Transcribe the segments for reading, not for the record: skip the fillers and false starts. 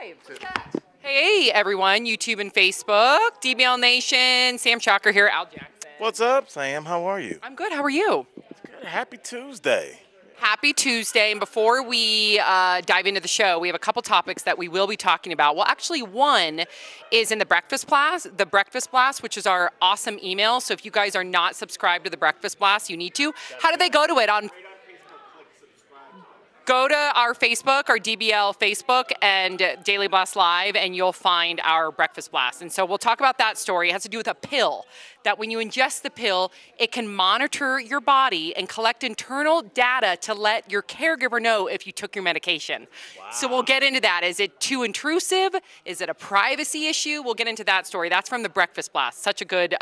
Live. What's that? Hey everyone, YouTube and Facebook, DBL Nation, Sam Shocker here, Al Jackson. What's up, Sam? How are you? I'm good, how are you? Good. Happy Tuesday. Happy Tuesday, and before we dive into the show, we have a couple topics that we will be talking about. Well, actually, one is in the Breakfast Blast, which is our awesome email. So if you guys are not subscribed to the Breakfast Blast, you need to. How do they go to it? Go to our Facebook, our DBL Facebook, and Daily Blast Live, and you'll find our Breakfast Blast. And so we'll talk about that story. It has to do with a pill, that when you ingest the pill, it can monitor your body and collect internal data to let your caregiver know if you took your medication. Wow. So we'll get into that. Is it too intrusive? Is it a privacy issue? We'll get into that story. That's from the Breakfast Blast. Such a good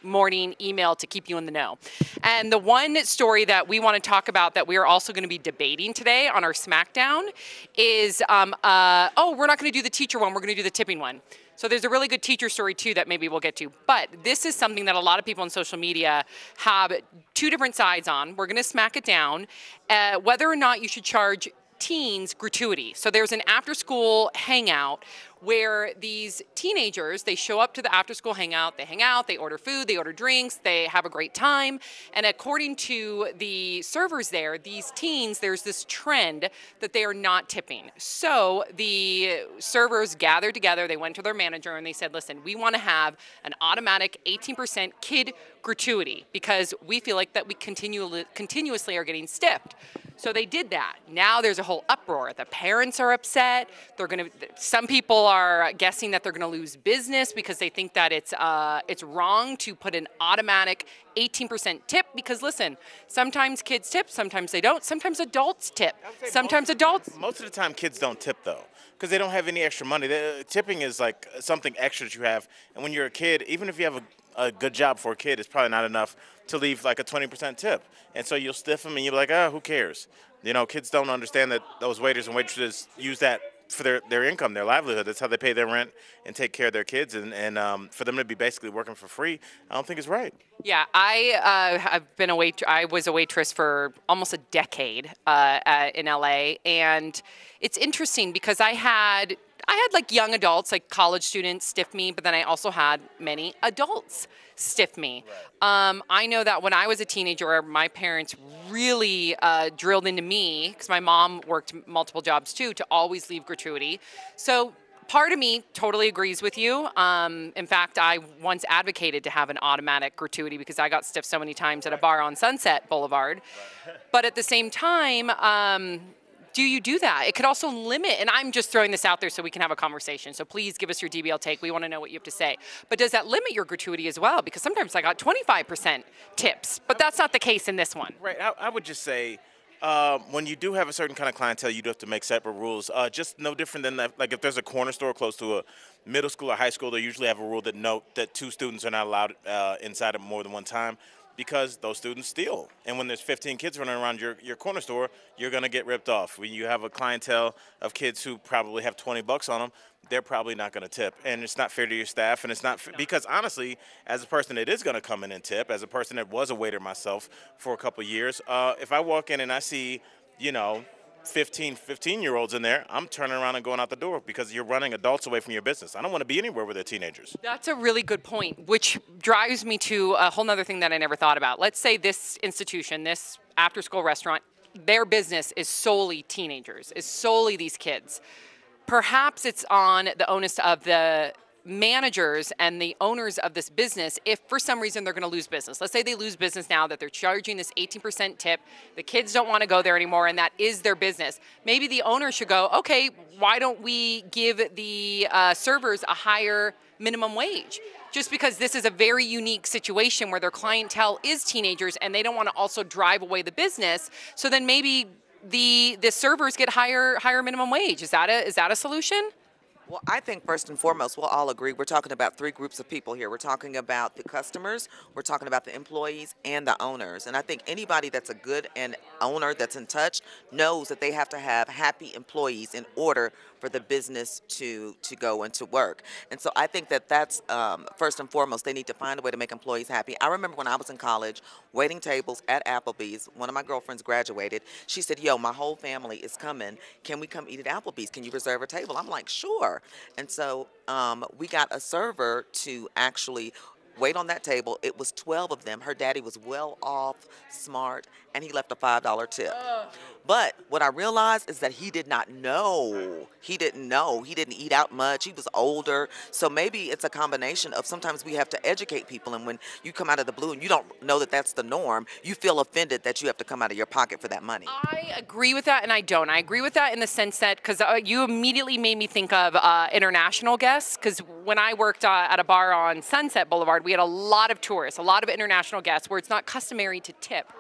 morning email to keep you in the know. And the one story that we want to talk about that we are also going to be debating today on our SmackDown is, we're not going to do the teacher one, we're going to do the tipping one. So there's a really good teacher story too that maybe we'll get to. But this is something that a lot of people on social media have two different sides on. We're going to smack it down, whether or not you should charge teens gratuity. So there's an after-school hangout where these teenagers, they show up to the after-school hangout, they order food, they order drinks, they have a great time, and according to the servers there, these teens, there's this trend that they are not tipping. So the servers gathered together, they went to their manager and they said, listen, we want to have an automatic 18% kid gratuity because we feel like that we continuously are getting stiffed. So they did that. Now there's a whole uproar. The parents are upset. Some people are guessing that they're going to lose business because they think that it's wrong to put an automatic 18% tip because listen, sometimes kids tip, sometimes they don't, sometimes adults tip. Most of the time kids don't tip though because they don't have any extra money. Tipping is like something extra that you have, and when you're a kid, even if you have a good job for a kid, it's probably not enough to leave like a 20% tip. And so you'll stiff them and you'll be like, who cares? You know, kids don't understand that those waiters and waitresses use that for their income, their livelihood. That's how they pay their rent and take care of their kids. And for them to be basically working for free, I don't think it's right. Yeah, I was a waitress for almost a decade in LA. And it's interesting because I had like young adults, like college students stiff me, but then I also had many adults stiff me. Right. I know that when I was a teenager, my parents really drilled into me, because my mom worked multiple jobs too, to always leave gratuity. So part of me totally agrees with you. In fact, I once advocated to have an automatic gratuity because I got stiffed so many times at a bar on Sunset Boulevard. Right. But at the same time, do you do that? It could also limit, and I'm just throwing this out there so we can have a conversation, so please give us your DBL take. We want to know what you have to say. But does that limit your gratuity as well? Because sometimes I got 25% tips, but that's not the case in this one. Right, I would just say, when you do have a certain kind of clientele, you do have to make separate rules. Just no different than that. Like if there's a corner store close to a middle school or high school, they usually have a rule that two students are not allowed inside of more than one time, because those students steal. And when there's 15 kids running around your corner store, you're going to get ripped off. When you have a clientele of kids who probably have 20 bucks on them, they're probably not going to tip. And it's not fair to your staff, and it's not because honestly, as a person that is going to come in and tip, as a person that was a waiter myself for a couple of years, if I walk in and I see, 15-year-olds in there, I'm turning around and going out the door because you're running adults away from your business. I don't want to be anywhere where they're teenagers. That's a really good point, which drives me to a whole nother thing that I never thought about. Let's say this institution, this after-school restaurant, their business is solely teenagers, is solely these kids. Perhaps it's on the onus of the managers and the owners of this business if for some reason they're going to lose business. Let's say they lose business now that they're charging this 18% tip. The kids don't want to go there anymore and that is their business. Maybe the owner should go, okay, why don't we give the servers a higher minimum wage? Just because this is a very unique situation where their clientele is teenagers and they don't want to also drive away the business. So then maybe the servers get higher minimum wage. Is that a solution? Well, I think first and foremost, we'll all agree we're talking about three groups of people here. We're talking about the customers, we're talking about the employees, and the owners. And I think anybody that's a good owner that's in touch knows that they have to have happy employees in order for the business to go into work. And so I think that that's first and foremost, they need to find a way to make employees happy. I remember when I was in college, waiting tables at Applebee's, one of my girlfriends graduated. She said, yo, my whole family is coming. Can we come eat at Applebee's? Can you reserve a table? I'm like, sure. And so we got a server to actually wait on that table. It was 12 of them. Her daddy was well off, smart, and he left a $5 tip. But what I realized is that he did not know. He didn't know. He didn't eat out much. He was older. So maybe it's a combination of sometimes we have to educate people. And when you come out of the blue and you don't know that that's the norm, you feel offended that you have to come out of your pocket for that money. I agree with that, and I don't. I agree with that in the sense that, because you immediately made me think of international guests, because when I worked at a bar on Sunset Boulevard, we had a lot of tourists, a lot of international guests, where it's not customary to tip.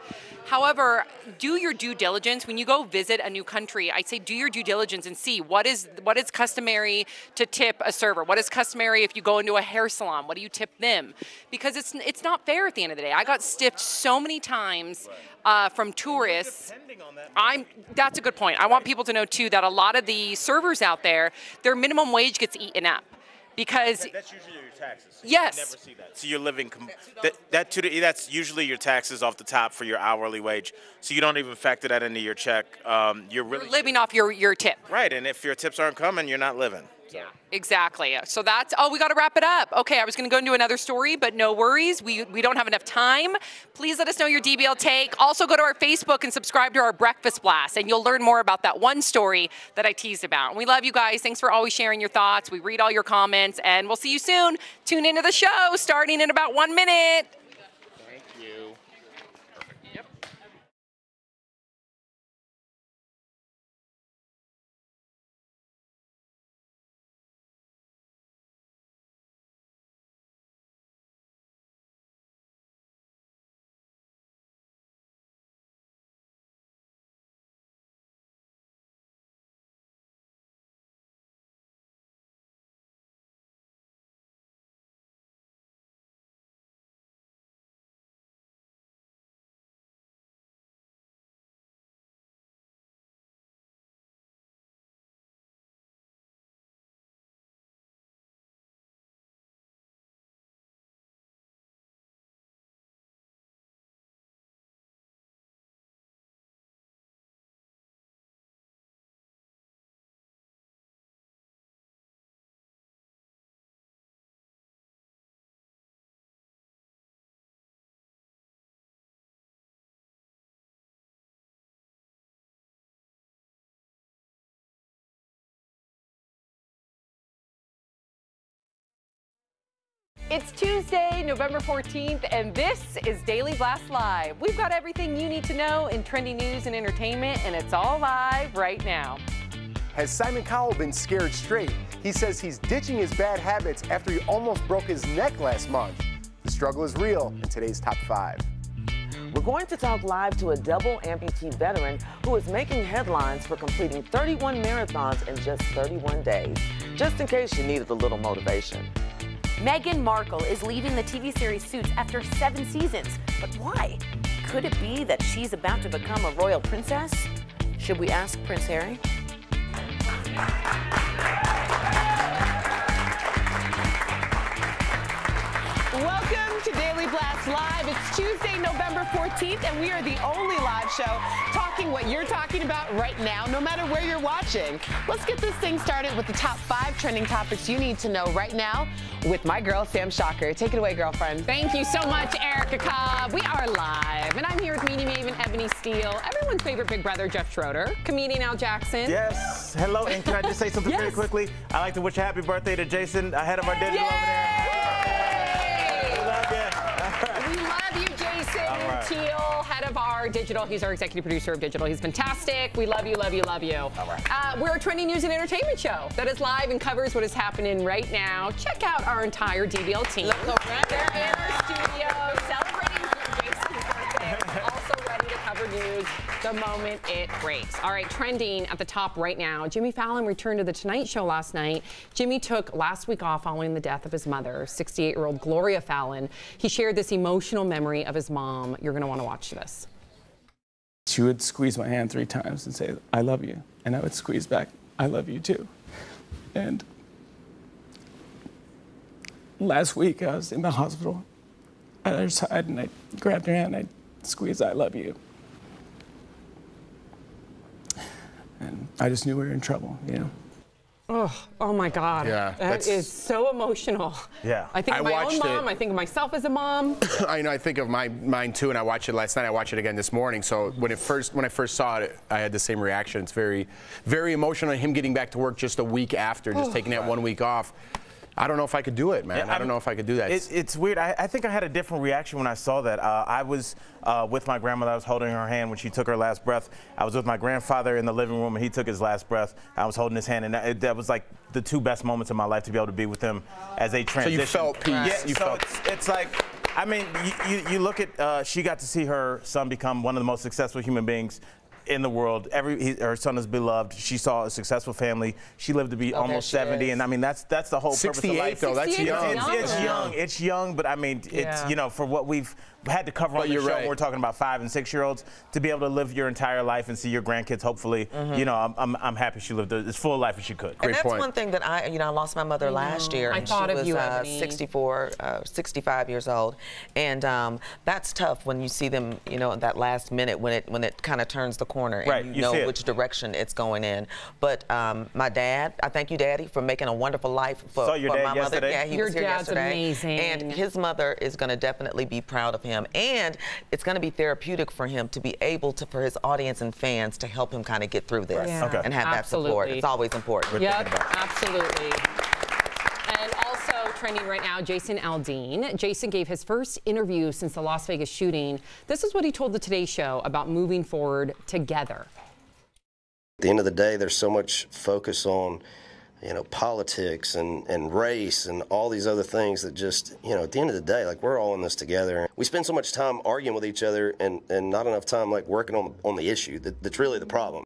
However, do your due diligence. When you go visit a new country, I say do your due diligence and see what is customary to tip a server. What is customary if you go into a hair salon? What do you tip them? Because it's not fair at the end of the day. I got stiffed so many times from tourists. That's a good point. I want people to know too that a lot of the servers out there, their minimum wage gets eaten up. Because that's usually your taxes. So yes. You never see that. So you're living that's usually your taxes off the top for your hourly wage. So you don't even factor that into your check. You're living off your tip. Right, and if your tips aren't coming, you're not living. Yeah, exactly. So that's, we got to wrap it up. Okay, I was going to go into another story, but no worries. We don't have enough time. Please let us know your DBL take. Also go to our Facebook and subscribe to our Breakfast Blast, and you'll learn more about that one story that I teased about. And we love you guys. Thanks for always sharing your thoughts. We read all your comments, and we'll see you soon. Tune into the show starting in about 1 minute. Thank you. Yep. It's Tuesday, November 14th, and this is Daily Blast Live. We've got everything you need to know in trending news and entertainment, and it's all live right now. Has Simon Cowell been scared straight? He says he's ditching his bad habits after he almost broke his neck last month. The struggle is real in today's Top 5. We're going to talk live to a double amputee veteran who is making headlines for completing 31 marathons in just 31 days, just in case you needed a little motivation. Meghan Markle is leaving the TV series Suits after 7 seasons. But why? Could it be that she's about to become a royal princess? Should we ask Prince Harry? Welcome to Daily Blast Live. It's Tuesday, November 14th, and we are the only live show talking what you're talking about right now, no matter where you're watching. Let's get this thing started with the top 5 trending topics you need to know right now with my girl, Sam Shocker. Take it away, girlfriend. Thank you so much, Erica Cobb. We are live, and I'm here with media maven Ebony Steele, everyone's favorite big brother, Jeff Schroeder, comedian Al Jackson. Yes. Hello, and can I just say something very quickly? I'd like to wish a happy birthday to Jason, ahead of our digital over there. We love you, Jason Teal, head of our digital. He's our executive producer of digital. He's fantastic. We love you, love you, love you. All right. We're a trending news and entertainment show that is live and covers what is happening right now. Check out our entire DBL team. They're in our studio celebrating Jason's birthday. Also ready to cover news the moment it breaks. All right, trending at the top right now. Jimmy Fallon returned to The Tonight Show last night. Jimmy took last week off following the death of his mother, 68-year-old Gloria Fallon. He shared this emotional memory of his mom. You're going to want to watch this. She would squeeze my hand 3 times and say, "I love you." And I would squeeze back, "I love you too." And last week I was in the hospital, and I just and I grabbed her hand, and I squeezed, "I love you." And I just knew we were in trouble, you know. Oh my God. Yeah, that is so emotional. Yeah. I think of my own mom. I think of myself as a mom. I know. I think of mine too, and I watched it last night. I watched it again this morning. So when I first saw it, I had the same reaction. It's very, very emotional. Him getting back to work just a week after, just taking that 1 week off. I don't know if I could do it, man. Yeah, I don't know if I could do that. It's weird. I think I had a different reaction when I saw that. I was with my grandmother. I was holding her hand when she took her last breath. I was with my grandfather in the living room, and he took his last breath. I was holding his hand, and that was like the two best moments of my life, to be able to be with him as they transition. So you felt peace. Yeah, you felt it's like, I mean, you look at, she got to see her son become one of the most successful human beings in the world. Her son is beloved. She saw a successful family. She lived to be almost 70, and I mean that's the whole purpose of life. though. That's young. It's young, but I mean it's for what we've had to cover on the show. Right. We're talking about 5- and 6-year-olds to be able to live your entire life and see your grandkids. Hopefully, I'm happy she lived as full a life as she could. And that's one thing that I lost my mother last year. I thought of you, Ebony. 65 years old, and that's tough when you see them, that last minute when it kind of turns the corner and you know which direction it's going in. But my dad, I thank you, Daddy, for making a wonderful life for my mother. Yesterday. Yeah, he was here yesterday. Amazing. And his mother is going to definitely be proud of him, and it's going to be therapeutic for him to be able to, for his audience and fans, to help him kind of get through this and have that support. It's always important. Yep, absolutely. And also trending right now, Jason Aldean. Jason gave his first interview since the Las Vegas shooting. This is what he told the Today Show about moving forward together. At the end of the day, there's so much focus on, politics and race and all these other things that just, at the end of the day, like, we're all in this together. We spend so much time arguing with each other and not enough time, like, working on the issue that's really the problem.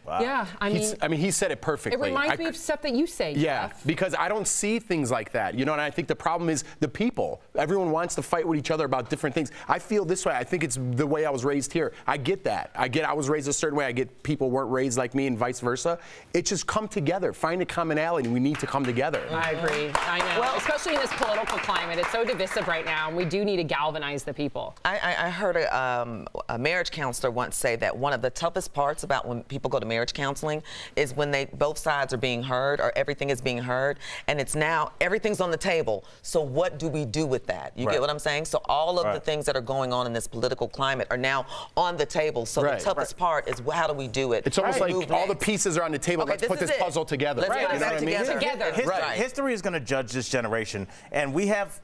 Wow. Yeah, I mean, he said it perfectly. It reminds me of stuff that you say, Yeah, Jeff. because I don't see things like that, and I think the problem is the people. Everyone wants to fight with each other about different things. I feel this way. I think it's the way I was raised here. I get that. I was raised a certain way. I get people weren't raised like me and vice versa. It just come together. Find a commonality. We need to come together. I agree. I know. Well, especially in this political climate. It's so divisive right now, and we do need to galvanize the people. I heard a marriage counselor once say that one of the toughest parts about when people go to marriage counseling is when both sides are being heard, or everything is being heard, and it's now everything's on the table. So what do we do with that? You get what I'm saying? So all of the things that are going on in this political climate are now on the table. So the toughest part is how do we do it? It's almost like all the pieces are on the table. Okay, let's put this puzzle together. Let's you know what together. History is going to judge this generation, and we have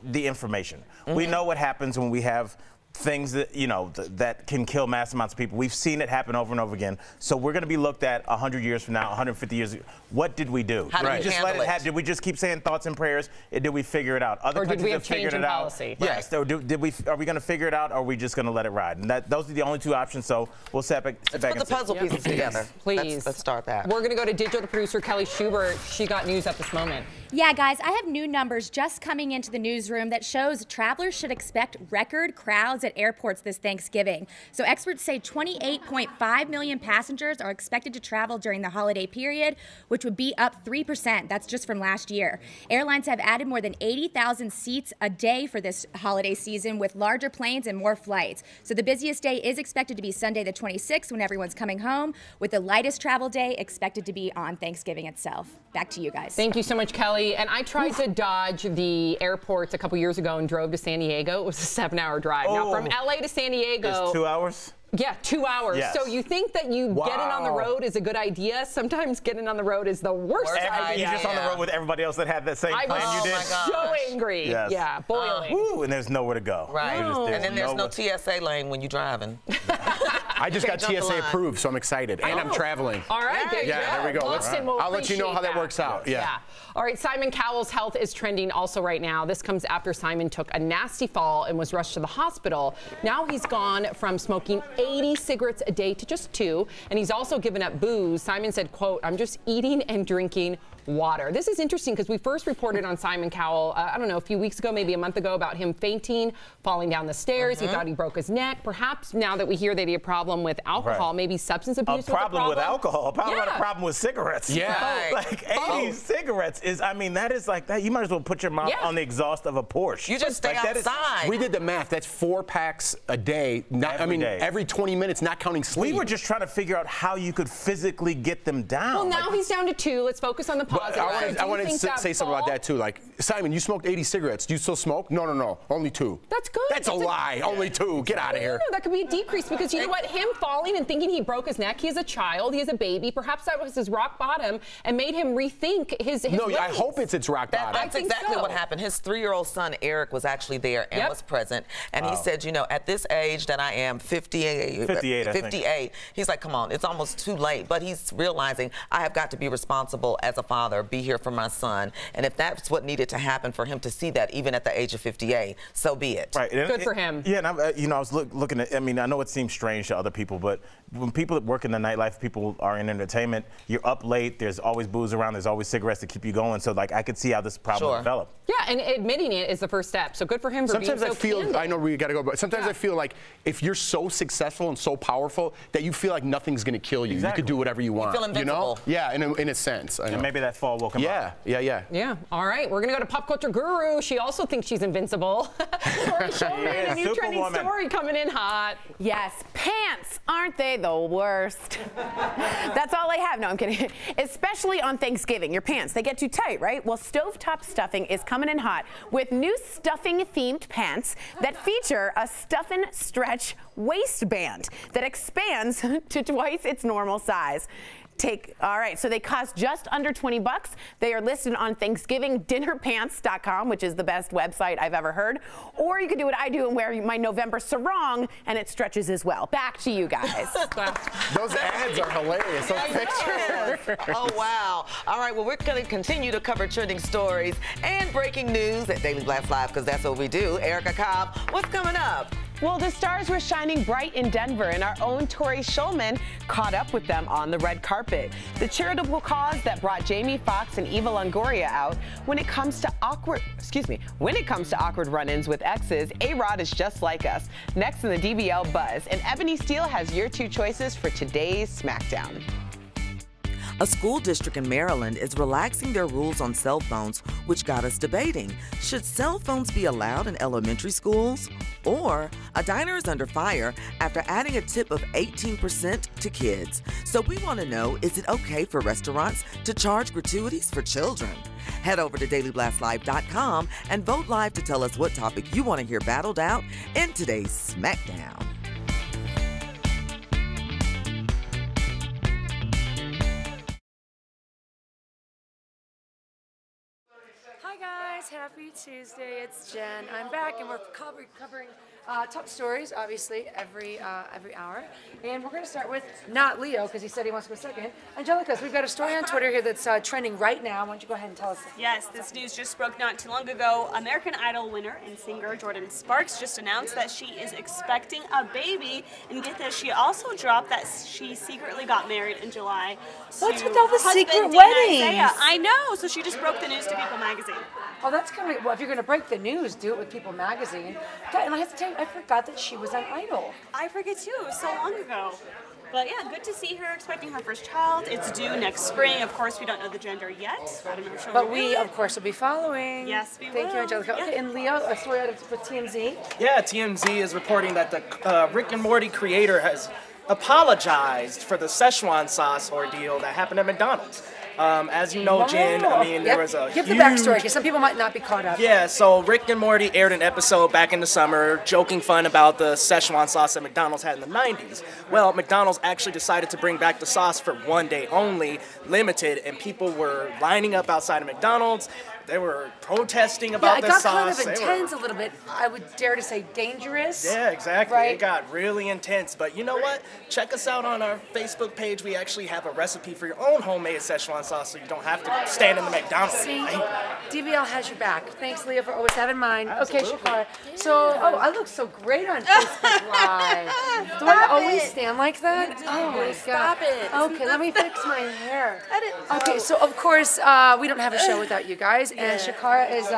the information. We know what happens when we have things that that can kill mass amounts of people. We've seen it happen over and over again. So we're going to be looked at 100 years from now, 150 years. What did we do? How did we just let it happen? Did we just keep saying thoughts and prayers? Or did we figure it out? Other countries have figured it out. Policy? Yes. So are we going to figure it out, or are we just going to let it ride? And those are the only two options. So we'll sit back. Let's put the puzzle pieces together. Please. Let's start that. We're going to go to digital producer Kelly Schubert. She got news at this moment. Yeah, guys, I have new numbers just coming into the newsroom that shows travelers should expect record crowds at airports this Thanksgiving. So experts say 28.5 million passengers are expected to travel during the holiday period, which would be up 3%. That's just from last year. Airlines have added more than 80,000 seats a day for this holiday season with larger planes and more flights. So the busiest day is expected to be Sunday the 26th when everyone's coming home, with the lightest travel day expected to be on Thanksgiving itself. Back to you guys. Thank you so much, Kelly. And I tried to dodge the airports a couple years ago and drove to San Diego. It was a 7-hour drive. Now, from LA to San Diego. It's 2 hours? Yeah, 2 hours. Yes. So you think that getting on the road is a good idea? Sometimes getting on the road is the worst idea. You're just on the road with everybody else that had that same plan you did. I was so angry. Yes. Yeah, boiling. And there's nowhere to go. Right. And then there's no TSA lane when you're driving. I just got TSA approved, so I'm excited. And I'm traveling. All right. There we go. I'll let you know how that works out. Yeah. All right, Simon Cowell's health is trending also right now. This comes after Simon took a nasty fall and was rushed to the hospital. Now he's gone from smoking 80 cigarettes a day to just 2, and he's also given up booze. Simon said, quote, "I'm just eating and drinking water." This is interesting because we first reported on Simon Cowell, I don't know, a few weeks ago, maybe a month ago, about him fainting, falling down the stairs. He thought he broke his neck. Perhaps now that we hear that he had problems problem with alcohol, maybe substance abuse. A problem with alcohol, probably not a problem with cigarettes. Yeah. Like 80 cigarettes is, I mean, that is like that. You might as well put your mouth on the exhaust of a Porsche. You just stay outside. We did the math. That's 4 packs a day. Not, I mean, every 20 minutes, not counting sleep. We were just trying to figure out how you could physically get them down. Well, now he's down to 2. Let's focus on the positive. I want to say something about that too. Like, Simon, you smoked 80 cigarettes. Do you still smoke? No, only 2. That's good. That's a lie. Only 2. Get out of here. No, that could be a decrease because you know what? Him falling and thinking he broke his neck. He's a child. He's a baby. Perhaps that was his rock bottom and made him rethink his No, ways. I hope it's rock bottom. That's exactly what happened. His 3-year-old son Eric was actually there and was present, and he said, you know, at this age that I am, 58, he's like, come on, it's almost too late. But he's realizing I have got to be responsible as a father, be here for my son, and if that's what needed to happen for him to see that even at the age of 58, so be it. Right. Good for him. Yeah, and I was looking at. I mean, I know it seems strange to other people, but when people work in the nightlife, people are in entertainment. You're up late. There's always booze around. There's always cigarettes to keep you going. So, like, I could see how this problem developed. Yeah, and admitting it is the first step. So good for him for being so candid. I know we got to go, but sometimes I feel like if you're so successful and so powerful that you feel like nothing's going to kill you. Exactly. You could do whatever you want. You feel invincible. You know? Yeah, in a sense. And maybe that fall woke him up. Yeah. All right, we're going to go to Pop Culture Guru. She also thinks she's invincible. Tori Shulman, a new trending story coming in hot. Yes, pants, aren't they the worst? That's all I have. No, I'm kidding. Especially on Thanksgiving. Your pants, they get too tight, right? Well, Stovetop Stuffing is coming in hot with new stuffing-themed pants that feature a stuffin' stretch waistband that expands to twice its normal size. All right, so they cost just under $20. They are listed on ThanksgivingDinnerPants.com, which is the best website I've ever heard. Or you can do what I do and wear my November sarong, and it stretches as well. Back to you guys. Those ads are hilarious. Those pictures. Oh, wow. All right, well, we're going to continue to cover trending stories and breaking news at Daily Blast Live, because that's what we do. Erica Cobb, what's coming up? Well, the stars were shining bright in Denver, and our own Tori Shulman caught up with them on the red carpet. The charitable cause that brought Jamie Foxx and Eva Longoria out. When it comes to awkward run-ins with exes, A-Rod is just like us. Next in the DBL Buzz, and Ebony Steele has your 2 choices for today's SmackDown. A school district in Maryland is relaxing their rules on cell phones, which got us debating. Should cell phones be allowed in elementary schools? Or a diner is under fire after adding a tip of 18% to kids. So we want to know, is it okay for restaurants to charge gratuities for children? Head over to DailyBlastLive.com and vote live to tell us what topic you want to hear battled out in today's SmackDown. Hi guys, happy Tuesday. It's Jen. I'm back and we're covering top stories, obviously, every hour. And we're going to start with not Leo, because he said he wants to go second. Angelica, so we've got a story on Twitter here that's trending right now. Why don't you go ahead and tell us? Yes, this news just broke not too long ago. American Idol winner and singer Jordan Sparks just announced that she is expecting a baby. And get this, she also dropped that she secretly got married in July. What's with all the secret Dan weddings? Isaiah. I know, so she just broke the news to People Magazine. Oh, that's kind of, well, if you're going to break the news, do it with People Magazine. And I have to tell you, I forgot that she was on Idol. I forget too, it was so long ago. But yeah, good to see her expecting her first child. It's due next spring. Of course, we don't know the gender yet. I don't know if she'll But we, of course, will be following. Yes, we will. Thank you, Angelica. Okay, and Leo, a story out of with TMZ. Yeah, TMZ is reporting that the Rick and Morty creator has apologized for the Szechuan sauce ordeal that happened at McDonald's. As you know, Jen, I mean, there was a Give the backstory, because some people might not be caught up. Yeah, so Rick and Morty aired an episode back in the summer, joking fun about the Szechuan sauce that McDonald's had in the 90s. Well, McDonald's actually decided to bring back the sauce for one day only, limited, and people were lining up outside of McDonald's. They were protesting about the sauce. Yeah, it got kind of intense a little bit. I would dare to say dangerous. Yeah, exactly. Right? It got really intense. But you know what? Check us out on our Facebook page. We actually have a recipe for your own homemade Szechuan sauce, so you don't have to stand in the McDonald's. See, DBL has your back. Thanks, Leah, for always having mine. Absolutely. Okay, Shakara. So, I look so great on Facebook Live. Do I always stand like that? Oh my God. Stop it. Okay, let me fix my hair. Okay, so of course, we don't have a show without you guys. And Shakara is,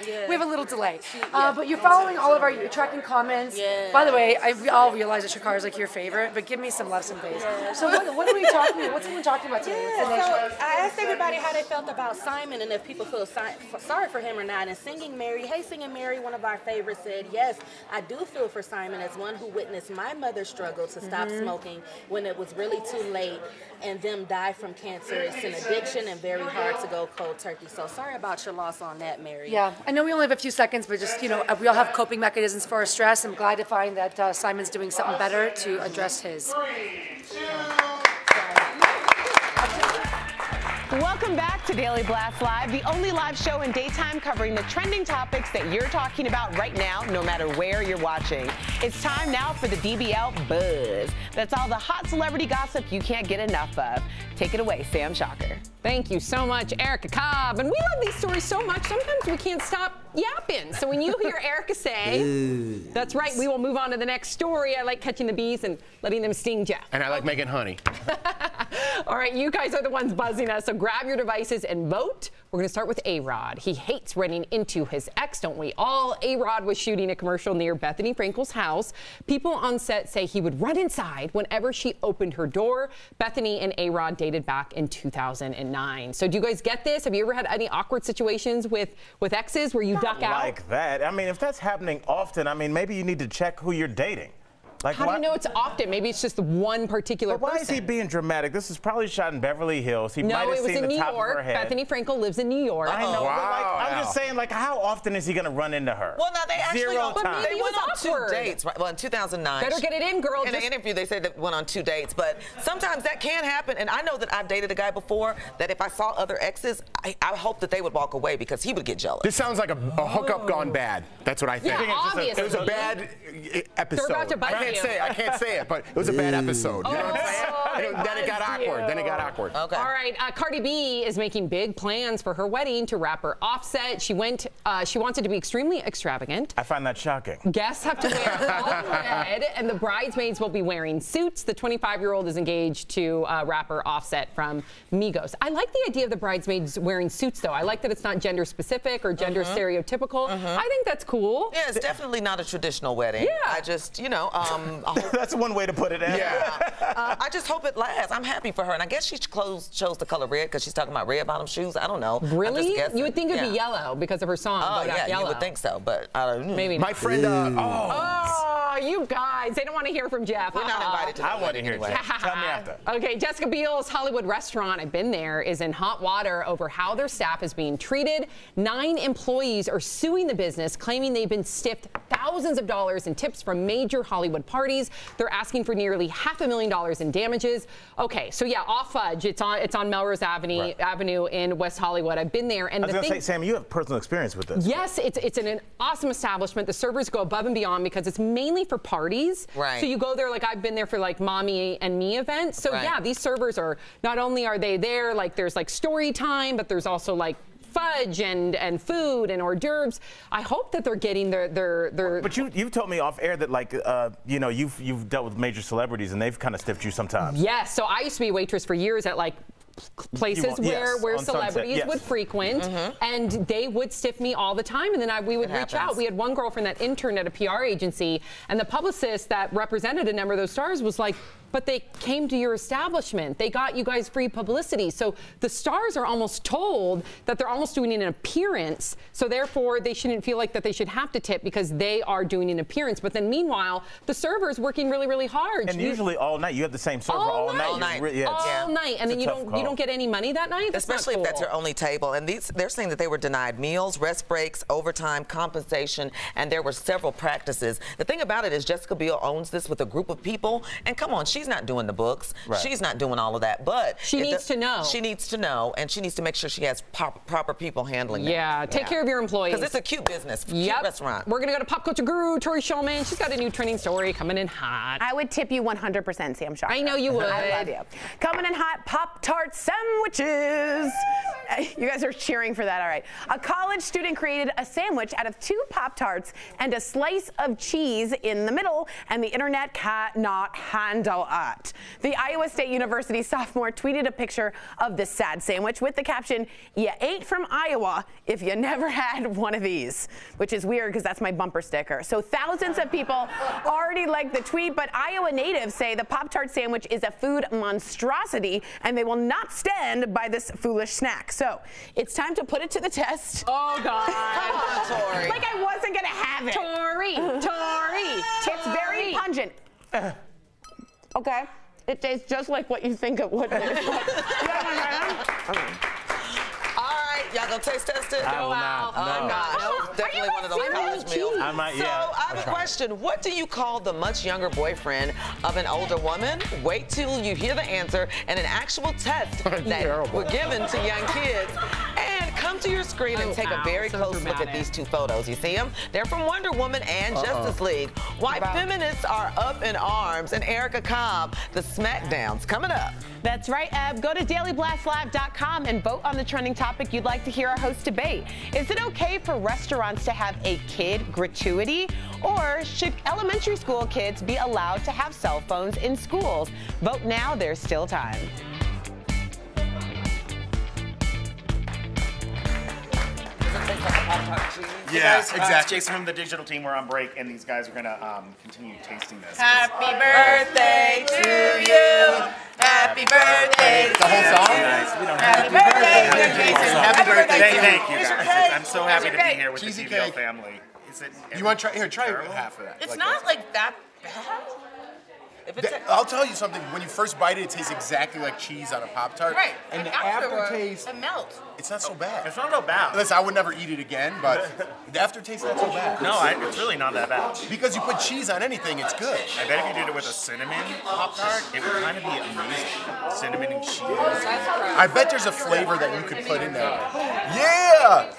We have a little delay. But you're following all of our, you're tracking comments. By the way, we all realize that Shakar is like your favorite, but give me some love, some bass. So what are we talking, what's everyone talking about today? So I asked everybody how they felt about Simon and if people feel sorry for him or not. And Singing Mary, Hey Singing Mary, one of our favorites, said, yes, I do feel for Simon as one who witnessed my mother struggle to stop smoking when it was really too late and them die from cancer. It's an addiction and very hard to go cold turkey. So sorry about your loss on that, Mary. Yeah, I know we only have a few seconds, but just, you know, we all have coping mechanisms for our stress. I'm glad to find that Simon's doing something better to address his. Welcome back to Daily Blast Live, the only live show in daytime covering the trending topics that you're talking about right now, no matter where you're watching. It's time now for the DBL Buzz. That's all the hot celebrity gossip you can't get enough of. Take it away, Sam Shocker. Thank you so much, Erica Cobb. And we love these stories so much, sometimes we can't stop yapping. So when you hear Erica say, that's right, we will move on to the next story. I like catching the bees and letting them sting you. And I like making honey. All right, you guys are the ones buzzing us, so grab your devices and vote. We're going to start with A-Rod. He hates running into his ex, don't we all? A-Rod was shooting a commercial near Bethany Frankel's house. People on set say he would run inside whenever she opened her door. Bethany and A-Rod dated back in 2009. So do you guys get this? Have you ever had any awkward situations with exes where you duck out? Like that. I mean, if that's happening often, I mean, maybe you need to check who you're dating. Like, how do you know it's often? Maybe it's just one particular person. Why is he being dramatic? This is probably shot in Beverly Hills. He might have it was seen in the New top York. of her head. Bethany Frankel lives in New York. I know. Wow. But like, I'm just saying, like, how often is he going to run into her? Well, now they actually Zero time. they went on 2 dates. Right? Well, in 2009. Better get it in, girl. In an interview, they said they went on 2 dates. But sometimes that can happen. And I know that I've dated a guy before that if I saw other exes, I hope that they would walk away because he would get jealous. This sounds like a hookup gone bad. That's what I think. Yeah, obviously. It was a bad episode. They're about to bite I can't say it, but it was a bad episode. You know what I'm saying? Then it got awkward. Okay. All right, Cardi B is making big plans for her wedding to rapper Offset. She wanted to be extremely extravagant. I find that shocking. Guests have to wear all red, and the bridesmaids will be wearing suits. The 25-year-old is engaged to rapper Offset from Migos. I like the idea of the bridesmaids wearing suits, though. I like that it's not gender specific or gender stereotypical. I think that's cool. Yeah, it's definitely not a traditional wedding. Yeah. I just, you know, that's one way to put it. I just hope it lasts. I'm happy for her, and I guess she chose the color red because she's talking about red bottom shoes. I don't know. Really? You would think it'd be yellow because of her song. Oh yeah, yellow. you would think so, but I don't know. Maybe my not. friend. You guys, they don't want to hear from Jeff. We're not invited to. I want to hear it. Tell me after. Okay, Jessica Biel's Hollywood restaurant, I've been there, is in hot water over how their staff is being treated. 9 employees are suing the business, claiming they've been stiffed thousands of dollars in tips from major Hollywood parties. They're asking for nearly $500,000 in damages. Okay, so yeah, Off Fudge, it's on Melrose Avenue in West Hollywood. I've been there, and I was going to say, Sam, you have personal experience with this. Yes, it's an awesome establishment. The servers go above and beyond because it's mainly for parties. Right. So you go there, like I've been there for like Mommy and Me events. So yeah, these servers are, not only are they there, like there's like story time, but there's also like fudge and food and hors d'oeuvres. I hope that they're getting their. But you've told me off air that like you know you've dealt with major celebrities and they've kind of stiffed you sometimes. Yes. So I used to be a waitress for years at like places where celebrities would frequent, and they would stiff me all the time, and then we would reach out. We had one girlfriend that interned at a PR agency, and the publicist that represented a number of those stars was like, but they came to your establishment. They got you guys free publicity. So the stars are almost told that they're almost doing an appearance, so therefore they shouldn't feel like that they should have to tip because they are doing an appearance. But then meanwhile, the server's working really, really hard. And usually all night. You have the same server all night. All night. All night. And then you don't get any money that night? That's especially not cool. if that's your only table. And they're saying that they were denied meals, rest breaks, overtime, compensation, and there were several practices. The thing about it is Jessica Biel owns this with a group of people, and come on, she's not doing the books. Right. She's not doing all of that, but she needs to know. She needs to know, and she needs to make sure she has proper people handling it. Yeah, take care of your employees. Because it's a cute business, cute restaurant. We're going to go to pop culture guru Tori Shulman. She's got a new trending story coming in hot. I would tip you 100%, Sam Shocker. I know you would. I love you. Coming in hot, Pop-Tart sandwiches. You guys are cheering for that, all right. A college student created a sandwich out of 2 Pop-Tarts and a slice of cheese in the middle, and the internet cannot handle what? The Iowa State University sophomore tweeted a picture of the sad sandwich with the caption, "You ate from Iowa if you never had one of these," which is weird because that's my bumper sticker. So thousands of people already liked the tweet, but Iowa natives say the Pop-Tart sandwich is a food monstrosity and they will not stand by this foolish snack. So it's time to put it to the test. Oh, God. Come on, Tori. Like I wasn't going to have it. Tori. It's very pungent. Okay. It tastes just like what you think it would. Y'all gonna taste test it? I will not. No. I'm not. No. Definitely one of those college meals. I might, So yeah. I have a question. What do you call the much younger boyfriend of an older woman? Wait till you hear the answer and an actual test that were given to young kids. And come to your screen and take a very close look at these two photos. You see them? They're from Wonder Woman and Justice League. Why feminists are up in arms, and Erica Cobb, the Smackdowns coming up. That's right, Eb. Go to DailyBlastLive.com and vote on the trending topic you'd like to hear our host debate. Is it okay for restaurants to have a kid gratuity? Or should elementary school kids be allowed to have cell phones in schools? Vote now, there's still time. Yeah, exactly. Jason from the digital team. We're on break, and these guys are gonna continue tasting this. Happy birthday to you. Happy birthday. The whole song? Nice. We don't Happy birthday, Jason. Happy birthday. Thank you, Here's your guys. cake. I'm so happy to be Here's your here with Cheesy the DBL cake. family. Is it? You want to try? Here, try half of that. It's like not this. like that bad. I'll tell you something. When you first bite it, it tastes exactly like cheese on a Pop-Tart. Right. And the afterward, aftertaste, it melts. it's not so bad. It's not so bad. Listen, I would never eat it again, but the aftertaste is not so bad. No, it's really not that bad. Because you put cheese on anything, it's good. I bet if you did it with a cinnamon Pop-Tart, it would kind of be amazing. Cinnamon and cheese. I bet there's a flavor that you could put in there. Yeah!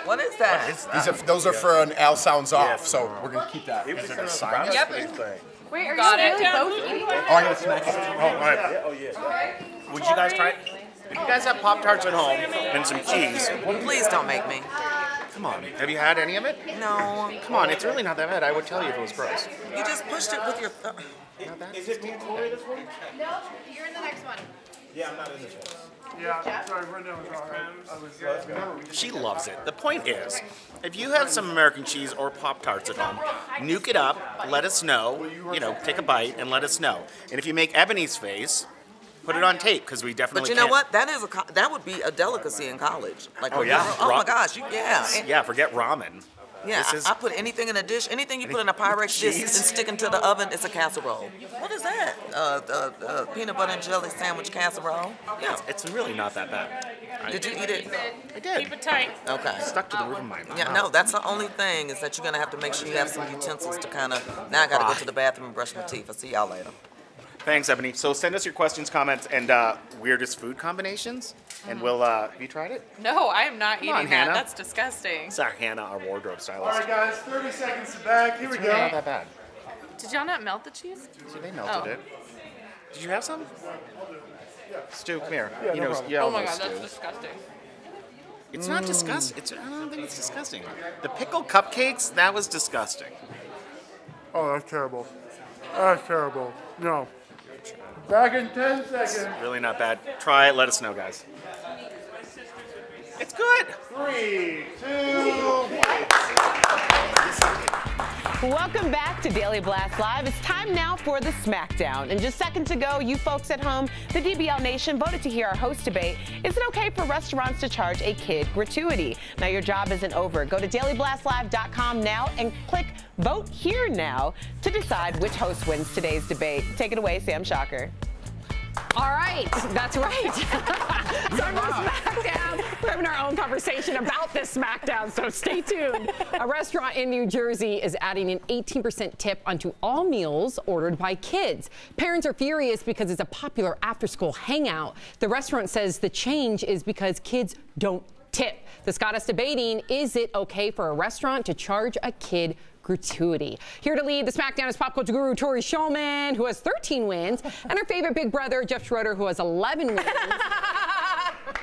What is that? Those are for an Al Sounds Off, so we're going to keep that. Is it a sign? Yep. Wait, are Got you it. really both eating? Oh, I got to snack it. Oh, all right. Oh, yeah. Would you guys try it? If you guys have Pop-Tarts at home and some cheese, Please don't make me. come on. Have you had any of it? No. Come on, it's really not that bad. I would tell you if it was gross. You just pushed it with your. Is it mandatory this one? No, you're in the next one. Yeah, I'm not in this one. Yeah, sorry, Brenda was all right. She loves it. The point is, if you have some American cheese or Pop-Tarts at home, nuke it up, let us know, take a bite and let us know. And if you make Ebony's face, put it on tape, because we definitely But you know what? That would be a delicacy in college. Like, Oh, yeah. Oh my gosh. Yeah. Yeah, forget ramen. Yeah, This is- I put anything in a dish, anything you put in a Pyrex dish and Cheese. stick into the oven, it's a casserole. What is that? Peanut butter and jelly sandwich casserole? Yeah. It's really not that bad. Did you eat it? I did. Keep it tight. Okay. Stuck to the roof of my mouth. Yeah, no, that's the only thing is that you're going to have to make sure you have some utensils to kind of, now I got to go to the bathroom and brush my teeth. I'll see y'all later. Thanks, Ebony. So send us your questions, comments, and weirdest food combinations, and we'll. Have you tried it? No, I am not Come on, eating that. Hannah. That's disgusting. It's our Hannah, our wardrobe All stylist. right, guys, 30 seconds to back. Here we It's really not go. that bad. Did y'all not melt the cheese? So they melted Oh. it. Did you have some? Stu, come here. Yeah, you no know, problem. you Oh all my know god, Stu. that's disgusting. It's not disgusting. I don't think it's disgusting. The pickled cupcakes, that was disgusting. Oh, that's terrible. That's terrible. No. Back in 10 seconds. Really not bad. Try it. Let us know, guys. It's good. 3, 2, 1. Welcome back to Daily Blast Live. It's time now for the Smackdown. And just seconds ago, you folks at home, the DBL Nation, voted to hear our host debate. Is it okay for restaurants to charge a kid gratuity? Now, your job isn't over. Go to DailyBlastLive.com now and click Vote Here Now to decide which host wins today's debate. Take it away, Sam Shocker. All right, that's right. Time for SmackDown. We're having our own conversation about this SmackDown, so stay tuned. A restaurant in New Jersey is adding an 18% tip onto all meals ordered by kids. Parents are furious because it's a popular after-school hangout. The restaurant says the change is because kids don't tip. The Scott is debating, is it okay for a restaurant to charge a kid gratuity? Here to lead the SmackDown is pop culture guru Tori Shulman, who has 13 wins, and her favorite big brother, Jeff Schroeder, who has 11 wins.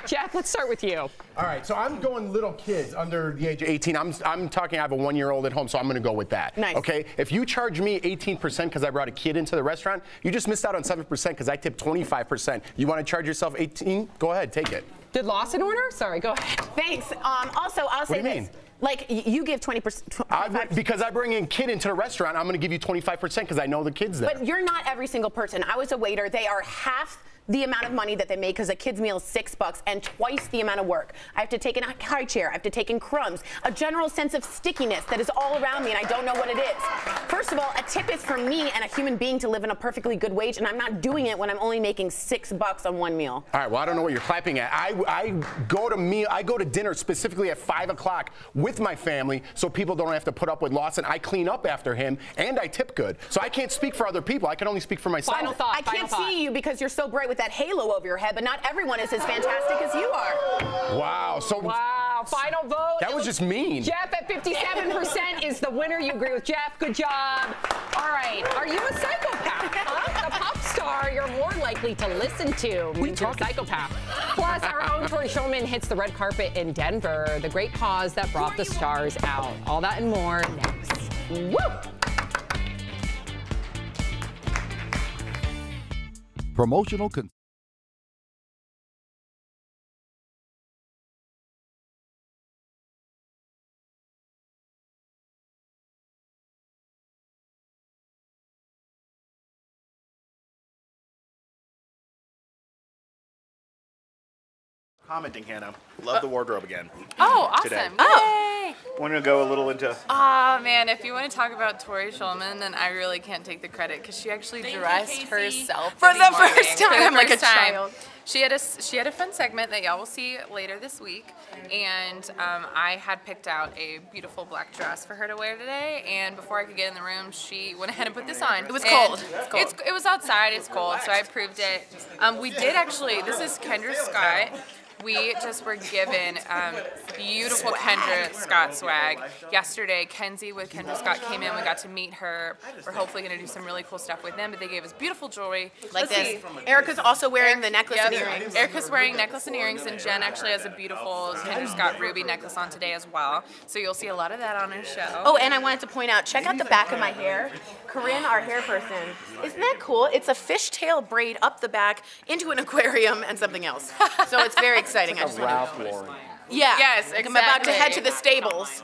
Jeff, let's start with you. All right, so I'm going little kids under the age of 18. I'm talking, I have a 1-year-old at home, so I'm going to go with that. Nice. Okay, if you charge me 18% because I brought a kid into the restaurant, you just missed out on 7% because I tipped 25%. You want to charge yourself 18? Go ahead, take it. Did Lawson order? Sorry, go ahead. Thanks. Also, I'll say What do you this. mean? Like, you give 20%. Because I bring in kid into the restaurant, I'm going to give you 25% because I know the kid's there. But you're not every single person. I was a waiter. They are half the amount of money that they make because a kid's meal is $6 and twice the amount of work. I have to take in a high chair. I have to take in crumbs. A general sense of stickiness that is all around me and I don't know what it is. First of all, a tip is for me and a human being to live in a perfectly good wage, and I'm not doing it when I'm only making $6 on one meal. All right, well, I don't know what you're clapping at. I go to dinner specifically at 5 o'clock with my family so people don't have to put up with Lawson. I clean up after him and I tip good. So I can't speak for other people. I can only speak for myself. Final thought. I can't see you because you're so bright with that halo over your head, but not everyone is as fantastic as you are. Wow. So wow. Final vote. That was just mean. Jeff at 57% is the winner. You agree with Jeff. Good job. All right. Are you a psychopath? Huh? A pop star you're more likely to listen to means you're a psychopath. Plus, our own Tori Shulman hits the red carpet in Denver, the great cause that brought the stars out. All that and more next. Woo! Promotional Commenting, Hannah. Love the wardrobe again. Oh, awesome. Today. Yay! Want to go a little into... Ah, man, if you want to talk about Tori Shulman, then I really can't take the credit because she actually dressed herself For this the morning. first time, For the like a first time. child. She had a fun segment that y'all will see later this week, and I had picked out a beautiful black dress for her to wear today. And before I could get in the room, she went ahead and put this on. It was cold. It was outside. It's cold, so I approved it. We did actually. This is Kendra Scott. We just were given beautiful Kendra Scott swag. Yesterday, Kenzie with Kendra Scott came in. We got to meet her. We're hopefully going to do some really cool stuff with them, but they gave us beautiful jewelry. Like this. Erica's also wearing the necklace and earrings. Erica's wearing necklace and earrings, and Jen actually has a beautiful Kendra Scott ruby necklace on today as well. So you'll see a lot of that on our show. Oh, and I wanted to point out, check out the back of my hair. Corinne, our hair person. Isn't that cool? It's a fishtail braid up the back into an aquarium and something else. So it's very exciting. I just Ralph Lauren. Yeah. Yes, exactly. I'm about to head to the stables.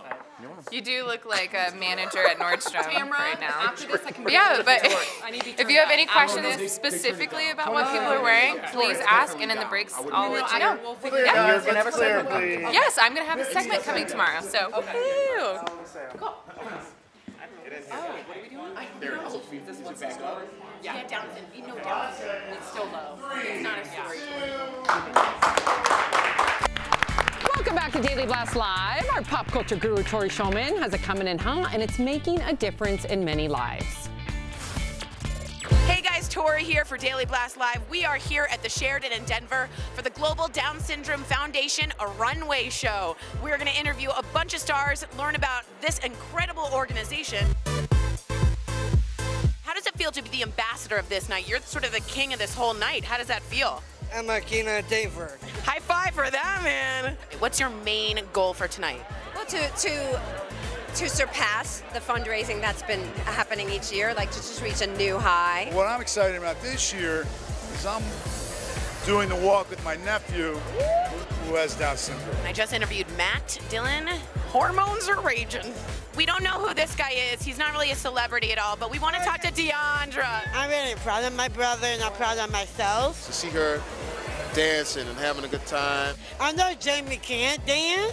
You do look like a manager at Nordstrom right now. Yeah, but if you have any questions specifically about what people are wearing, please ask, and in the breaks, I'll let you know. Yeah. You're gonna have a segment. Yes, I'm going to have a segment coming tomorrow, so. Cool. Yeah, Down syndrome. You know Down syndrome. It's still low. It's not a story. Welcome back to Daily Blast Live. Our pop culture guru, Tori Shulman, has it coming in hot, and it's making a difference in many lives. Hey guys, Tori here for Daily Blast Live. We are here at the Sheraton in Denver for the Global Down Syndrome Foundation, a runway show. We're going to interview a bunch of stars, learn about this incredible organization. How does it feel to be the ambassador of this night? You're sort of the king of this whole night. How does that feel? I'm a king of Denver. High five for that, man. What's your main goal for tonight? Well, to surpass the fundraising that's been happening each year, like to just reach a new high. What I'm excited about this year is I'm doing the walk with my nephew who has Down syndrome. I just interviewed Matt Dillon. Hormones are raging. We don't know who this guy is. He's not really a celebrity at all, but we want to talk to Deandra. I'm really proud of my brother and I'm proud of myself. To see her dancing and having a good time. I know Jamie can't dance.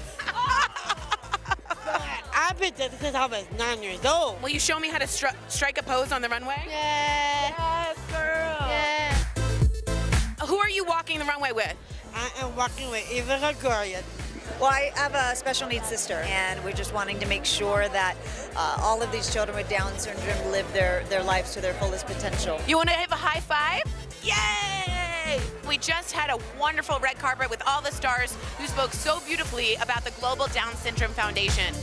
I've been dancing since I was 9 years old. Will you show me how to strike a pose on the runway? Yeah. Yes, girl. Yeah. Who are you walking the runway with? I am walking with Eva Gregorian. Well, I have a special needs sister, and we're just wanting to make sure that all of these children with Down syndrome live their lives to their fullest potential. You want to have a high five? Yay! We just had a wonderful red carpet with all the stars who spoke so beautifully about the Global Down Syndrome Foundation.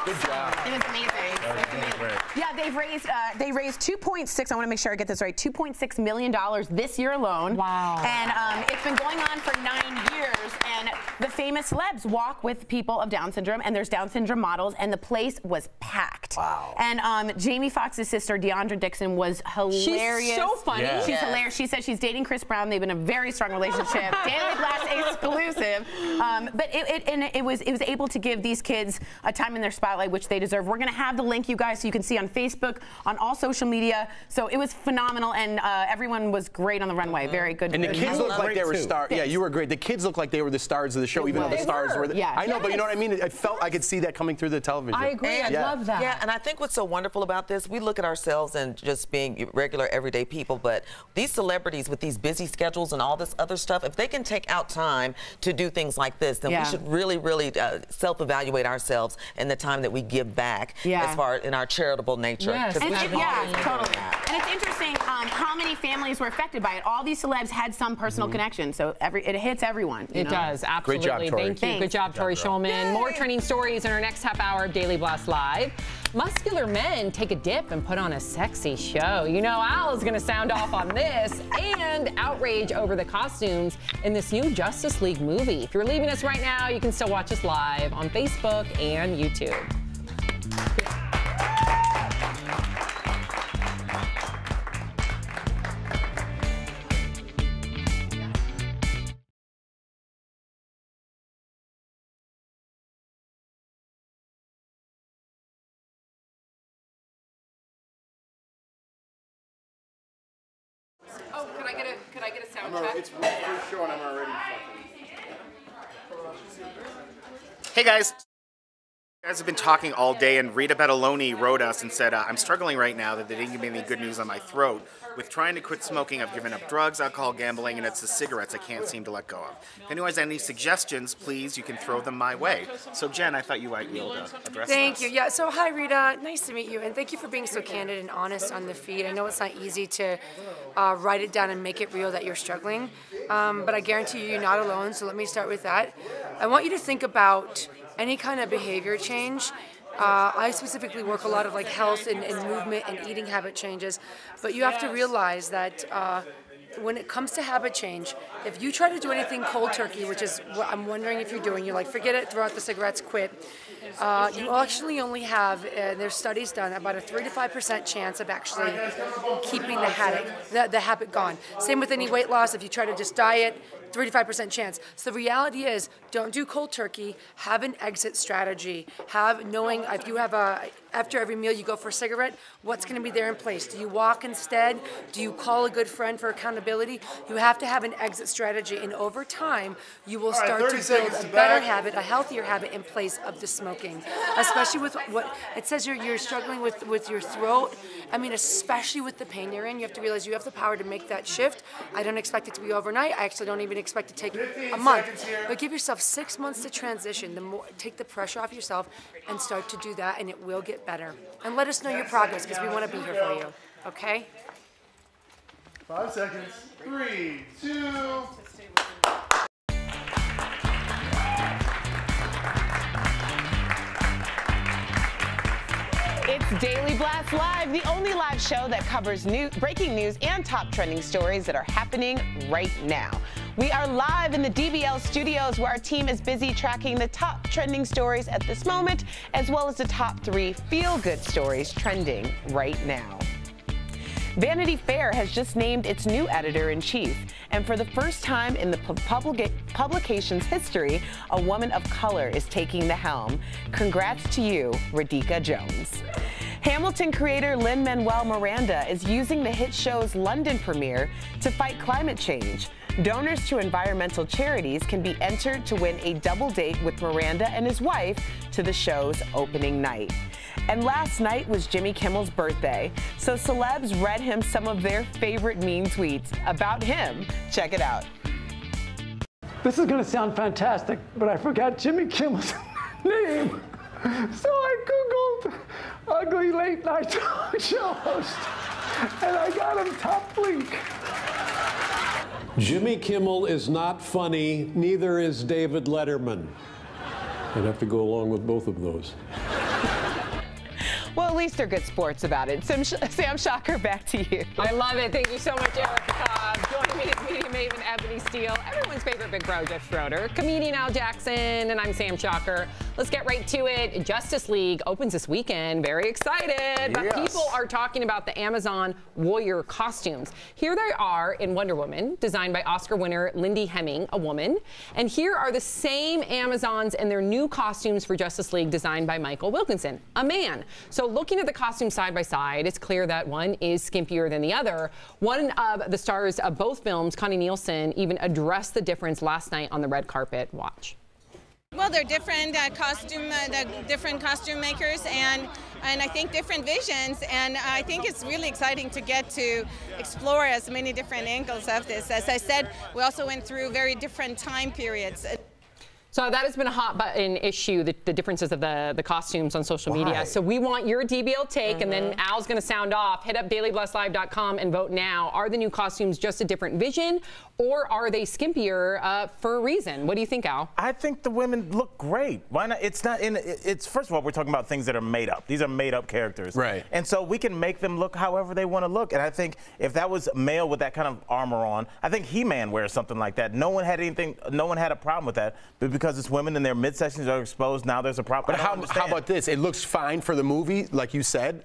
Good job. It was amazing. It was amazing. Yeah, they raised 2.6. I want to make sure I get this right. $2.6 million this year alone. Wow. And it's been going on for 9 years. And the famous celebs walk with people of Down syndrome, and there's Down syndrome models, and the place was packed. Wow. And Jamie Foxx's sister, Deandra Dixon, was hilarious. She's so funny. Yeah. She's hilarious. She said she's dating Chris Brown. They've been in a very strong relationship. Daily Blast exclusive. But it was able to give these kids a time in their spotlight, which they deserve. We're going to have the link, you guys, so you can see on Facebook, on all social media. So it was phenomenal, and everyone was great on the runway. Very good. And the kids looked like they were stars. Yeah, you were great. The kids looked like they were the stars of the show, even though the stars were. Yeah. I know, but you know what I mean? I felt I could see that coming through the television. I agree. I love that. Yeah, and I think what's so wonderful about this, we look at ourselves and just being regular, everyday people, but these celebrities with these busy schedules and all this other stuff, if they can take out time to do things like this, then we should really, really self-evaluate ourselves in the time that we give back as far in our charitable nature. Yes. Totally. And it's interesting how many families were affected by it. All these celebs had some personal connection, so it hits everyone. It does, absolutely. Great job, Tori. Thank you. Good job, Tori Schulman. More trending stories in our next half hour of Daily Blast Live. Muscular men take a dip and put on a sexy show. You know, Al is going to sound off on this. And outrage over the costumes in this new Justice League movie. If you're leaving us right now, you can still watch us live on Facebook and YouTube. Oh, could I get a sound check? It's for sure, and I'm already Hey guys. You guys have been talking all day, and Rita Bettaloni wrote us and said, I'm struggling right now that they didn't give me any good news on my throat. With trying to quit smoking, I've given up drugs, alcohol, gambling, and it's the cigarettes I can't seem to let go of. If anyone has any suggestions, please, you can throw them my way. So Jen, I thought you might be able to address Thank this. you. Yeah, so hi Rita, nice to meet you, and thank you for being so candid and honest on the feed. I know it's not easy to write it down and make it real that you're struggling, but I guarantee you, you're not alone, so let me start with that. I want you to think about any kind of behavior change. I specifically work a lot of like health and movement and eating habit changes, but you have to realize that when it comes to habit change, if you try to do anything cold turkey, which is what I'm wondering if you're doing, you're like, forget it, throw out the cigarettes, quit. You actually only have, there's studies done, about a 3 to 5% chance of actually keeping the habit gone. Same with any weight loss. If you try to just diet, 3 to 5% chance. So the reality is, don't do cold turkey. Have an exit strategy. Knowing if you have after every meal you go for a cigarette, what's going to be there in place? Do you walk instead? Do you call a good friend for accountability? You have to have an exit strategy, and over time, you will start to build a better habit, a healthier habit in place of the smoking. Especially with what it says you're struggling with your throat. I mean, especially with the pain you're in, you have to realize you have the power to make that shift. I don't expect it to be overnight. I actually don't even expect to take a month. But give yourself 6 months to transition. Take the pressure off yourself and start to do that, and it will get better. And let us know your progress, because we want to be here for you. Okay? 5 seconds. 3, 2. It's Daily Blast Live, the only live show that covers breaking news and top trending stories that are happening right now. We are live in the DBL studios, where our team is busy tracking the top trending stories at this moment, as well as the top 3 feel-good stories trending right now. Vanity Fair has just named its new editor-in-chief, and for the first time in the publication's history, a woman of color is taking the helm. Congrats to you, Radhika Jones. Hamilton creator Lin-Manuel Miranda is using the hit show's London premiere to fight climate change. Donors to environmental charities can be entered to win a double date with Miranda and his wife to the show's opening night. And last night was Jimmy Kimmel's birthday, so celebs read him some of their favorite mean tweets about him. Check it out. This is going to sound fantastic, but I forgot Jimmy Kimmel's name. So I Googled ugly late night talk show host, and I got him top link. Jimmy Kimmel is not funny, neither is David Letterman. I'd have to go along with both of those. Well, at least they're good sports about it. Sam Shocker, back to you. I love it. Thank you so much, Erica Cobb. Joining me is media maven Ebony Steele, everyone's favorite big bro, Jeff Schroeder, comedian Al Jackson, and I'm Sam Shocker. Let's get right to it. Justice League opens this weekend. Very excited. But people are talking about the Amazon warrior costumes. Here they are in Wonder Woman, designed by Oscar winner Lindy Hemming, a woman. And here are the same Amazons and their new costumes for Justice League, designed by Michael Wilkinson, a man. So looking at the costumes side by side, it's clear that one is skimpier than the other. One of the stars of both films, Connie Nielsen, even addressed the difference last night on the red carpet. Watch. Well, they're different different costume makers, and I think different visions, and I think it's really exciting to get to explore as many different angles of this. As I said, we also went through very different time periods. So that has been a hot button issue, the differences of the costumes on social media. So we want your DBL take, and then Al's going to sound off. Hit up DailyBlastLive.com and vote now. Are the new costumes just a different vision, or are they skimpier for a reason? What do you think, Al? I think the women look great. Why not? It's not in. It's first of all, we're talking about things that are made up. These are made up characters, right? And so we can make them look however they want to look. And I think if that was male with that kind of armor on, I think He-Man wears something like that. No one had anything. No one had a problem with that, but because it's women and their midsections are exposed, now there's a problem. But how about this? It looks fine for the movie, like you said.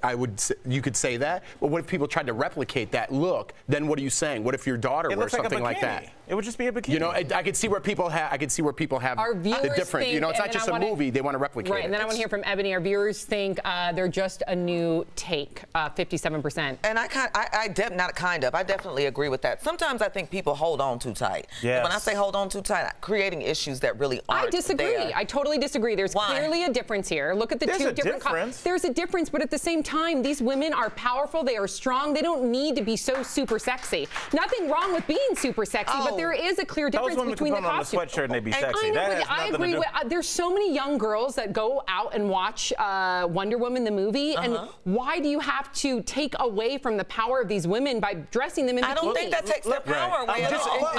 You could say that. But what if people tried to replicate that look? Then what are you saying? What if your daughter wears something like that? It would just be a bikini. You know, I could see where people have. I could see where people have the different. You know, it's not just a movie. They want to replicate. Right, and then I want to hear from Ebony. Our viewers think they're just a new take. 57%. And I definitely agree with that. Sometimes I think people hold on too tight. Yes. When I say hold on too tight, creating issues that really aren't. I disagree. There. I totally disagree. There's clearly a difference here. Look at the two different. There's a difference, but at the same time, these women are powerful. They are strong. They don't need to be so super sexy. Nothing wrong with being super sexy, but there is a clear difference between the costumes. Those women can put on a sweatshirt and they be sexy. I know, I agree with. There's so many young girls that go out and watch Wonder Woman the movie, and why do you have to take away from the power of these women by dressing them in bikinis? I don't think that takes their power away at all.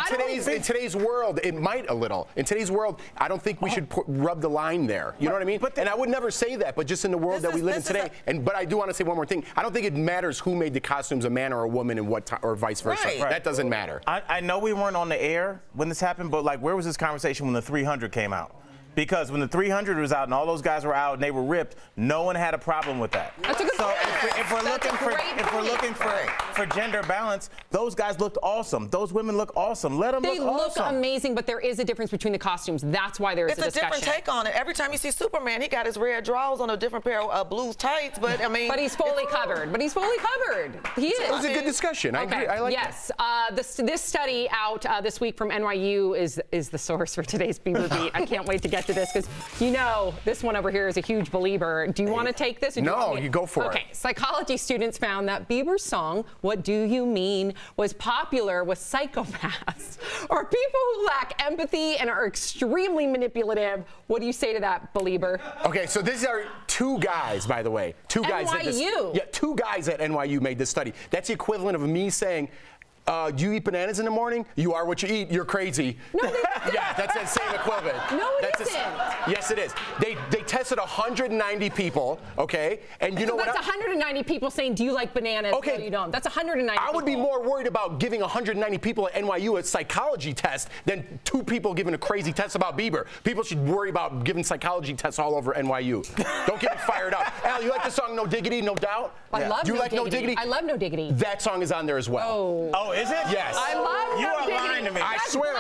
In today's world, it might a little. In today's world, I don't think we should rub the line there. You know what I mean? And I would never say that, but just in the world that we live in today. But I do want to say one more thing. I don't think it matters who made the costumes, a man or a woman, and what or vice versa. Right. That doesn't matter. I know we weren't on the air when this happened, but like, where was this conversation when the 300 came out? Because when the 300 was out and all those guys were out and they were ripped, no one had a problem with that. That's a good point. If we're looking for gender balance, those guys looked awesome. Those women look awesome. Let them look awesome. They look amazing, but there is a difference between the costumes. That's why there is a discussion. It's a different take on it. Every time you see Superman, he got his red drawers on a different pair of blue tights, but I mean. But he's fully covered. He is. It was a good discussion. I agree. I like it. This study out this week from NYU is the source for today's Bieber Beat. I can't wait to get to this because you know this one over here is a huge believer. Do you want to take this? No, you go for it. Okay, psychology students found that Bieber's song, What Do You Mean, was popular with psychopaths or people who lack empathy and are extremely manipulative. What do you say to that, believer? Okay, so these are two guys, by the way. Two guys. NYU. Two guys at NYU made this study. That's the equivalent of me saying, do you eat bananas in the morning? You are what you eat. You're crazy. No, yeah, that's the same equivalent. No, it isn't. Yes, it is. They tested 190 people, okay? And you know what? That's 190 people saying, do you like bananas? Okay. No, you don't. That's 190 I would be more worried about giving 190 people at NYU a psychology test than two people giving a crazy test about Bieber. People should worry about giving psychology tests all over NYU. Don't get me fired up. Al, you like the song No Diggity, No Doubt? I love Do you No like Diggity. No Diggity? I love No Diggity. That song is on there as well. Oh, is it? Yes. I love You No are Diggity. lying to me. I swear.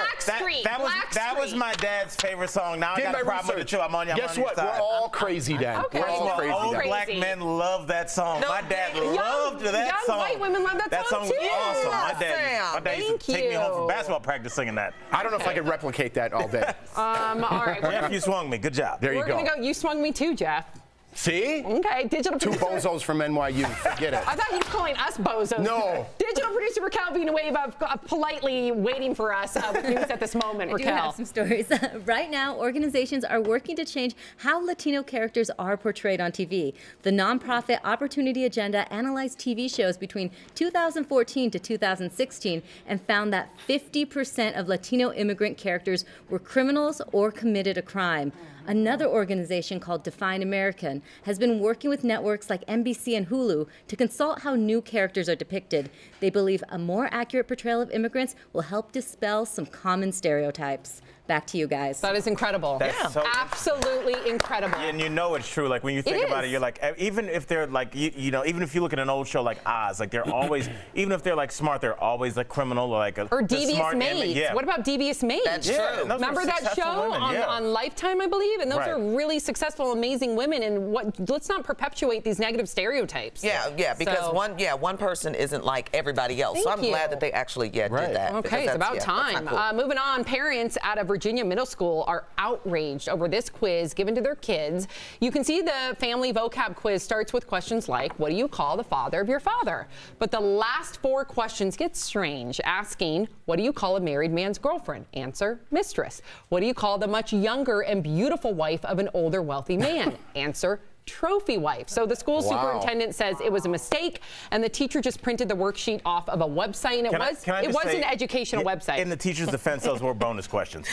That was my dad's favorite song. Now I got a problem with the two. I'm on your Guess what? We're all crazy then. Okay. We're all crazy Old then. black men love that song. My dad loved that song. Young white women love that song was too. awesome. My dad used to take me home from basketball practice singing that. I don't know if I could replicate that all day. All right. Jeff, you swung me. Good job. There you go. We're going to go. You swung me too, Jeff. See? Okay, digital Two producer. bozos from NYU. Forget it. I thought you were calling us bozos. No. Digital producer Raquel being a wave of politely waiting for us with news at this moment. I do have some stories. Right now, organizations are working to change how Latino characters are portrayed on TV. The nonprofit Opportunity Agenda analyzed TV shows between 2014 to 2016 and found that 50% of Latino immigrant characters were criminals or committed a crime. Another organization called Define American Production has been working with networks like NBC and Hulu to consult how new characters are depicted. They believe a more accurate portrayal of immigrants will help dispel some common stereotypes. Back to you guys. That is incredible. That's so absolutely incredible. And you know it's true. Like when you think about it, you're like, even if they're like, you know, even if you look at an old show like Oz, like they're always, even if they're like smart, they're always like criminal or like a or Devious smart Maids. Yeah. What about Devious Maids? That's true. Remember that show on Lifetime, I believe? And those are really successful, amazing women. And let's not perpetuate these negative stereotypes. Yeah, because one person isn't like everybody else. So I'm glad that they actually did that. Okay, it's about time. Cool. Moving on, parents at a Virginia middle school are outraged over this quiz given to their kids. You can see the family vocab quiz starts with questions like, what do you call the father of your father? But the last 4 questions get strange, asking, what do you call a married man's girlfriend? Answer, mistress. What do you call the much younger and beautiful wife of an older wealthy man? Answer, trophy wife. So the school superintendent says it was a mistake, and the teacher just printed the worksheet off of a website, and it was an educational website. In the teacher's defense, those were bonus questions.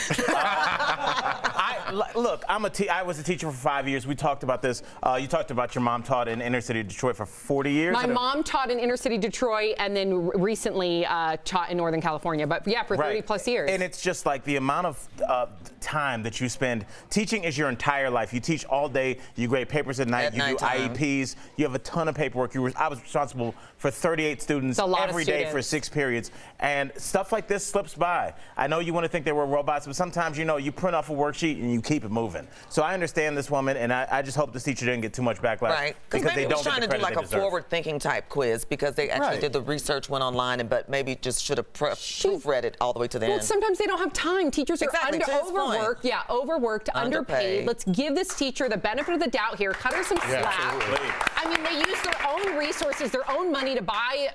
Look, I was a teacher for 5 years. We talked about this. You talked about your mom taught in inner city Detroit for 40 years. My mom taught in inner city Detroit, and then recently taught in Northern California. But yeah, for 30 plus years. And it's just like the amount of time that you spend teaching is your entire life. You teach all day. You grade papers at night. You do IEPs. You have a ton of paperwork. I was responsible for 38 students every day for 6 periods. And stuff like this slips by. I know you want to think they were robots, but sometimes, you know, you print off a worksheet and you keep it moving. So I understand this woman, and I just hope this teacher didn't get too much backlash. Right. Because maybe they don't trying to do like a forward-thinking type quiz because they actually did the research, went online, but maybe just should have proofread it all the way to the end. Well, sometimes they don't have time. Teachers are overworked. Yeah, overworked, underpaid. Let's give this teacher the benefit of the doubt here. Cut her some slack. I mean, they use their own resources, their own money to buy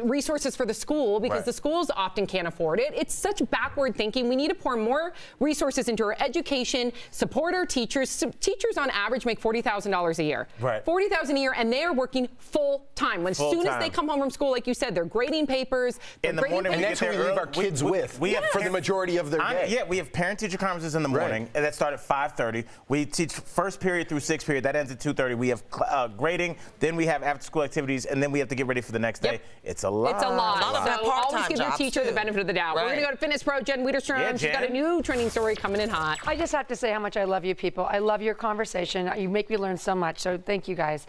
resources for the school because the schools often can't afford it. It's such backward thinking. We need to pour more resources into our education, support our teachers. Teachers on average make $40,000 a year. $40,000 a year, and they are working full time. As soon as they come home from school, like you said, they're grading papers. In the morning, and that's what we leave our kids with. We have for the majority of their day. Yeah, we have parent-teacher conferences in the morning that start at 5:30. We teach first period through 6th period. That ends at 2:30. We have grading, then we have after-school activities, and then we have to get ready for the next day. It's a lot. It's a lot. So always give your teacher the benefit of the doubt. We're going to go to Fitness Pro, Jen Wiederstrom. She's got a new trending story coming in hot. I just have to say how much I love you people. I love your conversation. You make me learn so much, so thank you guys.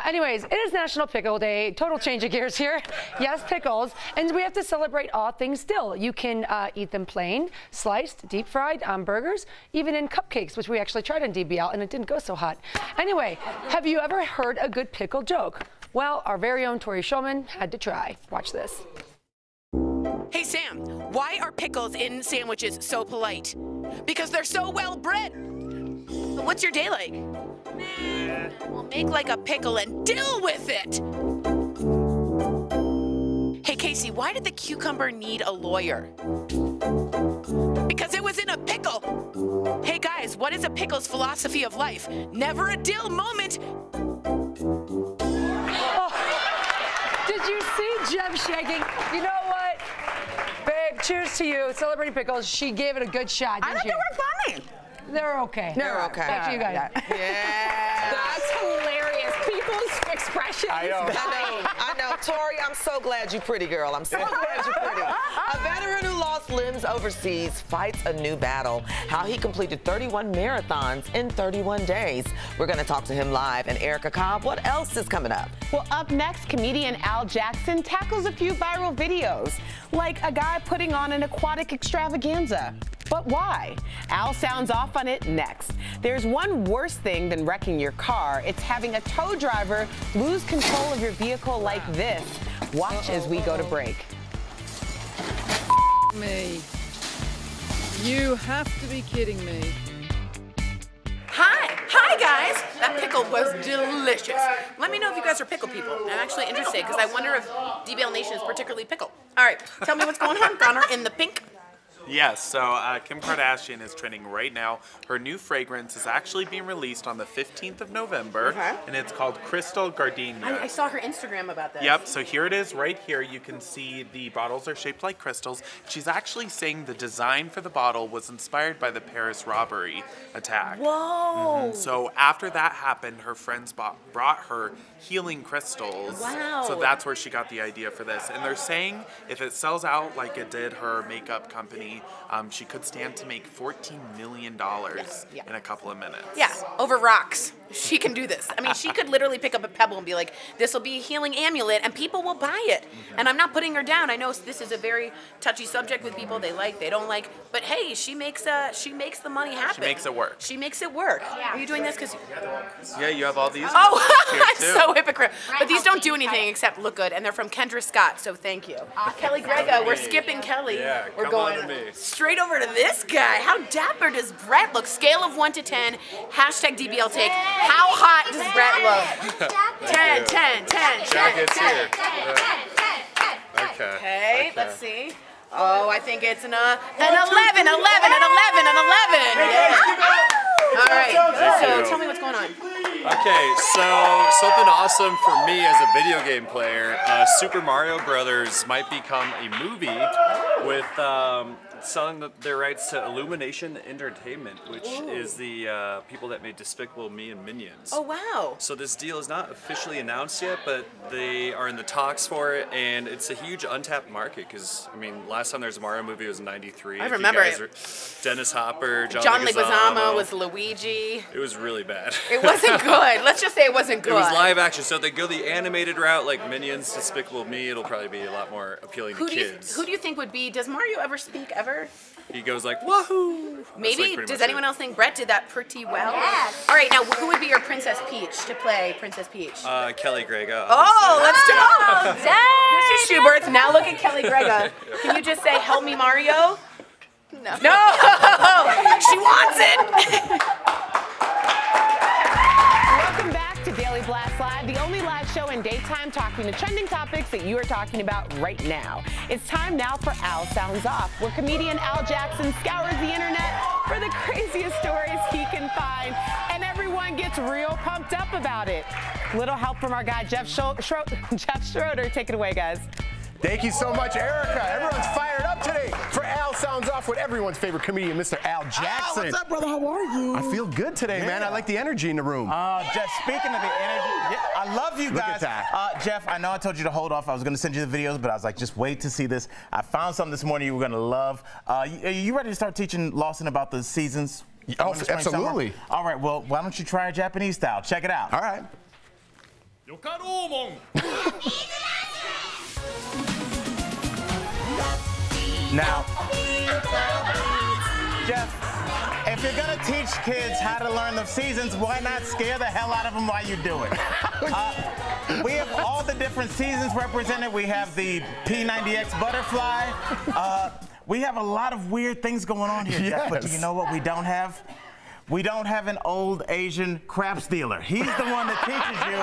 Anyways, it is National Pickle Day. Total change of gears here. Yes, pickles. And we have to celebrate all things dill. You can eat them plain, sliced, deep fried, on burgers, even in cupcakes, which we actually tried on DBL, and it didn't go so hot. Anyway, have you ever heard a good pickle joke? Well, our very own Tori Shulman had to try. Watch this. Hey, Sam, why are pickles in sandwiches so polite? Because they're so well bred. What's your day like? Well, make like a pickle and deal with it. Hey, Casey, why did the cucumber need a lawyer? Because it was in a pickle. Hey, guys, what is a pickle's philosophy of life? Never a dill moment. Did you see Jeff shaking? You know what? Babe, cheers to you. Celebrating pickles. She gave it a good shot, didn't she? I thought they were funny. They're okay. They're okay. Back to you guys. Yeah. That's hilarious. People's expressions. I know. Tori, I'm so glad you're pretty, girl. I'm so glad you're pretty. A veteran who lost limbs overseas fights a new battle. How he completed 31 marathons in 31 days. We're going to talk to him live. And Erica Cobb, what else is coming up? Well, up next, comedian Al Jackson tackles a few viral videos, like a guy putting on an aquatic extravaganza. But why? Al sounds off on it next. There's one worse thing than wrecking your car. It's having a tow driver lose control of your vehicle like this. Watch as we go to break. Me. You have to be kidding me. Hi guys! That pickle was delicious. Let me know if you guys are pickle people. I'm actually interested because I wonder if DBL Nation is particularly pickle. All right, tell me what's going on, Connor, in the pink. Yes, so Kim Kardashian is trending right now. Her new fragrance is actually being released on the 15th of November, and it's called Crystal Gardenia. I saw her Instagram about this. Yep, so here it is right here. You can see the bottles are shaped like crystals. She's actually saying the design for the bottle was inspired by the Paris robbery attack. Whoa! So after that happened, her friends brought her healing crystals. Wow. So that's where she got the idea for this. And they're saying if it sells out like it did her makeup company, she could stand to make $14 million in a couple of minutes. Yeah, over rocks. She can do this. I mean, she could literally pick up a pebble and be like, this will be a healing amulet, and people will buy it. And I'm not putting her down. I know this is a very touchy subject with people. They like, they don't like. But hey, she makes the money happen. She makes it work. She makes it work. Are you doing this because... Yeah, you have all these. Oh, here I'm too. so hypocritical. But these don't do anything except look good, and they're from Kendra Scott, so thank you. Kelly Grega, we're skipping Kelly. Yeah, we're come going on to me. straight over to this guy. How dapper does Brett look? Scale of 1 to 10, hashtag DBL take. How hot does Brett look? 10, 10, 10, 10, 10, 10. Okay, let's see. Oh, I think it's an 11, an 11, an 11, an 11. Yeah. All right, so tell me what's going on. Okay, so something awesome for me as a video game player, Super Mario Brothers might become a movie with selling their rights to Illumination Entertainment, which is the people that made Despicable Me and Minions. Oh, wow. So this deal is not officially announced yet, but they are in the talks for it, and it's a huge untapped market because, I mean, last time there was a Mario movie was in '93. I remember it. Dennis Hopper, John Leguizamo was Luigi. It was really bad. It wasn't good. Let's just say it wasn't good. It was live action, so if they go the animated route like Minions, Despicable Me, it'll probably be a lot more appealing to kids. Who do you think would be, does Mario ever speak ever? He goes like, wahoo! Maybe, does anyone else think Brett did that pretty well? Yes. All right, now who would be your Princess Peach to play Princess Peach? Kelly Grega. Oh, let's do it. Mr. Schubert, now look at Kelly Grega. Can you just say, help me, Mario? No. No! She wants it! Welcome back to Daily Blast Live, the only live show in daytime talking the trending topics that you are talking about right now. It's time now for Al Sounds Off, where comedian Al Jackson scours the internet for the craziest stories he can find, and everyone gets real pumped up about it. Little help from our guy Jeff Schroeder. Take it away, guys. Thank you so much, Erica. Everyone's fired up today for Al Sounds Off with everyone's favorite comedian, Mr. Al Jackson. Al, what's up, brother? How are you? I feel good today, man. I like the energy in the room. Just speaking of the energy, I love you Look guys. at that. Jeff, I know I told you to hold off. I was going to send you the videos, but I was like, just wait to see this. I found something this morning you were going to love. Are you ready to start teaching Lawson about the seasons? Oh, absolutely. All right, well, why don't you try a Japanese style? Check it out. All right. Now, Jeff, if you're gonna teach kids how to learn the seasons, why not scare the hell out of them while you do it? We have all the different seasons represented. We have the P90X butterfly. We have a lot of weird things going on here, Jeff, but do you know what we don't have? We don't have an old Asian crap stealer. He's the one that teaches you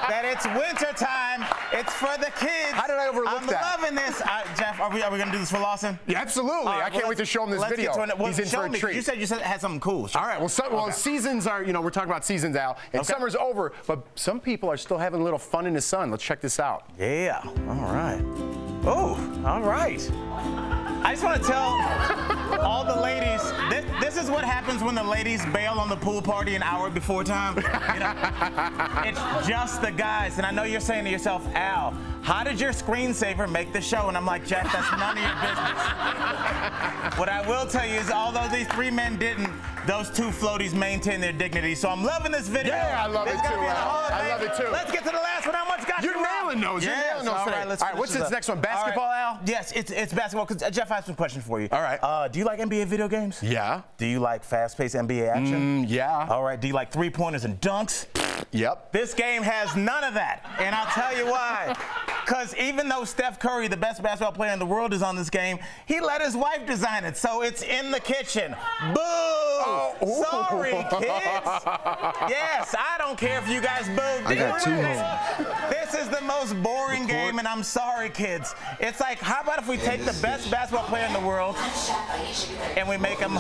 that it's winter time. It's for the kids. How did I overlook that? I'm loving this. Jeff, are we going to do this for Lawson? Yeah, absolutely. I can't wait to show him this video. He's in for a treat. You said had something cool. All right. Well, seasons are, we're talking about seasons, Al, and summer's over, but some people are still having a little fun in the sun. Let's check this out. Yeah. All right. Oh, all right. I just want to tell all the ladies, this is what happens when the ladies bail on the pool party an hour before time. It's just the guys. And I know you're saying to yourself, Al, how did your screensaver make the show? And I'm like, Jack, that's none of your business. What I will tell you is, although these three men didn't, those two floaties maintain their dignity. So I'm loving this video. Yeah, I love it too, Al. I love it too. Let's get to the last one. How much got you? You're nailing those. You're nailing those today. All right, what's this next one? Basketball, Al? Yes, it's basketball. Because Jeff, I have some questions for you. All right. Do you like NBA video games? Yeah. Do you like fast-paced NBA action? Yeah. All right. Do you like three-pointers and dunks? Yep. This game has none of that, and I'll tell you why. Because even though Steph Curry, the best basketball player in the world, is on this game, he let his wife design it, so it's in the kitchen. Boo! Sorry, kids. Yes, I don't care if you guys boo. I got two home. This is the most boring game, and I'm sorry, kids. It's like, how about if we take the best basketball player in the world and we make him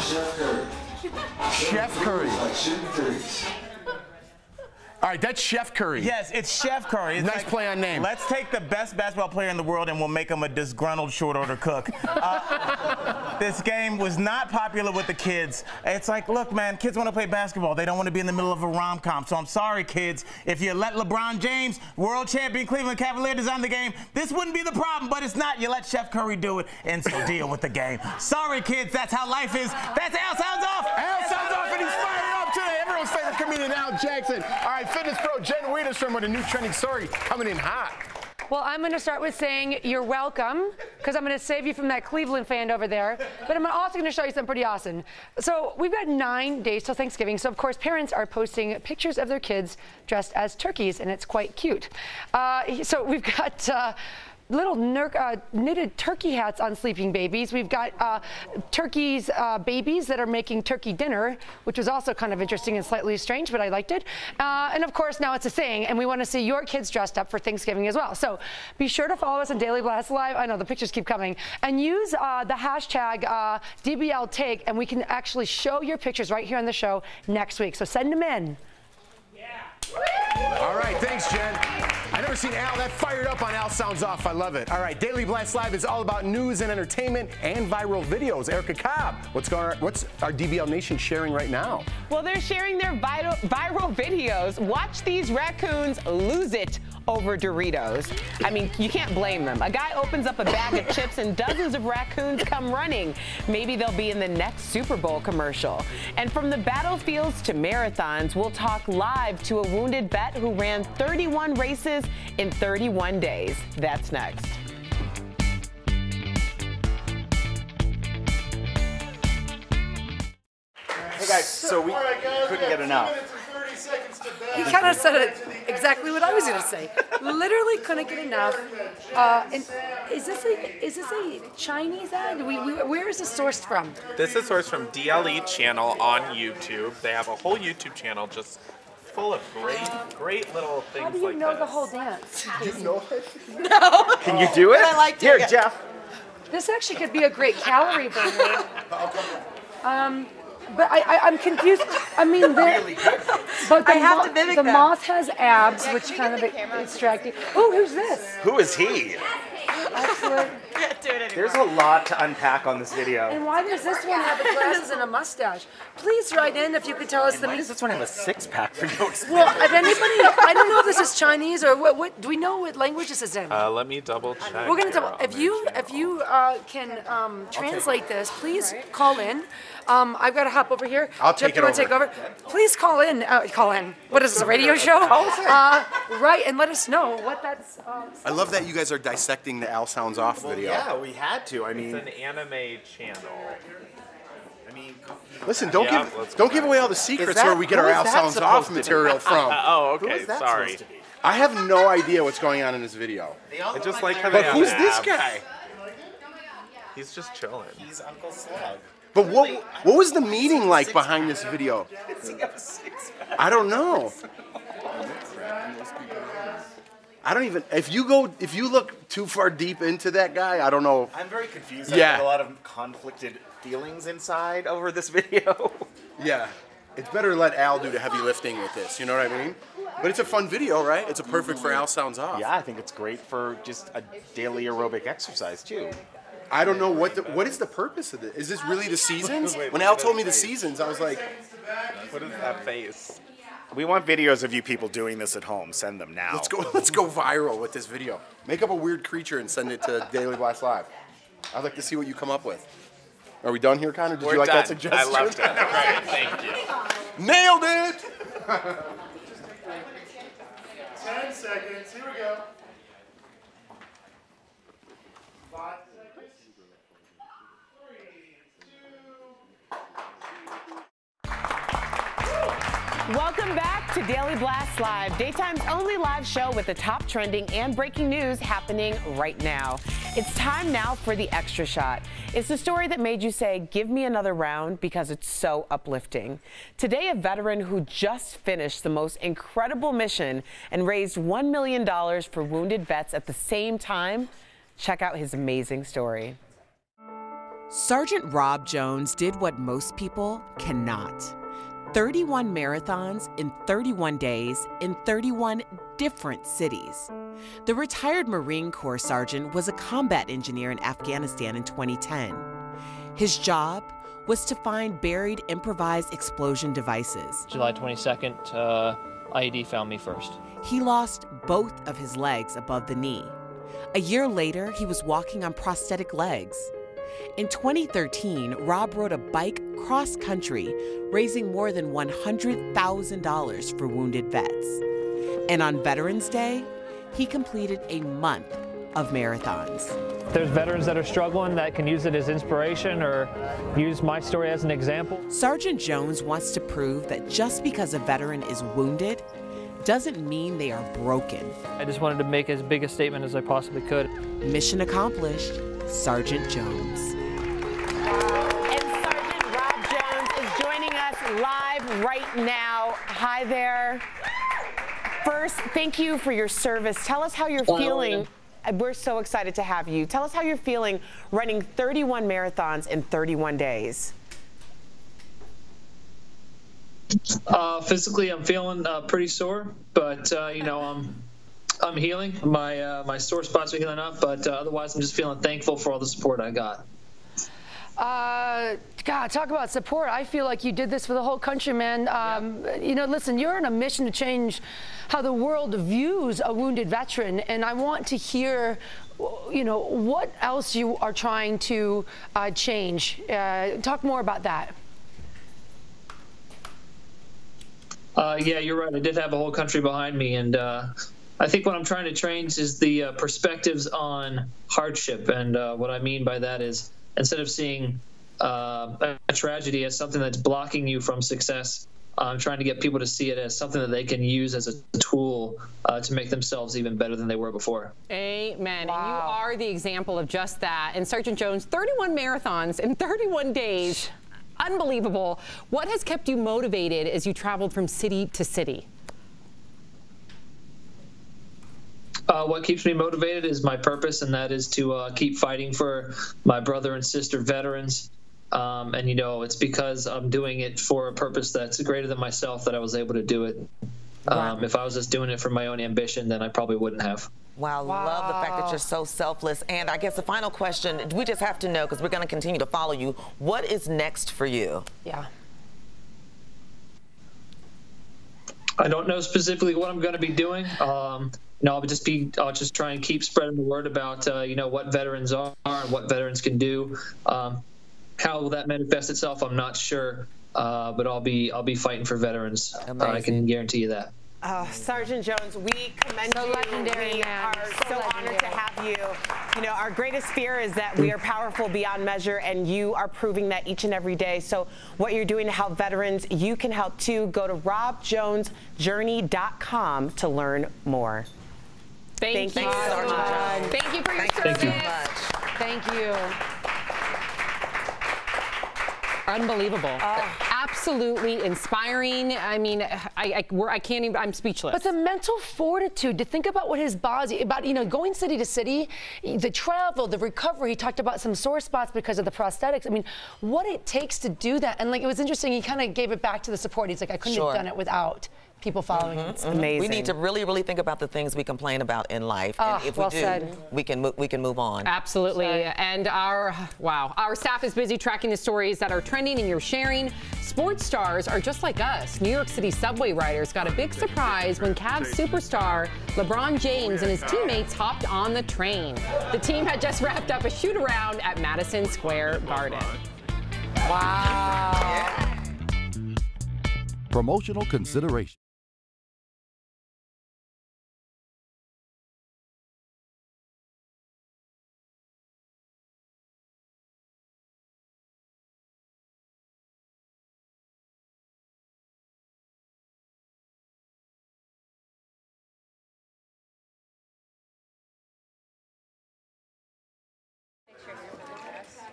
Chef Curry. All right, that's Chef Curry. Yes, it's Chef Curry. It's nice play on name. Let's take the best basketball player in the world and we'll make him a disgruntled short order cook. This game was not popular with the kids. It's like, look, man, kids want to play basketball. They don't want to be in the middle of a rom-com. So I'm sorry, kids. If you let LeBron James, world champion Cleveland Cavalier, design the game, this wouldn't be the problem, but it's not. You let Chef Curry do it and so deal with the game. Sorry, kids. That's how life is. That's Al Sounds Off. Al Sounds Off, and he's fired up today. Everyone's favorite comedian, Al Jackson. All right, fitness pro Jen Wiederstrom with a new trending story coming in hot. Well, I'm going to start with saying you're welcome, because I'm going to save you from that Cleveland fan over there. But I'm also going to show you something pretty awesome. So we've got 9 days till Thanksgiving. So, of course, parents are posting pictures of their kids dressed as turkeys, and it's quite cute. So we've got little knitted turkey hats on sleeping babies. We've got turkeys, babies that are making turkey dinner, which was also kind of interesting and slightly strange, but I liked it. And of course, now it's a saying, and we want to see your kids dressed up for Thanksgiving as well. So be sure to follow us on Daily Blast Live. I know the pictures keep coming. And use the hashtag DBLTake, and we can actually show your pictures right here on the show next week. So send them in. All right, thanks, Jen. I've never seen Al that fired up on Al Sounds Off. I love it. All right, Daily Blast Live is all about news and entertainment and viral videos. Erica Cobb, what's our DBL Nation sharing right now? Well, they're sharing their viral videos. Watch these raccoons lose it over Doritos. I mean, you can't blame them. A guy opens up a bag of chips and dozens of raccoons come running. Maybe they'll be in the next Super Bowl commercial. And from the battlefields to marathons, we'll talk live to a wounded vet who ran 31 races in 31 days. That's next. Hey guys, so we couldn't get enough. He kind of said it exactly what I was going to say. Literally couldn't get enough. And is this a Chinese ad? Where is this sourced from? This is sourced from DLE channel on YouTube. They have a whole YouTube channel just full of great little things like this. How do you know the whole dance? You know it? No. Can you do it? I liked Here, it. Jeff. This actually could be a great calorie burner. But I'm confused. I mean, but the moth has abs, which kind of distracting. Oh, who's this? Who is he? Excellent. There's a lot to unpack on this video. And why does this one have the glasses and a mustache? Please write in if you could tell us the. Why does this one have a six-pack for no explain? Well, if anybody, I don't know if this is Chinese or what. Do we know what language this is in? Let me double check. We're gonna double. If you can translate this, please call in. I've got to hop over here. I'll take it over. Take over. Please call in. Call in. What is this, a radio show? Right, and let us know what that's. I love that you guys are dissecting the Al Sounds Off video. Yeah, we had to. I mean, it's an anime channel. I mean, listen, don't give away all the secrets where we get our Al Sounds Off material from. Oh, okay. Sorry. I have no idea what's going on in this video. I just like how But they who's have this abs. guy? He's just chilling. He's Uncle Slug. But what was the meaning like behind this video? I don't know. I don't even. If you look too far deep into that guy, I don't know. I'm very confused. Yeah. I have a lot of conflicted feelings inside over this video. Yeah. It's better to let Al do the heavy lifting with this. You know what I mean? But it's a fun video, right? It's a perfect for Al Sounds Off. Yeah, I think it's great for just a daily aerobic exercise too. I don't know what is the purpose of this. Is this really the seasons? When Al told me the seasons, I was like, what is that face? We want videos of you people doing this at home. Send them now. Let's go viral with this video. Make up a weird creature and send it to Daily Blast Live. I'd like to see what you come up with. Are we done here, Connor? Did you like that suggestion? I loved it. Great, thank you. Nailed it! 10 seconds. Here we go. 5 seconds. 3, 2. Welcome back to Daily Blast Live, daytime's only live show with the top trending and breaking news happening right now. It's time now for the Extra Shot. It's the story that made you say, give me another round, because it's so uplifting. Today, a veteran who just finished the most incredible mission and raised $1 million for wounded vets at the same time. Check out his amazing story. Sergeant Rob Jones did what most people cannot. 31 marathons in 31 days in 31 different cities. The retired Marine Corps sergeant was a combat engineer in Afghanistan in 2010. His job was to find buried improvised explosion devices. July 22nd, IED found me first. He lost both of his legs above the knee. A year later, he was walking on prosthetic legs. In 2013, Rob rode a bike cross-country, raising more than $100,000 for wounded vets. And on Veterans Day, he completed a month of marathons. There's veterans that are struggling that can use it as inspiration or use my story as an example. Sergeant Jones wants to prove that just because a veteran is wounded doesn't mean they are broken. I just wanted to make as big a statement as I possibly could. Mission accomplished, Sergeant Jones. And Sergeant Rob Jones is joining us live right now. Hi there. First, thank you for your service. Tell us how you're feeling. We're so excited to have you. Tell us how you're feeling running 31 marathons in 31 days. Physically, I'm feeling pretty sore, but you know, I'm healing. My sore spots are healing up, but otherwise, I'm just feeling thankful for all the support I got. God, talk about support. I feel like you did this for the whole country, man. You know, listen, you're on a mission to change how the world views a wounded veteran, and I want to hear, you know, what else you are trying to change. Talk more about that. Yeah, you're right. I did have a whole country behind me, and I think what I'm trying to change is the perspectives on hardship. And what I mean by that is, instead of seeing a tragedy as something that's blocking you from success, I'm trying to get people to see it as something that they can use as a tool to make themselves even better than they were before. Amen. Wow. And you are the example of just that. And Sergeant Jones, 31 marathons in 31 days. Unbelievable. What has kept you motivated as you traveled from city to city? What keeps me motivated is my purpose, and that is to keep fighting for my brother and sister veterans. And, you know, it's because I'm doing it for a purpose that's greater than myself that I was able to do it. Wow. If I was just doing it for my own ambition, then I probably wouldn't have. Wow, love the fact that you're so selfless. And I guess the final question, we just have to know, because we're going to continue to follow you, what is next for you? Yeah. I don't know specifically what I'm going to be doing. You know, I'll just try and keep spreading the word about, you know, what veterans are and what veterans can do. How will that manifest itself? I'm not sure, but I'll be fighting for veterans. I can guarantee you that. Sergeant Jones, we commend you. Legendary, we man. are so honored to have you. You know, our greatest fear is that we are powerful beyond measure, and you are proving that each and every day. So what you're doing to help veterans, you can help too. Go to robjonesjourney.com to learn more. Thank you so much. Thank you for your service. Thank you. Unbelievable. Absolutely inspiring. I mean, I can't even, I'm speechless. But the mental fortitude to think about what his body, about, you know, going city to city, the travel, the recovery. He talked about some sore spots because of the prosthetics. I mean, what it takes to do that. And like, it was interesting. He kind of gave it back to the support. He's like, I couldn't have done it without people following him. It's amazing. We need to really, really think about the things we complain about in life. And if we do, we can move on. Absolutely. And our staff is busy tracking the stories that are trending and you're sharing. Sports stars are just like us. New York City subway riders got a big surprise when Cavs superstar LeBron James and his teammates hopped on the train. The team had just wrapped up a shoot-around at Madison Square Garden. Wow. Promotional consideration.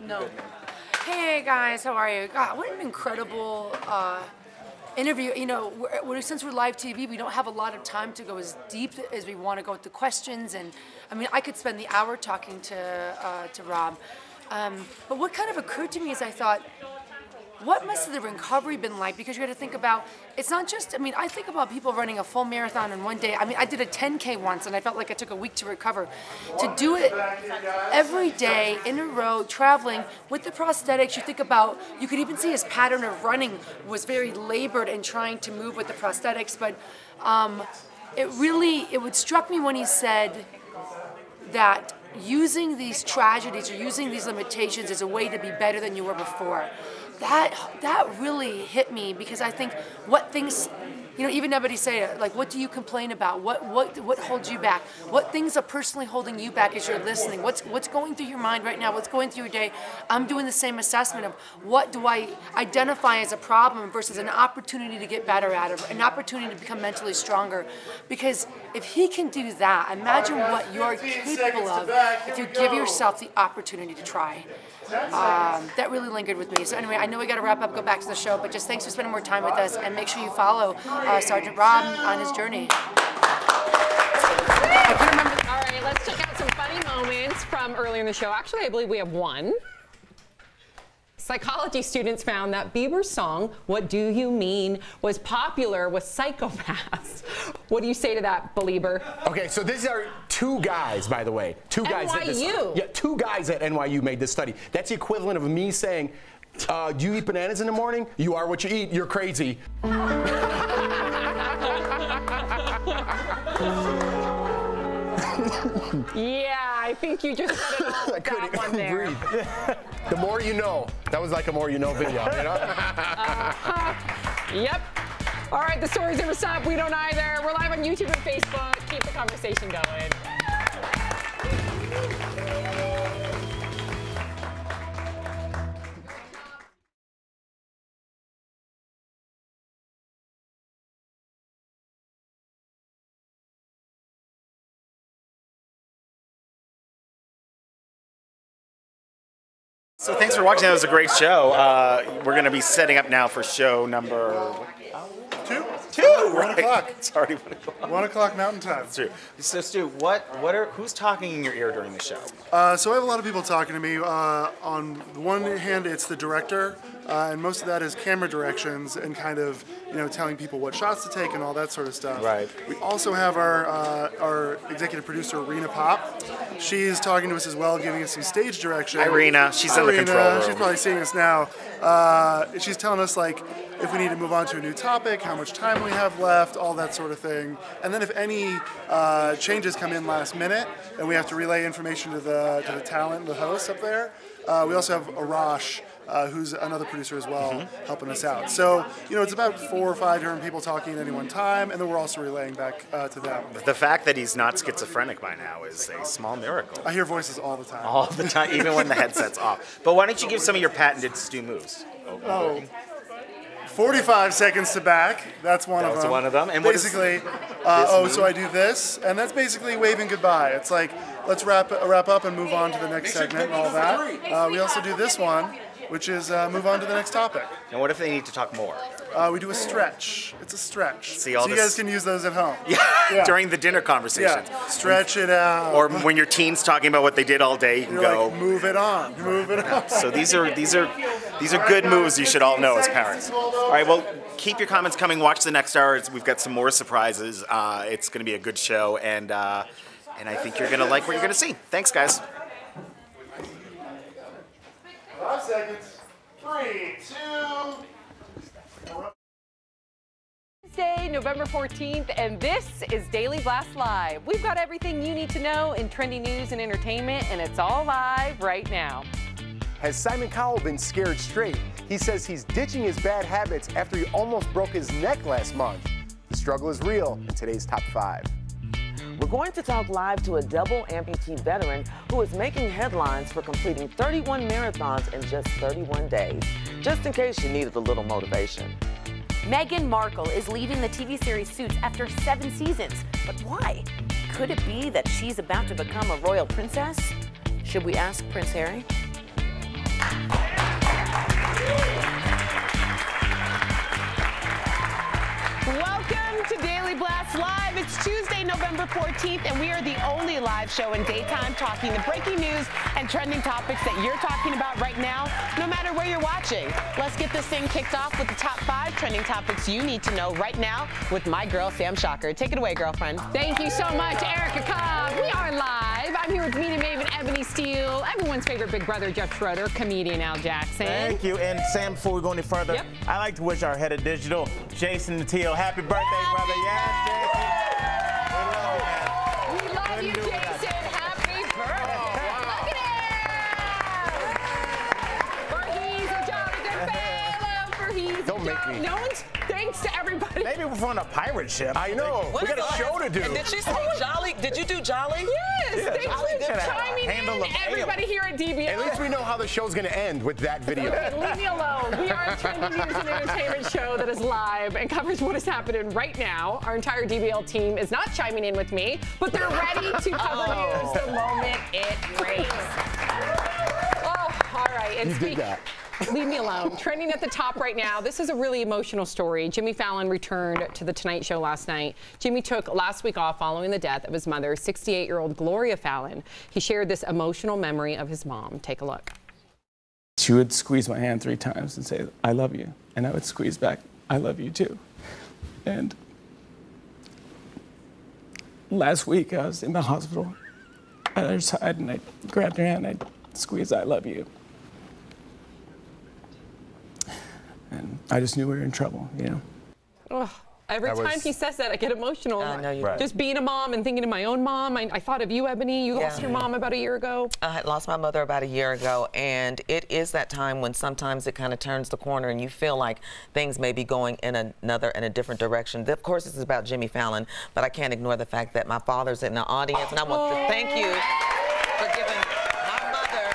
No. Hey guys, how are you? God, what an incredible interview. You know, since we're live TV, we don't have a lot of time to go as deep as we want to go with the questions. And I mean, I could spend the hour talking to Rob. But what kind of occurred to me is I thought, what must the recovery been like? Because you got to think about, it's not just, I mean, I think about people running a full marathon in one day. I mean, I did a 10K once and I felt like it took a week to recover. To do it every day in a row, traveling with the prosthetics, you think about, you could even see his pattern of running was very labored and trying to move with the prosthetics. But it struck me when he said that using these tragedies or using these limitations is a way to be better than you were before. That really hit me, because I think what things, you know, even everybody say it, like, what do you complain about? What holds you back? What things are personally holding you back as you're listening? What's going through your mind right now? What's going through your day? I'm doing the same assessment of what do I identify as a problem versus an opportunity to get better at it, an opportunity to become mentally stronger. Because if he can do that, imagine what you're capable of if you give yourself the opportunity to try. That really lingered with me. So anyway, I know we got to wrap up, go back to the show, but just thanks for spending more time with us, and make sure you follow Sergeant Rob on his journey. I can remember. All right, let's check out some funny moments from earlier in the show. Actually, I believe we have one. Psychology students found that Bieber's song, What Do You Mean, was popular with psychopaths. What do you say to that, Belieber? Okay, so these are two guys, by the way. Two guys at this, yeah, two guys at NYU made this study. That's the equivalent of me saying, do you eat bananas in the morning? You are what you eat. You're crazy. Yeah, I think you just said it all. I couldn't breathe. The more you know. That was like a more you know video, you know? Yep. All right, the stories never stop. We don't either. We're live on YouTube and Facebook. Keep the conversation going. So thanks for watching. That was a great show. We're going to be setting up now for show number two. Right. 1 o'clock. It's already 1 o'clock. 1 o'clock Mountain Time. That's true. So Stu, who's talking in your ear during the show? So I have a lot of people talking to me. On the one hand, it's the director, and most of that is camera directions and kind of, you know, telling people what shots to take and all that sort of stuff. Right. We also have our executive producer, Rena Pop. She's talking to us as well, giving us some stage direction. Irina, she's in the control room. She's probably seeing us now. She's telling us, like, if we need to move on to a new topic, how much time we have left, all that sort of thing. And then if any changes come in last minute and we have to relay information to the talent, the hosts up there, we also have Arash, who's another producer as well, helping us out. So, you know, it's about 4 or 5 different people talking at any one time, and then we're also relaying back to them. The fact that he's not schizophrenic by now is a small miracle. I hear voices all the time. All the time, even when the headset's off. But why don't you give some of your patented Stu moves? 45 seconds to back. That's one of them. That's one of them. And basically, so I do this, and that's basically waving goodbye. It's like, let's wrap up and move on to the next segment and all that. We also do this one, which is move on to the next topic. And what if they need to talk more? We do a stretch. It's a stretch. See all so you guys can use those at home. Yeah, during the dinner conversations. Yeah. Stretch it out. Or when your team's talking about what they did all day, you can go. Like, move it on. Move it on. So these are good moves you should all know as parents. All right, well, keep your comments coming. Watch the next hour. We've got some more surprises. It's going to be a good show, and I think you're going to like what you're going to see. Thanks, guys. 5 seconds. 3, 2. Wednesday, November 14th, and this is Daily Blast Live. We've got everything you need to know in trendy news and entertainment, and it's all live right now. Has Simon Cowell been scared straight? He says he's ditching his bad habits after he almost broke his neck last month. The struggle is real in today's Top 5. We're going to talk live to a double amputee veteran who is making headlines for completing 31 marathons in just 31 days, just in case you needed a little motivation. Meghan Markle is leaving the TV series Suits after 7 seasons. But why? Could it be that she's about to become a royal princess? Should we ask Prince Harry? Welcome to Daily Blast Live. It's Tuesday, November 14th, and we are the only live show in daytime talking the breaking news and trending topics that you're talking about right now, no matter where you're watching. Let's get this thing kicked off with the top 5 trending topics you need to know right now with my girl, Sam Shocker. Take it away, girlfriend. Thank you so much, Erica Cobb. We are live. I'm here with media maven Ebony Steele, everyone's favorite Big Brother, Jeff Schroeder, comedian Al Jackson. Thank you. And Sam, before we go any further, I'd like to wish our head of digital, Jason Natio, happy birthday, brother. Yes, Jason. We love you, Jason. Happy birthday. Look at him. Farhees, a jolly good fellow. Farhees, Don't make me. No one's thanks to everybody. Maybe we're on a pirate ship. I know. We got a show to do. And did she say Jolly? Did you do Jolly? Yes. Yeah, Thanks Jolly for did have a chiming handle in, of everybody ale. here at DBL. At least we know how the show's going to end with that video. Okay, leave me alone. We are a trending news and entertainment show that is live and covers what is happening right now. Our entire DBL team is not chiming in with me, but they're ready to cover news the moment it breaks. Oh, all right. And You did that. Leave me alone. Trending at the top right now. This is a really emotional story. Jimmy Fallon returned to The Tonight Show last night. Jimmy took last week off following the death of his mother, 68-year-old Gloria Fallon. He shared this emotional memory of his mom. Take a look. She would squeeze my hand 3 times and say, "I love you." And I would squeeze back, "I love you too." And last week I was in the hospital at her side and I grabbed her hand and I squeezed, "I love you." And I just knew we were in trouble, you know. Oh, every time he says that, I get emotional. I know you do. Just being a mom and thinking of my own mom. I thought of you, Ebony. You lost your mom about a year ago. I had lost my mother about a year ago, and it is that time when sometimes it kind of turns the corner and you feel like things may be going in a different direction. Of course, this is about Jimmy Fallon, but I can't ignore the fact that my father's in the audience, and I want to thank you for giving my mother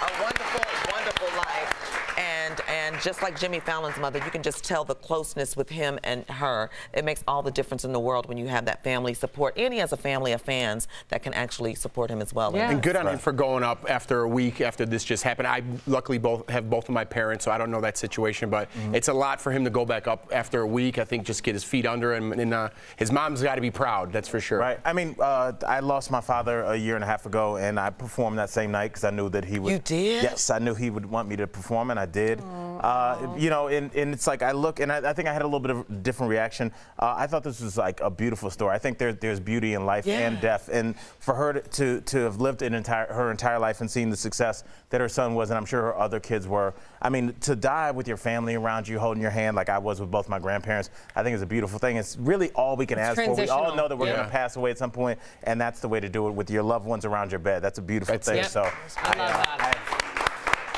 a wonderful, wonderful life. And just like Jimmy Fallon's mother, you can just tell the closeness with him and her. It makes all the difference in the world when you have that family support. And he has a family of fans that can actually support him as well. Yeah. And good on him for going up after a week after this just happened. I luckily have both of my parents, so I don't know that situation, but it's a lot for him to go back up after a week. I think just get his feet under him, and his mom's got to be proud, that's for sure. Right. I mean, I lost my father a year and a half ago, and I performed that same night because I knew that he would. You did? Yes, I knew he would want me to perform, and I did. You know, and it's like I look, and I think I had a little bit of a different reaction. I thought this was like a beautiful story. I think there's beauty in life and death, and for her to have lived her entire life and seen the success that her son was, and I'm sure her other kids were. I mean, to die with your family around you, holding your hand like I was with both my grandparents, I think is a beautiful thing. It's really all we can ask for. We all know that we're going to pass away at some point, and that's the way to do it with your loved ones around your bed. That's a beautiful thing. So I love that.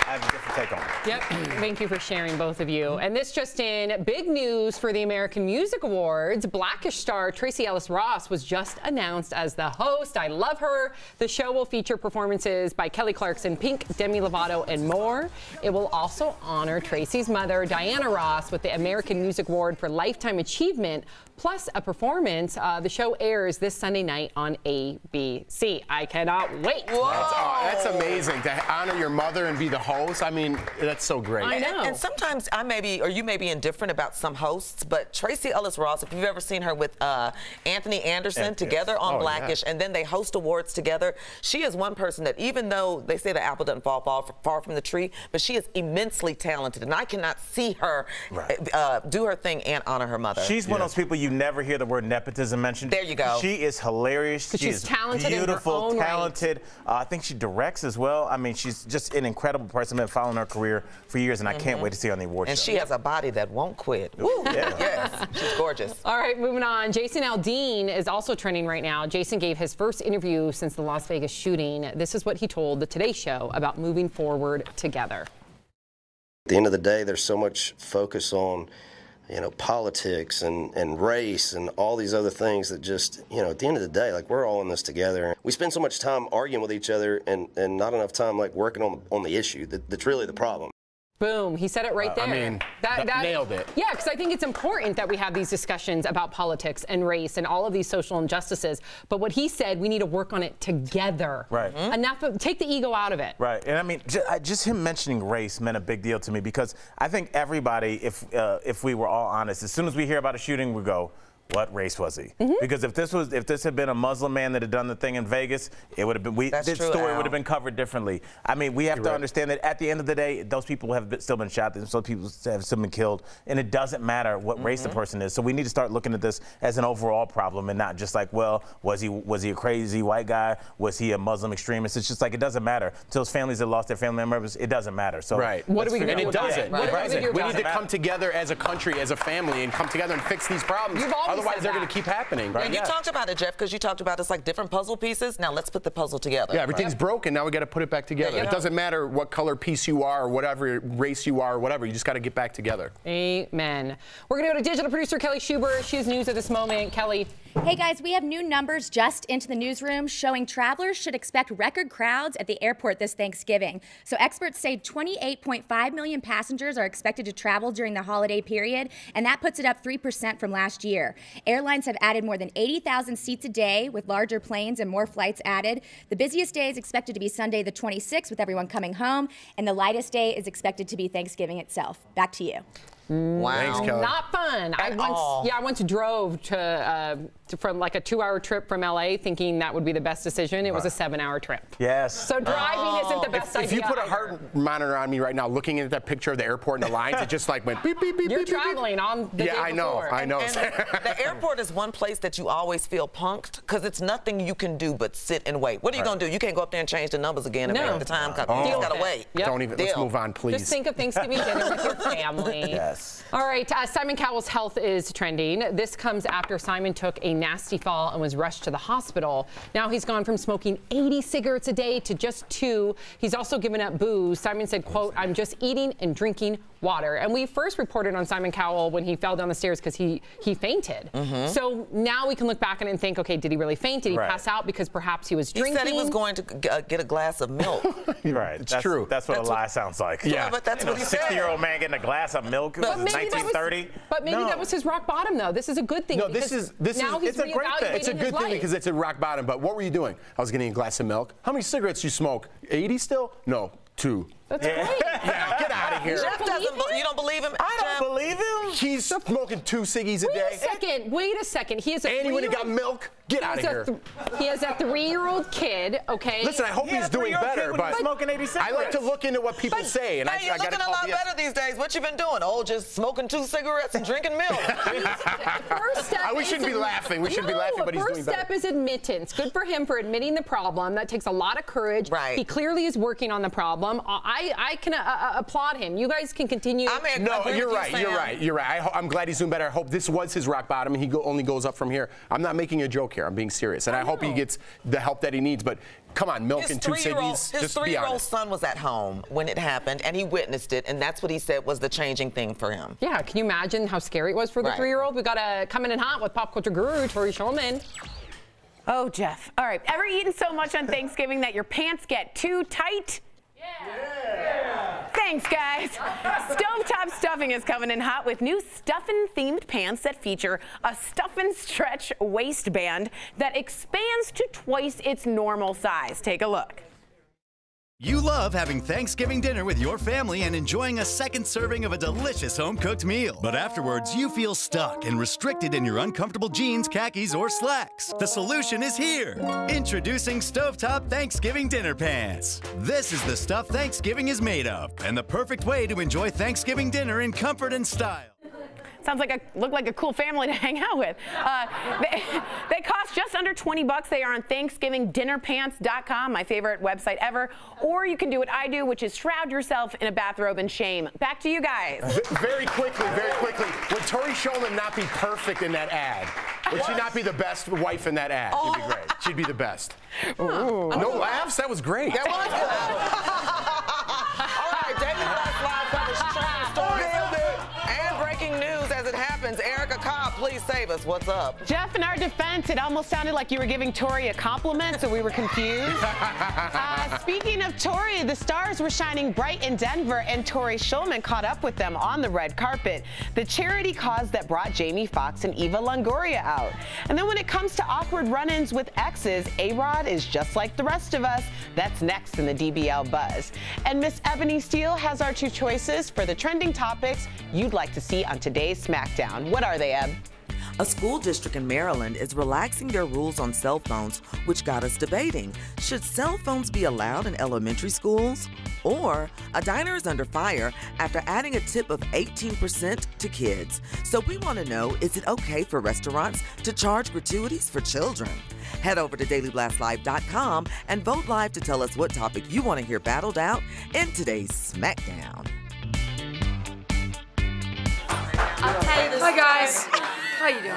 I have a different take on it. Yep. Thank you for sharing, both of you. And this just in, big news for the American Music Awards. Blackish star Tracee Ellis Ross was just announced as the host. I love her. The show will feature performances by Kelly Clarkson, Pink, Demi Lovato, and more. It will also honor Tracee's mother, Diana Ross, with the American Music Award for Lifetime Achievement, plus a performance. The show airs this Sunday night on ABC. I cannot wait. That's amazing to honor your mother and be the host. I mean, that's so great. I know. And sometimes I may be, or you may be indifferent about some hosts, but Tracee Ellis Ross, if you've ever seen her with Anthony Anderson together on Blackish, and then they host awards together, she is one person that, even though they say the apple doesn't fall far from the tree, but she is immensely talented, and I cannot see her do her thing and honor her mother. She's one of those people you never hear the word nepotism mentioned. There you go. She is hilarious. She's talented, beautiful, in her own talented. I think she directs as well. I mean, she's just an incredible person. I've been following her career for years, and I can't wait to see her on the awards show. And she has a body that won't quit. Woo. Yes, she's gorgeous. All right, moving on. Jason Aldean is also trending right now. Jason gave his first interview since the Las Vegas shooting. This is what he told the Today Show about moving forward together. At the end of the day, there's so much focus on, politics and race and all these other things that just, at the end of the day, like, we're all in this together. We spend so much time arguing with each other and not enough time, like, working on the issue that's really the problem. Boom. He said it right there. I mean, that nailed it. Yeah, because I think it's important that we have these discussions about politics and race and all of these social injustices. But what he said, we need to work on it together. Right. Enough of, take the ego out of it. Right. And I mean, just him mentioning race meant a big deal to me because I think everybody, if we were all honest, as soon as we hear about a shooting, we go, what race was he? Because if this had been a Muslim man that had done the thing in Vegas, it would have been this story would have been covered differently. I mean, we have to understand that at the end of the day, those people have still been shot, some people have still been killed, and it doesn't matter what race the person is. So we need to start looking at this as an overall problem and not just like, well, was he a crazy white guy? Was he a Muslim extremist? It's just like it doesn't matter. To those families that lost their family members, it doesn't matter. So what are we going to do? It doesn't. We need to come together together as a country, as a family, and come together and fix these problems. Otherwise, they're going to keep happening. And you talked about it, Jeff, because you talked about it's like different puzzle pieces. Now let's put the puzzle together. Yeah, everything's broken. Now we got to put it back together. It doesn't matter what color piece you are or whatever race you are or whatever. You just got to get back together. Amen. We're going to go to digital producer Kelly Schubert. She has news at this moment. Kelly. Hey guys, we have new numbers just into the newsroom showing travelers should expect record crowds at the airport this Thanksgiving. So experts say 28.5 million passengers are expected to travel during the holiday period, and that puts it up 3% from last year. Airlines have added more than 80,000 seats a day with larger planes and more flights added. The busiest day is expected to be Sunday the 26th with everyone coming home, and the lightest day is expected to be Thanksgiving itself. Back to you. Wow. Thanks, Kelly. Not fun. I once drove from like a 2-hour trip from LA thinking that would be the best decision. It was a 7-hour trip. Yes. So driving isn't the best idea. If you put a heart monitor on me right now, looking at that picture of the airport and the lines, it just like went beep, beep, beep, You're beep, beep, traveling on the day before. I know. And the airport is one place that you always feel punked because it's nothing you can do but sit and wait. What are you going to do? You can't go up there and change the numbers again and wait the time comes. You just got to wait. Don't even. Let's move on, please. Just think of Thanksgiving dinner with your family. Yes. All right. Simon Cowell's health is trending. This comes after Simon took a nasty fall and was rushed to the hospital. Now he's gone from smoking 80 cigarettes a day to just 2. He's also given up booze. Simon said, quote, "I'm just eating and drinking water." And we first reported on Simon Cowell when he fell down the stairs because he fainted. So now we can look back and think, okay, did he really faint? Did he pass out because perhaps he was drinking? He said he was going to get a glass of milk. Right. It's true. That's what a lie sounds like. Yeah, but that's what he said. 60-year-old man getting a glass of milk. But maybe 1930. But maybe that was his rock bottom, though. This is a good thing. No, this is it's a great thing. It's a good thing because it's a rock bottom. But what were you doing? I was getting a glass of milk. How many cigarettes you smoke? 80 still? No, 2. That's great. Yeah, get out of here. Jeff doesn't. You don't believe him? I don't believe him. He's smoking 2 ciggies a day. Wait a second. He has a and he went and got milk. Get out of here. He has a 3-year-old kid, okay? Listen, I hope he's doing better, but smoking 80 cigarettes. I like to look into what people say. And you're looking a lot better these days. What you been doing? Oh, just smoking 2 cigarettes and drinking milk. First step we shouldn't be laughing. We shouldn't be laughing, but he's doing better. First step is admittance. Good for him for admitting the problem. That takes a lot of courage. Right. He clearly is working on the problem. I can applaud him. You guys can continue. No, you're right. I'm glad he's doing better. I hope this was his rock bottom and he only goes up from here. I'm not making a joke here. I'm being serious. And I hope he gets the help that he needs. But come on, milk and 2 ciggies. His 3-year-old son was at home when it happened, and he witnessed it, and that's what he said was the changing thing for him. Yeah, can you imagine how scary it was for the 3-year-old? We got to come in hot with pop culture guru Tori Schulman. Oh, Jeff. All right. Ever eaten so much on Thanksgiving that your pants get too tight? Yeah. Thanks, guys. Stovetop Stuffing is coming in hot with new stuffin'-themed pants that feature a stuffin' stretch waistband that expands to twice its normal size. Take a look. You love having Thanksgiving dinner with your family and enjoying a second serving of a delicious home-cooked meal. But afterwards, you feel stuck and restricted in your uncomfortable jeans, khakis, or slacks. The solution is here. Introducing Stovetop Thanksgiving Dinner Pants. This is the stuff Thanksgiving is made of, and the perfect way to enjoy Thanksgiving dinner in comfort and style. Sounds like look like a cool family to hang out with. They cost just under $20. They are on ThanksgivingDinnerPants.com, my favorite website ever. Or you can do what I do, which is shroud yourself in a bathrobe in shame. Back to you guys. Very quickly. Would Tori Schulman not be perfect in that ad? Would she not be the best wife in that ad? She'd be great. She'd be the best. No laughs? That was great. That was good. All right, Daily Blast Live covers trending stories and breaking news as it happens. Erica Cobb, please save us. What's up? Jeff, in our defense, it almost sounded like you were giving Tori a compliment, so we were confused. Speaking of Tori, the stars were shining bright in Denver, and Tori Schulman caught up with them on the red carpet, the charity cause that brought Jamie Foxx and Eva Longoria out. And then when it comes to awkward run-ins with exes, A-Rod is just like the rest of us. That's next in the DBL Buzz. And Miss Ebony Steele has our 2 choices for the trending topics you'd like to see on today's SmackDown. What are they, Eb? A school district in Maryland is relaxing their rules on cell phones, which got us debating. Should cell phones be allowed in elementary schools? Or a diner is under fire after adding a tip of 18% to kids. So we want to know, is it okay for restaurants to charge gratuities for children? Head over to dailyblastlive.com and vote live to tell us what topic you want to hear battled out in today's SmackDown. I'll tell you this. Hi, guys. How you doing?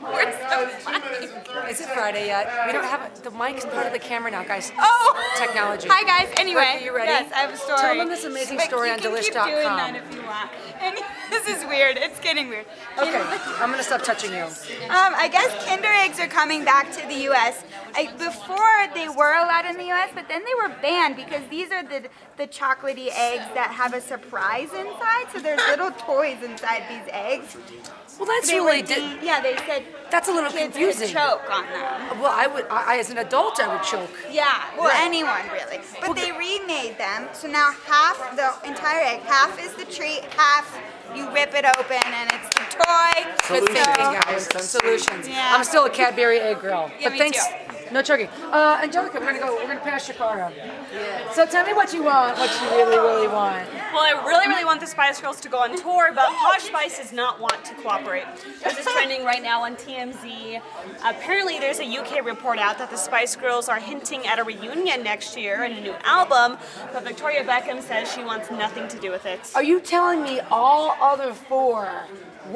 We're so funny. Is it Friday yet? We don't have the mic's part of the camera now, guys. Oh! Technology. Hi, guys. Anyway. Are you ready? Yes, I have a story. Tell them this amazing story on Delish.com. You can keep doing that if you want. And this is weird. It's getting weird. Okay, I'm going to stop touching you. I guess Kinder Eggs are coming back to the U.S. Before, they were allowed in the U.S., but then they were banned because these are the chocolatey eggs that have a surprise inside. So there's little toys inside these eggs. Well, that's they really... yeah, they said that's a little kids confusing. would choke on them. Well, I as an adult, I would choke. Yeah, well, Right. anyone really. But they remade them, so now half, the entire egg, half is the treat, half you rip it open and it's the toy. Solutions, guys. Solutions. Yeah. I'm still a Cadbury egg girl. Yeah, but me thanks. too. No choking. Angelica, we're gonna pass your car around. Yeah. So tell me what you want, what you really, really want. Well, I really want the Spice Girls to go on tour, but Posh Spice does not want to cooperate. This is trending right now on TMZ. Apparently, there's a UK report out that the Spice Girls are hinting at a reunion next year and a new album, but Victoria Beckham says she wants nothing to do with it. Are you telling me all other 4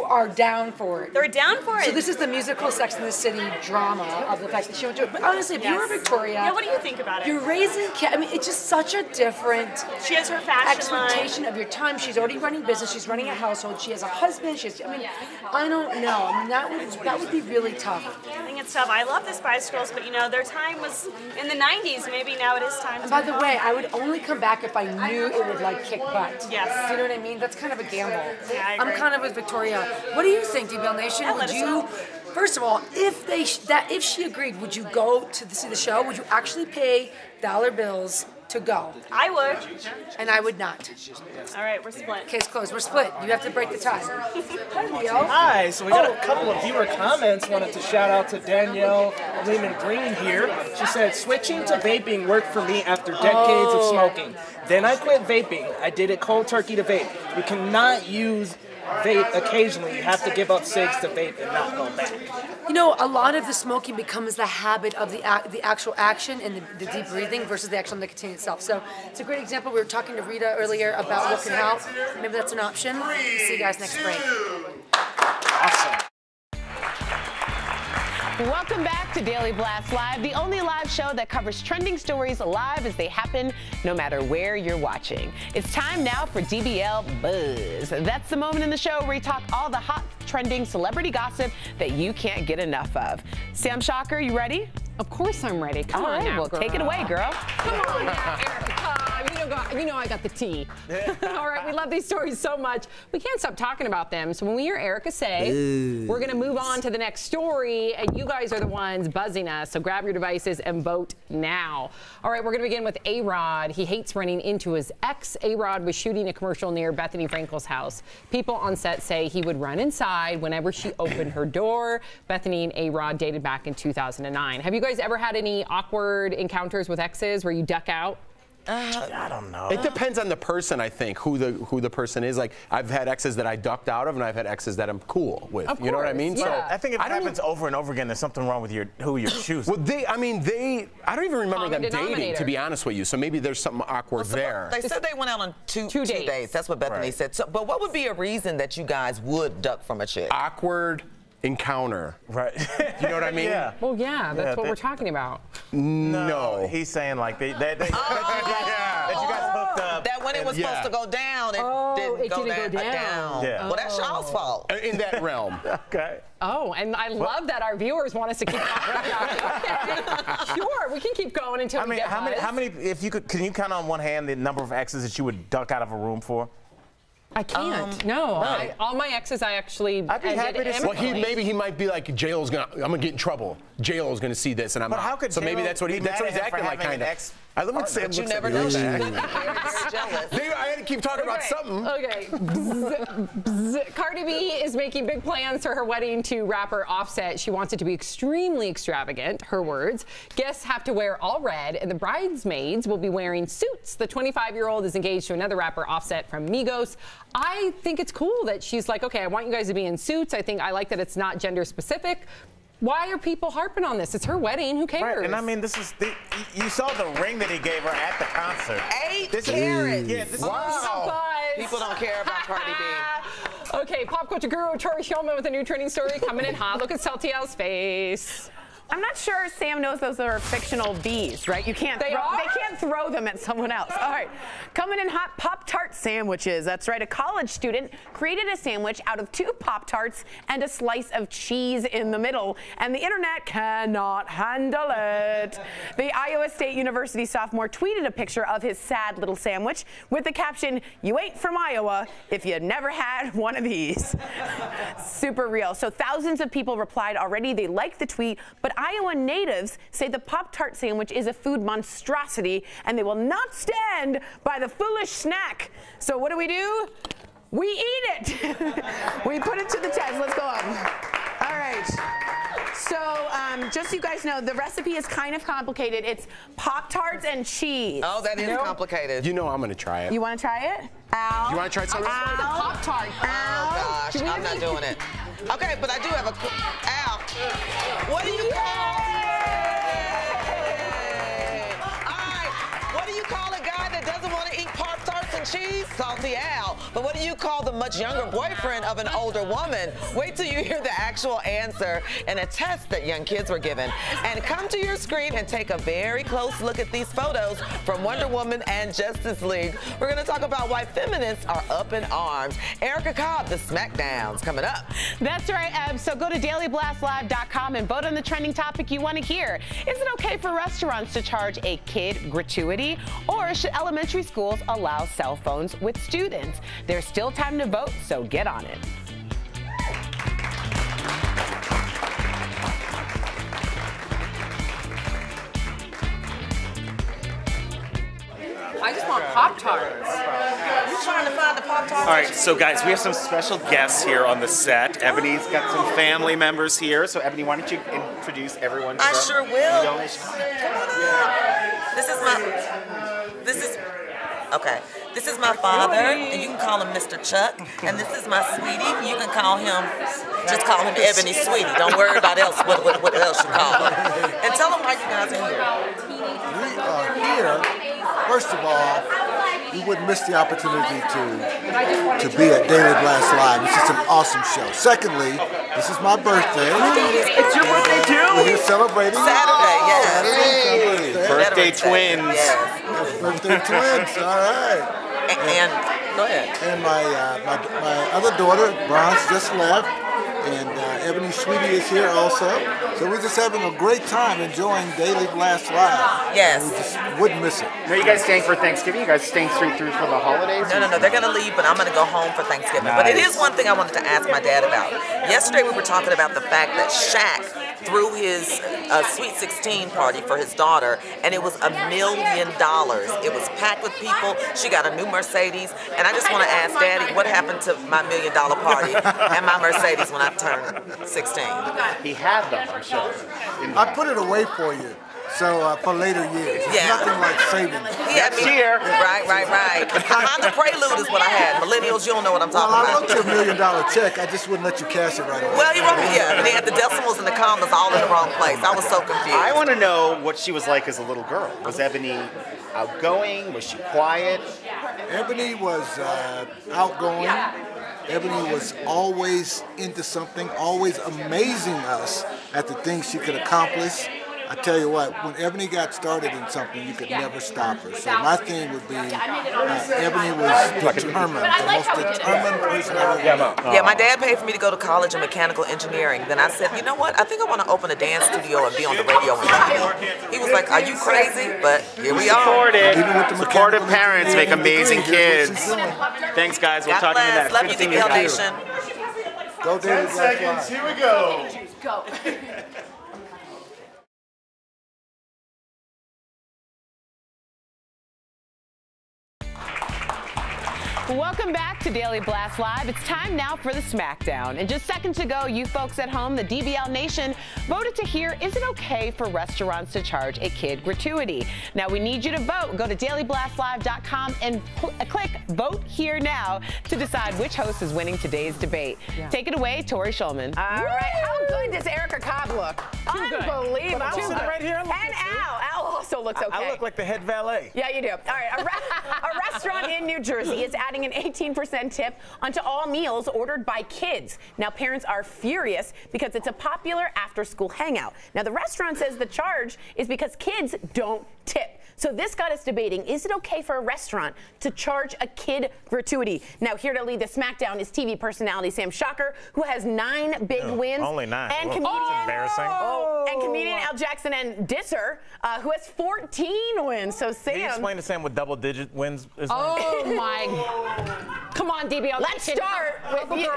are down for it? They're down for it. So this is the musical Sex and the City drama of the fact that she went to it. But honestly, if you were Victoria, Yeah, what do you think about it? You're raising I mean, it's just such a different She has her fashion expectation of your time. She's already running business. She's running a household. She has a husband. I don't know. I mean, that would be really tough. I think it's tough. I love the Spice Girls, but you know, their time was in the 90s. Maybe now it is time And to by move the on. way, I would only come back if I knew it would like kick butt. Yes. Do you know what I mean? That's kind of a gamble. Yeah, I I'm agree. kind of with Victoria. What do you think, DBL Nation? Yeah, Would let us you? know. First of all, if she agreed, would you go to see the show? Would you actually pay dollar bills to go? I would. And I would not. All right, we're split. Case closed. We're split. You have to break the tie. Hi, Leo. Hi, so we got a couple of viewer comments. Wanted to shout out to Danielle Lehman Green here. She said, switching to vaping worked for me after decades of smoking. Then I quit vaping. I did it cold turkey to vape. You cannot use vape occasionally. You have to give up cigs to vape and not go back. You know, a lot of the smoking becomes the habit of the actual action and the deep breathing versus the actual nicotine itself. So it's a great example. We were talking to Rita earlier about what can help. Maybe that's an option. See you guys next break. Awesome. Welcome back to Daily Blast Live, the only live show that covers trending stories live as they happen, no matter where you're watching. It's time now for DBL Buzz. That's the moment in the show where we talk all the hot, trending celebrity gossip that you can't get enough of. Sam Shocker, you ready? Of course I'm ready. Come on now, well, girl. take it away, girl. Come on now, Erica. You know I got the tea. All right, we love these stories so much. We can't stop talking about them. So when we hear Erica say, we're going to move on to the next story, and you guys are the ones buzzing us. So grab your devices and vote now. All right, we're going to begin with A-Rod. He hates running into his ex. A-Rod was shooting a commercial near Bethany Frankel's house. People on set say he would run inside whenever she opened her door. Bethany and A-Rod dated back in 2009. Have you guys ever had any awkward encounters with exes where you duck out? I don't know. It depends on the person, I think, who the person is. Like, I've had exes that I ducked out of, and I've had exes that I'm cool with. You know what I mean? Yeah. So I think if it happens over and over again, there's something wrong with who you're choosing. Well, I don't even remember them dating, denominator. to be honest with you. So maybe there's something awkward there. They said they went out on two dates. That's what Bethany said. So, but what would be a reason that you guys would duck from a chick? Awkward encounter. Right. You know what I mean? Yeah. Well, yeah, that's what we're talking about. No. He's saying like that you guys hooked up. That when it it was supposed to go down, it didn't go down. Yeah. Well, that's y'all's fault. In that realm. Okay. Oh, and I love that our viewers want us to keep going. Sure, we can keep going until we get how many, if you could, can you count on one hand the number of exes that you would duck out of a room for? I can't. No. All my exes, I actually. I'd be happy to see. Well, maybe he might be like, I'm gonna get in trouble. J-Lo's gonna see this, and I'm But out. how could so maybe J-Lo that's what be he's acting like, kind of. I love when Sam looks you never at know me. that. Jealous. I had to keep talking about something. Okay. Cardi B is making big plans for her wedding to rapper Offset. She wants it to be extremely extravagant, her words. Guests have to wear all red, and the bridesmaids will be wearing suits. The 25-year-old is engaged to another rapper, Offset, from Migos. I think it's cool that she's like, okay, I want you guys to be in suits. I like that it's not gender specific. Why are people harping on this? It's her wedding. Who cares? Right, and I mean, you saw the ring that he gave her at the concert. 8 carats. Yeah, this Wow. People don't care about Cardi B. Okay, pop culture guru Tori Shulman with a new trending story coming in hot. Look at Saltiel's face. I'm not sure Sam knows those are fictional bees, right? They can't throw them at someone else. All right, coming in hot, Pop-Tart sandwiches. That's right, a college student created a sandwich out of 2 Pop-Tarts and a slice of cheese in the middle, and the internet cannot handle it. The Iowa State University sophomore tweeted a picture of his sad little sandwich with the caption, "You ain't from Iowa if you never had one of these." Super real. So thousands of people replied already. They liked the tweet, but Iowa natives say the Pop-Tart sandwich is a food monstrosity and they will not stand by the foolish snack. So what do? We eat it. We put it to the test. Let's go up. All right. So just so you guys know, the recipe is kind of complicated. It's Pop-Tarts and cheese. Oh, that is complicated. You know I'm going to try it. You want to try it? Al? You want to try something? Pop-Tart. Oh, gosh, I'm not doing it. Okay, but I do have Al, what do you call What do you call a guy that doesn't want to eat Pop-Tarts and cheese? Salty Al. But what do you call the much younger boyfriend of an older woman? Wait till you hear the actual answer in a test that young kids were given. And come to your screen and take a very close look at these photos from Wonder Woman and Justice League. We're going to talk about why feminists are up in arms. Erica Cobb, the Smackdowns, coming up. That's right, Eb. So go to dailyblastlive.com and vote on the trending topic you want to hear. Is it okay for restaurants to charge a kid gratuity? Or should elementary schools allow cell phones with students? There's still time to vote, so get on it. I just want Pop-Tarts. You trying to find the Pop-Tarts? All right, so guys, we have some special guests here on the set. Ebony's got some family members here. So Ebony, why don't you introduce everyone? I sure will. Come on up. This is my father, and you can call him Mr. Chuck. And this is my sweetie. You can call him, just call him Ebony Sweetie. Don't worry about what else you call him. And tell them why you guys are here. We are here, first of all, we wouldn't miss the opportunity to be at Daily Blast Live. It's just an awesome show. Secondly, this is my birthday. It's your birthday too? We're here celebrating. Saturday, yes. Saturday. Birthday twins. Yes. Birthday twins, all right. And go ahead. And my other daughter, Bronze, just left. And Ebony Sweetie is here also. So we're just having a great time enjoying Daily Blast Live. Yes. We just wouldn't miss it. Are you guys staying for Thanksgiving? You guys staying straight through for the holidays? No. They're going to leave, but I'm going to go home for Thanksgiving. Nice. But it is one thing I wanted to ask my dad about. Yesterday we were talking about the fact that Shaq threw his Sweet 16 party for his daughter, and it was $1 million. It was packed with people. She got a new Mercedes. And I just want to ask Daddy, what happened to my $1 million party and my Mercedes when I turned 16? He had them, I'm sure. I put it away for you. So for later years, it's nothing like saving it. Next year. Right. Honda Prelude is what I had. Millennials, you don't know what I'm talking I about. wrote you $1 million check. I just wouldn't let you cash it right away. Well, he wrote me, and they had the decimals and the commas all in the wrong place. I was so confused. I want to know what she was like as a little girl. Was Ebony outgoing? Was she quiet? Ebony was outgoing. Ebony was always into something, always amazing us at the things she could accomplish. I tell you what, when Ebony got started in something, you could never stop her. So my theme would be Ebony was determined, the most determined person I've ever met. Yeah, my dad paid for me to go to college in mechanical engineering. Then I said, you know what? I think I want to open a dance studio and be on the radio. He was like, are you crazy? But here we are. Supportive parents make amazing kids. Thanks, guys. We'll talk to you next. Love you, DBL Nation. Go, Daily Black Live. Here we go. Go. Welcome back to Daily Blast Live. It's time now for the Smackdown. And just seconds ago, you folks at home, the DBL Nation, voted to hear, is it okay for restaurants to charge a kid gratuity? Now, we need you to vote. Go to dailyblastlive.com and click Vote Here Now to decide which host is winning today's debate. Yeah. Take it away, Tori Schulman. All right. How good does Erica Cobb look? Unbelievable. I'm sitting right here. And Al. Al also looks okay. I look like the head valet. Yeah, you do. All right. A restaurant in New Jersey is adding an 18% tip onto all meals ordered by kids. Now, parents are furious because it's a popular after-school hangout. Now, the restaurant says the charge is because kids don't tip. So this got us debating, is it okay for a restaurant to charge a kid gratuity? Now, here to lead the Smackdown is TV personality Sam Shocker, who has 9 big wins. Only 9. And That's embarrassing. And comedian Al Jackson and Disser, who has 14 wins. So Sam. Can you explain to Sam what double-digit wins is? Oh my! Come on, DBL. Let's start with you.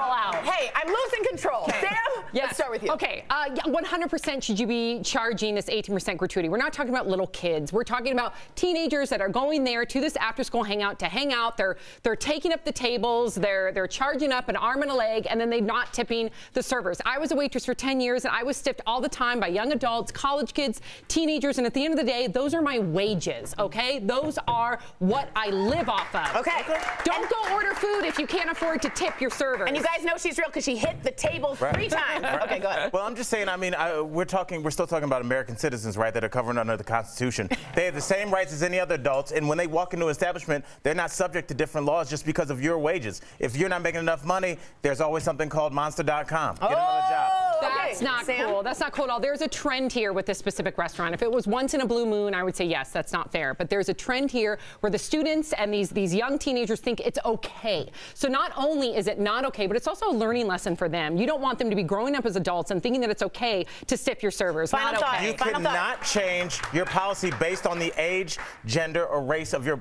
Hey, I'm losing control. Okay. Sam, let's start with you. Okay, 100% should you be charging this 18% gratuity. We're not talking about little kids. We're talking about teenagers that are going there to this after-school hangout to hang out. They're taking up the tables. They're charging up an arm and a leg, and then they're not tipping the servers. I was a waitress for 10 years, and I was tipped all the time by young adults, college kids, teenagers, and at the end of the day, those are my wages, okay? Those are what I live off of. Okay. Don't go order food if you can't afford to tip your servers. And you guys know she's real because she hit the table 3 times. Okay, go ahead. Well, I'm just saying, I mean, we're still talking about American citizens, right, that are covered under the Constitution. They have the same rights as any other adults, and when they walk into an establishment, they're not subject to different laws just because of your wages. If you're not making enough money, there's always something called Monster.com. Get another job. That's not cool. That's not cool at all. There's a trend here with this specific restaurant. If it was once in a blue moon, I would say yes, that's not fair. But there's a trend here where the students and these young teenagers think it's okay. So not only is it not okay, but it's also a learning lesson for them. You don't want them to be growing up as adults and thinking that it's okay to tip your servers. Final thought. You cannot change your policy based on the age, gender, or race of your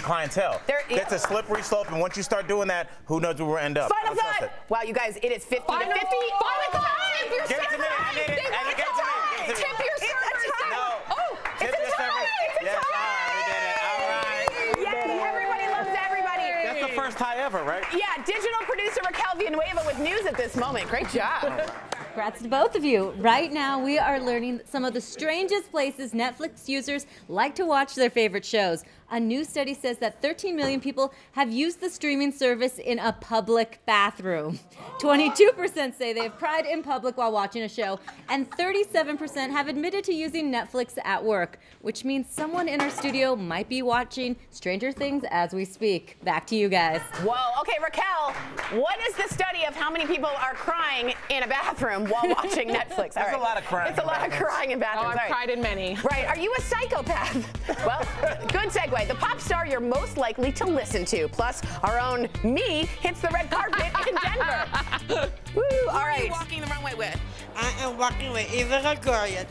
clientele. That's a slippery slope, and once you start doing that, who knows where we'll end up. Final thought. Wow, you guys, it is 50 to 50. Final thought. Give it to me. I need it. Give it to me. Tip your servers. No. Oh, Tip your servers. Yes, we did it. All right. Yay, everybody loves everybody. That's the first tie ever, right? Yeah, digital producer Raquel Villanueva with news at this moment. Great job. Congrats to both of you. Right now, we are learning some of the strangest places Netflix users like to watch their favorite shows. A new study says that 13 million people have used the streaming service in a public bathroom. 22% say they have cried in public while watching a show, and 37% have admitted to using Netflix at work, which means someone in our studio might be watching Stranger Things as we speak. Back to you guys. Whoa, okay, Raquel, what is the study of how many people are crying in a bathroom while watching Netflix? There's a lot of crying. It's a lot of crying in bathrooms. Oh, I've cried in many. Right, are you a psychopath? Well, good segue. The pop star you're most likely to listen to, plus our own me, hits the red carpet in Denver. Woo, all right. Who are you walking the runway with? I am walking with Eva Longoria.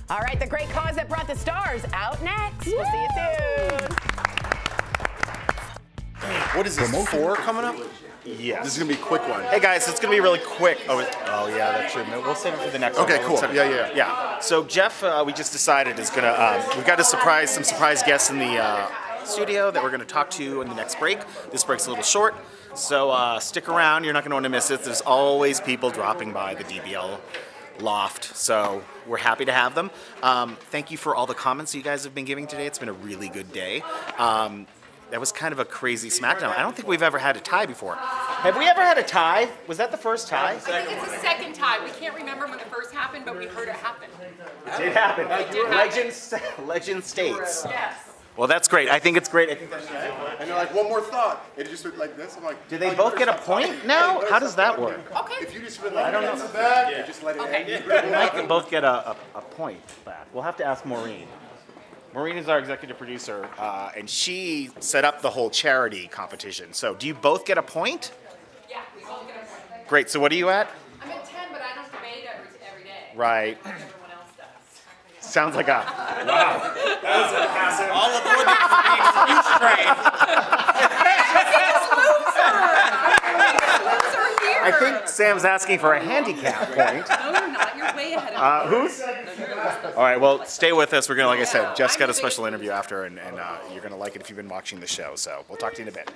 All right, the great cause that brought the stars out next. We'll see you soon. What is this, 4 coming up? Yeah. This is going to be a quick one. Hey, guys, it's going to be really quick. Oh, yeah, that's true. We'll save it for the next one. Okay, cool. Yeah. So Jeff, we just decided, is going to, we've got some surprise guests in the studio that we're going to talk to in the next break. This break's a little short, so stick around. You're not going to want to miss it. There's always people dropping by the DBL loft, so we're happy to have them. Thank you for all the comments you guys have been giving today. It's been a really good day. That was kind of a crazy SmackDown. I don't think we've ever had a tie before. Have we ever had a tie? Was that the first tie? I think it's the second tie. We can't remember when the first happened, but we heard it happen. It did happen. Legend states. Yes. Well, that's great. I think it's great. I think that's And they're like, one more thought. And it just went like this. I'm like, do they both get a point now? How does that work? Okay. If you just went like, I don't know. in the back, and just let it hang. They might both get a point back. We'll have to ask Maureen. Maureen is our executive producer, And she set up the whole charity competition. So do you both get a point? Yeah, we both get a point. Great. So what are you at? I'm at 10, but I don't debate every day. Right. Everyone else does. Sounds like a wow. That was a passive. All aboard the excuse train. I think Sam's asking for a handicap point. No, you're not. You're way ahead of me. Who's? All right, well, stay with us. We're going to, like I said, Jeff's got a special interview after, and you're going to like it if you've been watching the show. So we'll talk to you in a bit.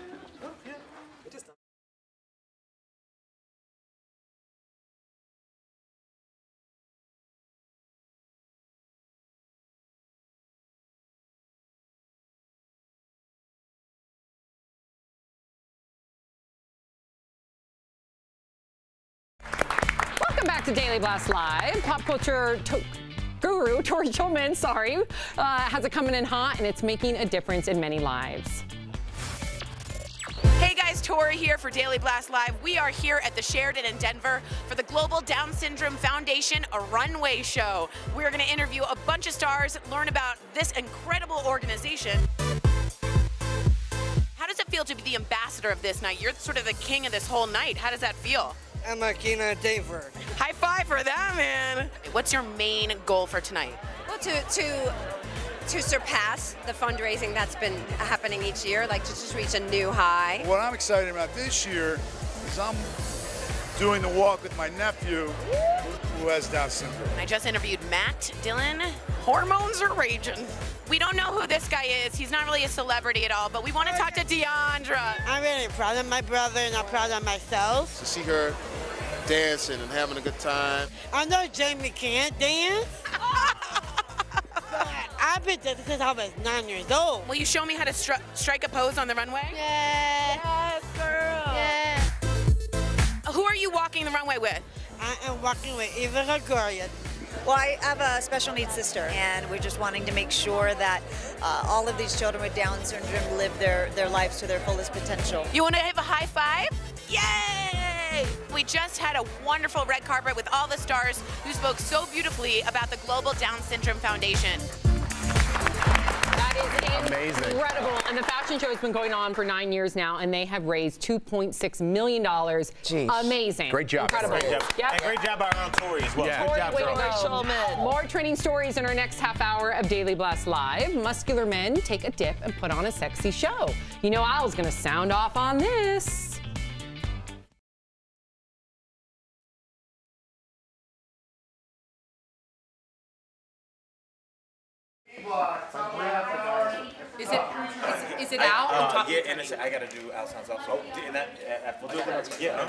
Welcome back to Daily Blast Live. Pop culture guru Tori Schulman, has it coming in hot, and it's making a difference in many lives. Hey guys, Tori here for Daily Blast Live. We are here at the Sheraton in Denver for the Global Down Syndrome Foundation, a runway show. We're going to interview a bunch of stars, learn about this incredible organization. How does it feel to be the ambassador of this night? You're sort of the king of this whole night. How does that feel? I'm a king of Denver. High five for that, man. What's your main goal for tonight? Well, to surpass the fundraising that's been happening each year, like to just reach a new high. What I'm excited about this year is I'm doing the walk with my nephew who has Down syndrome. I just interviewed Matt Dillon. Hormones are raging. We don't know who this guy is. He's not really a celebrity at all, but we want to talk to Deandra. I'm really proud of my brother and I'm proud of myself. To see her dancing and having a good time. I know Jamie can't dance. I've been dancing since I was 9 years old. Will you show me how to strike a pose on the runway? Yeah. Yes, girl. Yeah. Who are you walking the runway with? I am walking with Eva Gregorian. Well, I have a special needs sister, and we're just wanting to make sure that all of these children with Down syndrome live their lives to their fullest potential. You want to have a high five? Yay! We just had a wonderful red carpet with all the stars who spoke so beautifully about the Global Down Syndrome Foundation. That is amazing. Incredible. And the fashion show has been going on for 9 years now, and they have raised $2.6 million. Jeez. Amazing. Great job. Incredible. Great job. Yep. And great job by our own Tori as well. Yeah. Tori, Good job, way to girl. go. More training stories in our next half hour of Daily Blast Live. Muscular men take a dip and put on a sexy show. You know, Al's going to sound off on this. Is it Al? Yeah, and I got to do Al sounds off. So, and that, we'll do it the next yeah.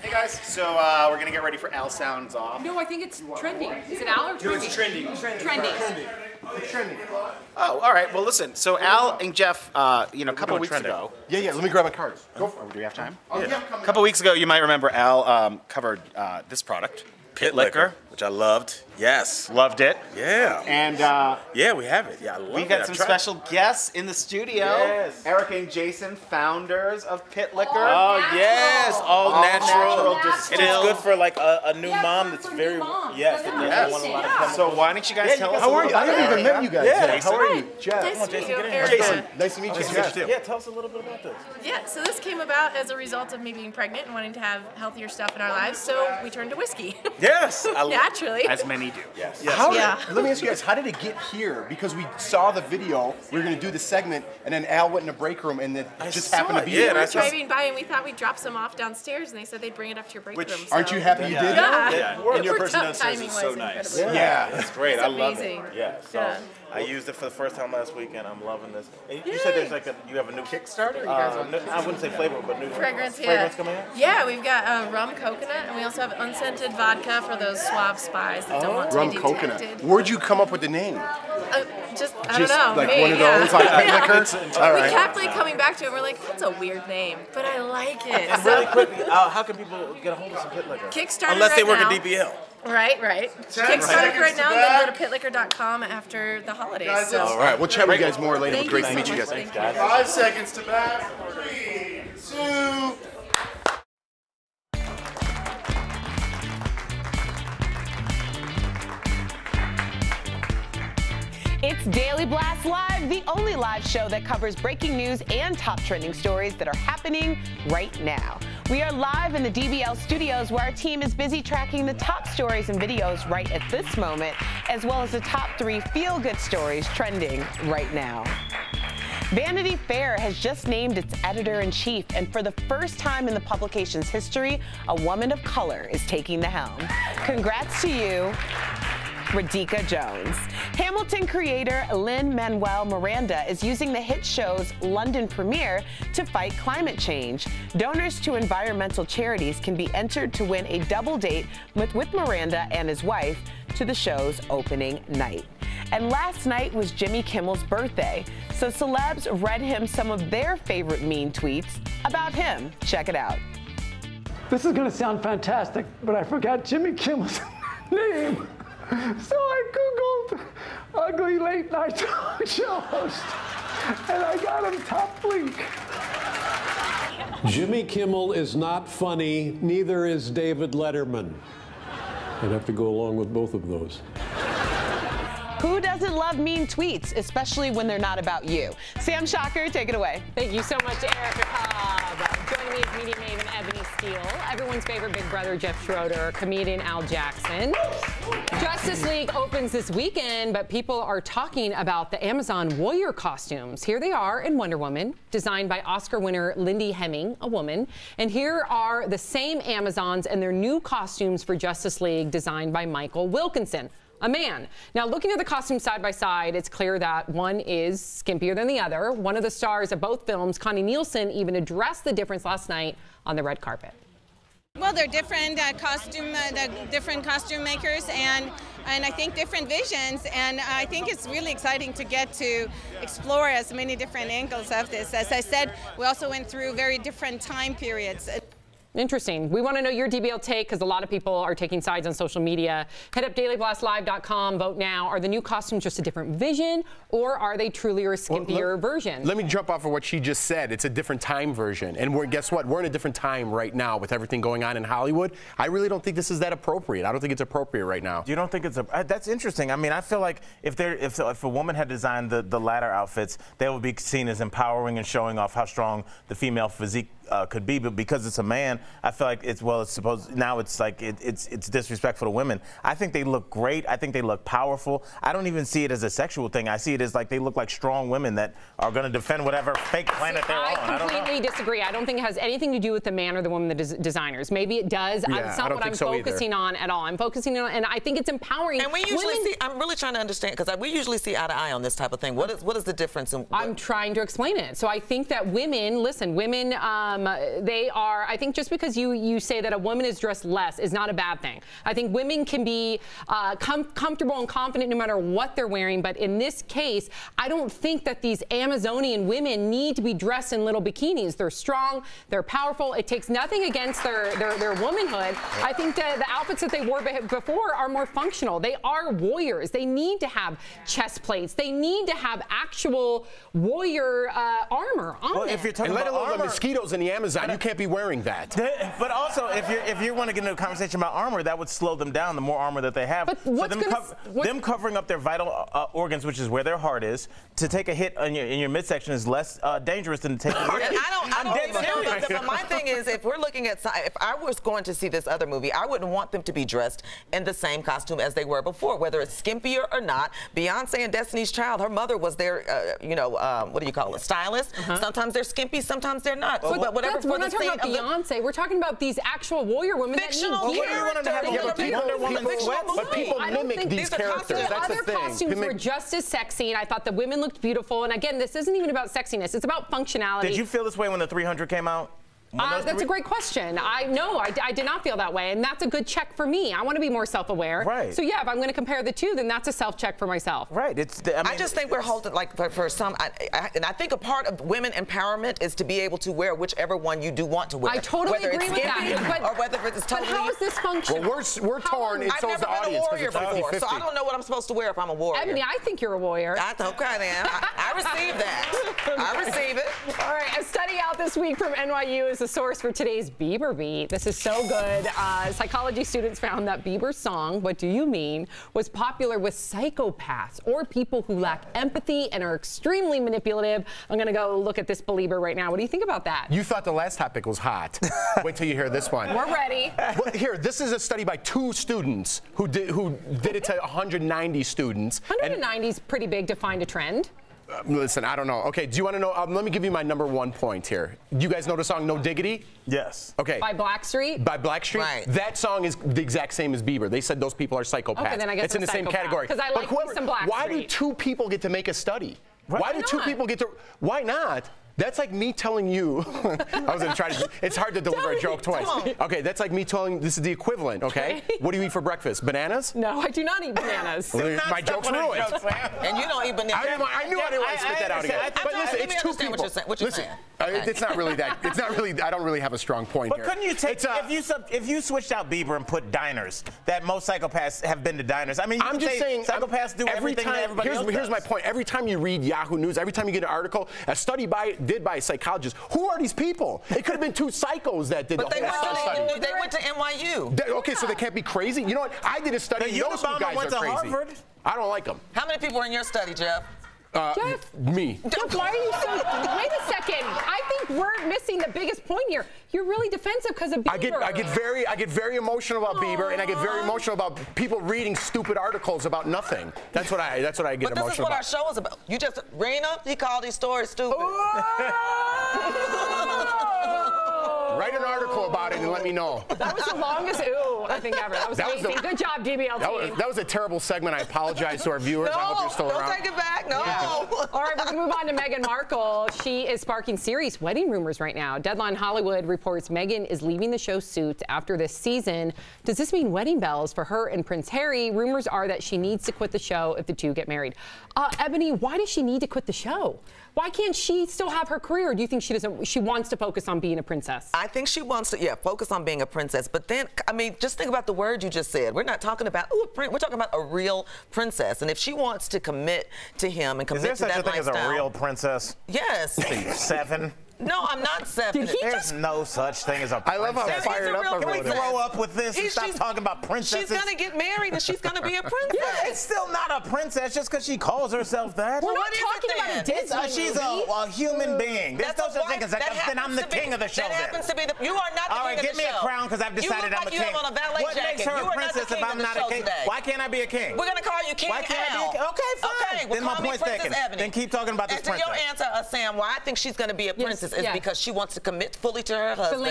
Hey guys, so we're going to get ready for Al Sounds Off. No, I think it's trending. Is it Al or trending? It's trending. Trending. It's trending. Oh, all right. Well, listen. So Al and Jeff, a couple weeks ago. Yeah, let me grab my cards. Go for it. Do we have time? Yeah. A couple weeks ago, you might remember Al covered this product, Pit Liquor. which I loved. Yes. Loved it. Yeah. And yeah, we have it. Yeah, I love we it. got I some tried. special guests in the studio. Yes. Erica and Jason, founders of Pit Liquor. Oh yes, all natural distilled. And it's good for like a new mom that's very yes. It doesn't want a lot of chemicals. So why don't you guys tell us? How are you? I haven't even met you guys Yeah. yet. How are you? Jeff. Nice to meet you. Jason, nice to meet you. Jeff. Yeah, tell us a little bit about this. Yeah, so this came about as a result of me being pregnant and wanting to have healthier stuff in our lives, so we turned to whiskey. Yes. Naturally. As many do. Yes. Let me ask you guys, how did it get here? Because we saw the video, we were going to do the segment, and then Al went in the break room, and it just happened to be We there. were driving by and we thought we'd drop some off downstairs, and they said they'd bring it up to your break room. Aren't you happy you did? Yeah. And your It worked out personality is so timing-wise nice. incredibly. Yeah. That's great. It's I love amazing. it. Yeah. So Yeah. I used it for the first time last weekend. I'm loving this. And you said there's like you have a new Kickstarter? I wouldn't say flavor, but new Fragrance, yeah. fragrance coming out? Yeah, we've got rum coconut, and we also have unscented vodka for those suave spies that don't want to Rum be coconut. detected. Where'd you come up with the name? Just, I don't know. Like me, one of yeah. those, like pit liquor? All We right. kept like coming back to it. We're like, that's a weird name, but I like it. And really quickly, how can people get a hold of some pit liquor? Kickstarter Unless they right work now. at DBL. Right. Kickstarter right now, and then go to pitliquor.com after the holidays. So. All right, we'll chat with you guys more later. Thank Great you to meet so you much. guys. Thank you. 5 seconds to bat. 3, 2. It's Daily Blast Live, the only live show that covers breaking news and top trending stories that are happening right now. We are live in the DBL studios where our team is busy tracking the top stories and videos right at this moment, as well as the top 3 feel-good stories trending right now. Vanity Fair has just named its editor-in-chief, and for the first time in the publication's history, a woman of color is taking the helm. Congrats to you, Radhika Jones. Hamilton creator Lin-Manuel Miranda is using the hit show's London premiere to fight climate change. Donors to environmental charities can be entered to win a double date with Miranda and his wife to the show's opening night. And last night was Jimmy Kimmel's birthday, so celebs read him some of their favorite mean tweets about him. Check it out. This is going to sound fantastic, but I forgot Jimmy Kimmel's name. So I Googled ugly late night talk show host, and I got him top link. Jimmy Kimmel is not funny, neither is David Letterman. I'd have to go along with both of those. Who doesn't love mean tweets, especially when they're not about you? Sam Shocker, take it away. Thank you so much, Erica Cobb. Joining me is media maven Ebony Steele, everyone's favorite Big Brother Jeff Schroeder, comedian Al Jackson. Justice League opens this weekend, but people are talking about the Amazon warrior costumes. Here they are in Wonder Woman, designed by Oscar winner Lindy Hemming, a woman. And here are the same Amazons and their new costumes for Justice League, designed by Michael Wilkinson, a man. Now, looking at the costumes side by side, it's clear that one is skimpier than the other. One of the stars of both films, Connie Nielsen, even addressed the difference last night on the red carpet. Well, they're different different costume makers, and I think different visions, and I think it's really exciting to get to explore as many different angles of this. As I said, we also went through very different time periods. Interesting. We want to know your DBL take because a lot of people are taking sides on social media. Head up dailyblastlive.com, vote now. Are the new costumes just a different vision, or are they truly a skimpier version? Let me jump off of what she just said. It's a different time version. And guess what? We're in a different time right now with everything going on in Hollywood. I really don't think this is that appropriate. I don't think it's appropriate right now. You don't think it's that's interesting. I mean, I feel like if a woman had designed the latter outfits, they would be seen as empowering and showing off how strong the female physique could be, but because it's a man, I feel like it's supposed now it's like it's disrespectful to women. I think they look great. I think they look powerful. I don't even see it as a sexual thing. I see it as like they look like strong women that are going to defend whatever fake planet they're on. I completely disagree. I don't think it has anything to do with the man or the woman, the designers. Maybe it does. Yeah, it's not what I'm focusing on at all. I'm focusing on, and I think it's empowering. And we usually see. I'm really trying to understand because we usually see eye to eye on this type of thing. What is the difference? I'm trying to explain it. So I think that women, listen, women. They are, I think just because you say that a woman is dressed less is not a bad thing. I think women can be comfortable and confident no matter what they're wearing, but in this case, I don't think that these Amazonian women need to be dressed in little bikinis. They're strong, they're powerful. It takes nothing against their womanhood. I think that the outfits that they wore before are more functional. They are warriors. They need to have chest plates. They need to have actual warrior armor on them. If you're talking let about alone the armor, mosquitoes in the Amazon, you can't be wearing that. But also, if you want to get into a conversation about armor, that would slow them down. The more armor that they have, but them covering up their vital organs, which is where their heart is, to take a hit in your midsection is less dangerous than taking. I don't even know about that. But my thing is, if we're looking at, if I was going to see this other movie, I wouldn't want them to be dressed in the same costume as they were before, whether it's skimpier or not. Beyonce and Destiny's Child, her mother was their, what do you call it, stylist. Sometimes they're skimpy, sometimes they're not. But whatever. We're not talking about Beyonce. We're talking about these actual warrior women fictional that need but people mimic these characters. That's the other thing. costumes were just as sexy, and I thought the women looked beautiful. And again, this isn't even about sexiness. It's about functionality. Did you feel this way when the 300 came out? That's a great question. I did not feel that way, and that's a good check for me. I want to be more self-aware. Right. So yeah, if I'm going to compare the two, then that's a self-check for myself. Right. I just think we're holding, like, for some, and I think a part of women empowerment is to be able to wear whichever one you do want to wear. I totally agree with that. Or whether it's totally. But how is this functioning? Well, we're torn. It's I've never been a warrior before, so I don't know what I'm supposed to wear if I'm a warrior. Ebony, I think you're a warrior. Okay, then. I receive that. I receive it. All right, a study out this week from NYU is the source for today's Bieber Beat. This is so good. Psychology students found that Bieber's song, What Do You Mean?, was popular with psychopaths or people who lack empathy and are extremely manipulative. I'm going to go look at this Belieber right now. What do you think about that? You thought the last topic was hot. Wait till you hear this one. We're ready. Well, here, this is a study by 2 students who did it to 190 students. 190 is pretty big to find a trend. Listen, I don't know. Okay, do you want to know? Let me give you my #1 point here. You guys know the song No Diggity? Yes. Okay. By Blackstreet? By Blackstreet? Right. That song is the exact same as Bieber. They said those people are psychopaths. Okay, then I guess it's in the same psychopath, category. because I like some Blackstreet. Why do 2 people get to make a study? Right. Why do 2 people get to? Why not? That's like me telling you. I was going to try to. It's hard to deliver a joke twice. Okay, that's like me telling. This is the equivalent. Okay. What do you eat for breakfast? Bananas? No, I do not eat bananas. Well, my joke's ruined. And you don't eat bananas. I knew I didn't want to spit that out again. But listen, it's 2 people. What you're saying. It's not really that. It's not really. I don't really have a strong point here. But couldn't you take if you switched out Bieber and put diners? That most psychopaths have been to diners. I mean, I'm just saying psychopaths do everything that everybody else does. Here's my point. Every time you read Yahoo News, every time you get an article, a study did by a psychologist. Who are these people? It could have been 2 psychos that did the whole study. They went to NYU. Okay, so they can't be crazy. You know what? I did a study. The Those 2 guys went to are crazy. Harvard. I don't like them. How many people were in your study, Jeff? Jeff? Me. Jeff, why are you so... Wait a second. I think we're missing the biggest point here. You're really defensive because of Bieber. I get very emotional about Bieber, and I get very emotional about people reading stupid articles about nothing. That's what I get emotional about. But this is what our show is about. You just, Rena, he called these stories stupid. Write an article about it and let me know. That was the longest ooh I think ever. That was amazing. Good job, DBL team. That was a terrible segment. I apologize to our viewers. I hope you're still around. Don't take it back. No. Yeah. All right, we're going to move on to Meghan Markle. She is sparking serious wedding rumors right now. Deadline Hollywood reports Meghan is leaving the show Suits after this season. Does this mean wedding bells for her and Prince Harry? Rumors are that she needs to quit the show if the 2 get married. Ebony, why does she need to quit the show? Why can't she still have her career? Or do you think she wants to focus on being a princess? I think she wants to, focus on being a princess. But then, I mean, just think about the word you just said. We're not talking about, we're talking about a real princess. And if she wants to commit to him and commit to that lifestyle. Is there such a thing as a real princess? Yes. 7? No, I'm not 7. There's no such thing as a princess. I love how fired up Can we grow up with this and stop talking about princesses? She's going to get married and she's going to be a princess. Yeah, it's still not a princess just because she calls herself that. We're not talking about a Disney She's a human being. There's no such thing as that. Then I'm the king of the show. That happens to be the. You are not the king of the show. All right, give me a crown because I've decided I'm a king. You have on a valet What makes jacket. her a princess if I'm not a king? Why can't I be a king? We're going to call you King Why can't I Al. be a king? Okay, fine. Then my point's taken. Then keep talking about this princess. And to your answer, Sam, why I think she's going to be a princess is because she wants to commit fully to her husband.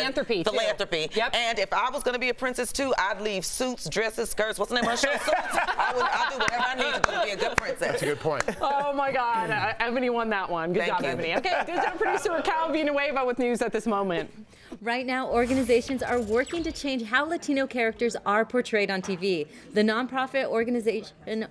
Philanthropy. Yep. And if I was going to be a princess too, I'd leave suits, dresses, skirts. What's the name of her show? Suits. I'll do whatever I need to do to be a good princess. That's a good point. Oh my God, Ebony won that one. Good job, Ebony. Okay, good job, producer Cal Villanueva with news at this moment. Right now, organizations are working to change how Latino characters are portrayed on TV. The nonprofit organization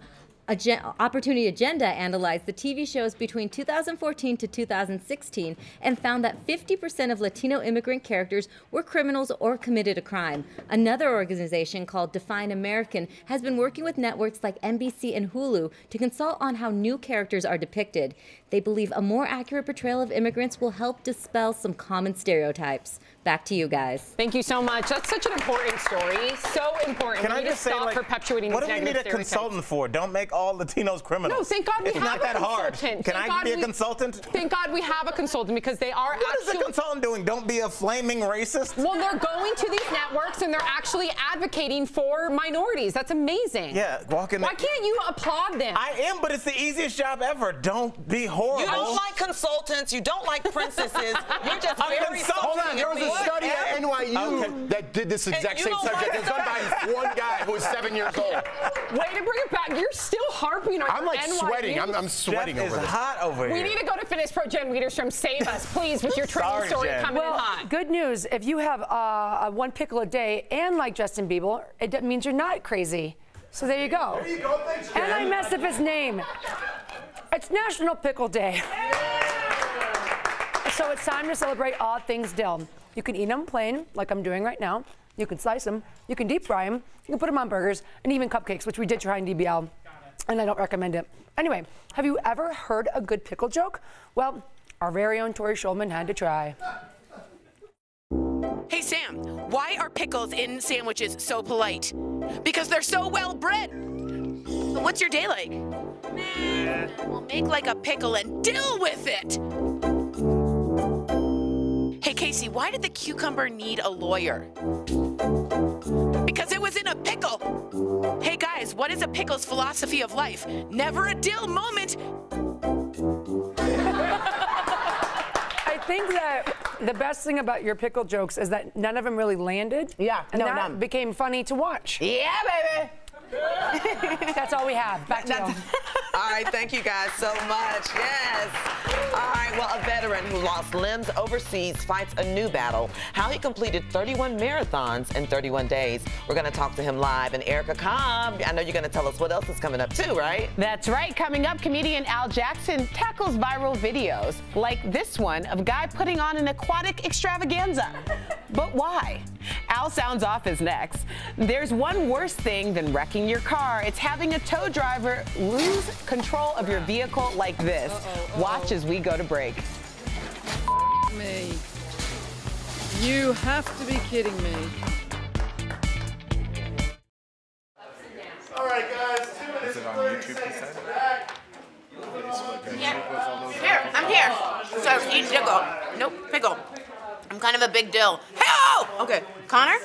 Opportunity Agenda analyzed the TV shows between 2014 to 2016 and found that 50% of Latino immigrant characters were criminals or committed a crime. Another organization called Define American has been working with networks like NBC and Hulu to consult on how new characters are depicted. They believe a more accurate portrayal of immigrants will help dispel some common stereotypes. Back to you guys. Thank you so much. That's such an important story. So important. Can I just say, like, perpetuating what do we need a stereotypes. consultant for? Don't make all Latinos criminals. No, thank God we it's have not that a hard. consultant. Can Thank I God be a consultant? Thank God we have a consultant because they are What is a consultant doing? Don't be a flaming racist? Well, they're going to these networks and they're actually advocating for minorities. That's amazing. Yeah, walk in. Why can't you applaud them? I am, but it's the easiest job ever. Don't be horrible. You don't like consultants. You don't like princesses. You're just very Hold on, there was a study at NYU that did this exact same subject. It's done by one guy who was 7 years old. Way to bring it back. You're still harping on I'm like NYU. sweating. I'm sweating over this. Hot over here. We need to go to Fitness Pro. Jen Wiederstrom, save us, please, with your training story coming in hot. Good news. If you have one pickle a day and like Justin Bieber, it means you're not crazy. So there you go. There you go. Thanks, Jen. And I messed up his name. It's National Pickle Day. So it's time to celebrate all things dill. You can eat them plain, like I'm doing right now. You can slice them. You can deep fry them. You can put them on burgers and even cupcakes, which we did try in DBL, and I don't recommend it. Anyway, have you ever heard a good pickle joke? Well, our very own Tori Schulman had to try. Hey, Sam, why are pickles in sandwiches so polite? Because they're so well bred. What's your day like? Well, make like a pickle and deal with it. Hey, Casey, why did the cucumber need a lawyer? Because it was in a pickle. Hey, guys, what is a pickle's philosophy of life? Never a dill moment. I think that the best thing about your pickle jokes is that none of them really landed. Yeah, and that became funny to watch. Yeah, baby. That's all we have. Back to you. All right, thank you guys so much. Yes. All right, well, a veteran who lost limbs overseas fights a new battle. How he completed 31 marathons in 31 days. We're going to talk to him live. And Erica Cobb, I know you're going to tell us what else is coming up too, right? That's right. Coming up, comedian Al Jackson tackles viral videos, like this one of a guy putting on an aquatic extravaganza. But why? Al Sounds Off is next. There's one worse thing than wrecking your car. It's having a tow driver lose control of your vehicle like this. Watch as we go to break. Me. You have to be kidding me. All right, guys. 2 minutes. Is it on YouTube, he said? Here, I'm here. So I was eating pickle. Nope, pickle. I'm kind of a big dill. Hey-oh! Okay, Connor?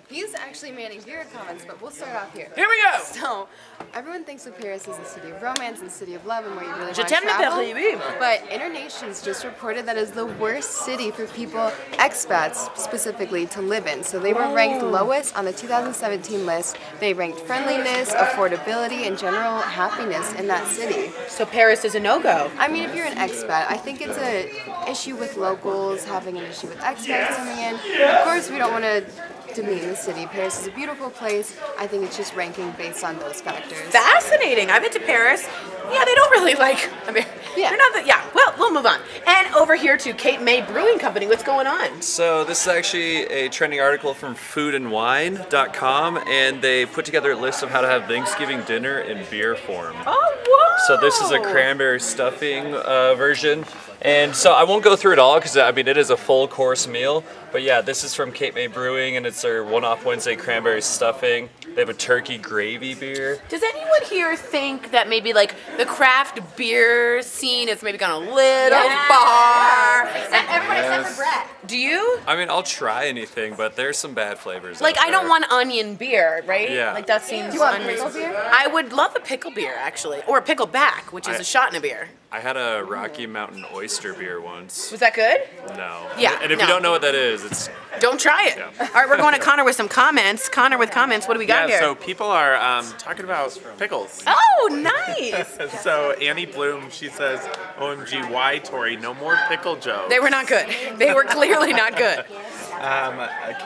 He's actually manning your comments, but we'll start off here. Here we go! So, everyone thinks of Paris as the city of romance and the city of love and where you really want Je to t'aime, travel. baby. But Internations just reported that is the worst city for people, expats specifically, to live in. So they were ranked lowest on the 2017 list. They ranked friendliness, affordability, and general happiness in that city. So Paris is a no-go. I mean, if you're an expat, I think it's an issue with locals having an issue with expats coming in. Of course, we don't want to demean the city. Paris is a beautiful place. I think it's just ranking based on those factors. Fascinating. I've been to Paris. Yeah, they don't really like, I mean, they're not that, yeah, well, we'll move on. And over here to Cape May Brewing Company. What's going on? So this is actually a trending article from foodandwine.com, and they put together a list of how to have Thanksgiving dinner in beer form. Oh, whoa! So this is a cranberry stuffing version. And so I won't go through it all because, I mean, it is a full course meal. But yeah, this is from Cape May Brewing, and it's their one-off Wednesday cranberry stuffing. They have a turkey gravy beer. Does anyone here think that maybe like the craft beer scene has maybe gone a little far? Everyone except for Brett. Do you? I mean, I'll try anything, but there's some bad flavors. Like, out I don't there. want onion beer, right? Yeah. Like, that seems You want unreasonable. pickle beer? I would love a pickle beer, actually. Or a pickleback, which is a shot in a beer. I had a Rocky Mountain oyster beer once. Was that good? No. Yeah, And if no. you don't know what that is, it's... Don't try it. Yeah. All right, we're going to Connor with some comments. Connor with comments. What do we got Yeah, here? so people are talking about pickles. Oh, nice. So Annie Bloom, she says, OMG, why, Tori? No more pickle jokes. They were not good. They were clearly not good.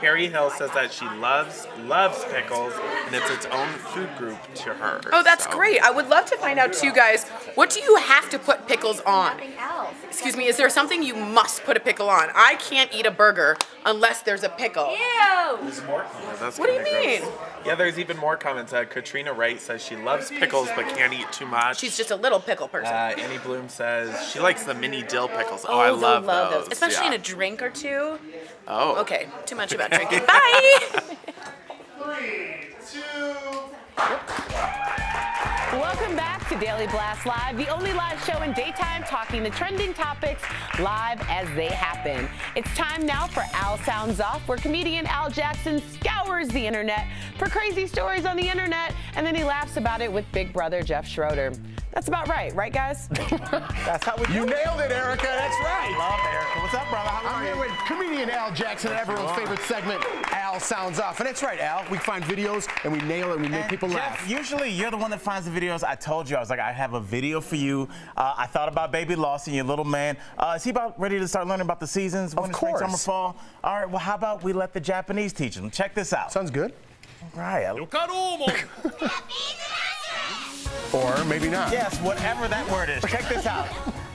Carrie Hill says that she loves pickles, and it's its own food group to her. Oh, that's So- great. I would love to find out, too, guys, what do you have to put pickles on? Excuse me, is there something you must put a pickle on? I can't eat a burger unless there's a pickle. Ew! There's more comments. That's What do you kinda gross. mean? Yeah, there's even more comments. Katrina Wright says she loves pickles but can't eat too much. She's just a little pickle person. Annie Bloom says she likes the mini dill pickles. Oh, I love those. Especially yeah. in a drink or two. Oh. Okay, too much about drinking. Bye! 3, 2. Welcome back to Daily Blast Live, the only live show in daytime talking the trending topics live as they happen. It's time now for Al Sounds Off, where comedian Al Jackson scours the internet for crazy stories on the internet, and then he laughs about it with Big Brother Jeff Schroeder. That's about right, guys? That's how we do it. You nailed it, Erica. That's right. Love Erica. What's up, brother? How are I'm you? here with comedian Al Jackson, everyone's favorite segment, Al Sounds Off. And that's right, Al. We find videos and we nail it and we make people Jeff, laugh. usually you're the one that finds the videos. I told you, I was like, I have a video for you. I thought about Baby Lawson, your little man. Is he about ready to start learning about the seasons? Winter, spring, summer, fall? All right, well, how about we let the Japanese teach him? Check this out. Sounds good. All right. Or maybe not. Yes, whatever that word is. Check this out.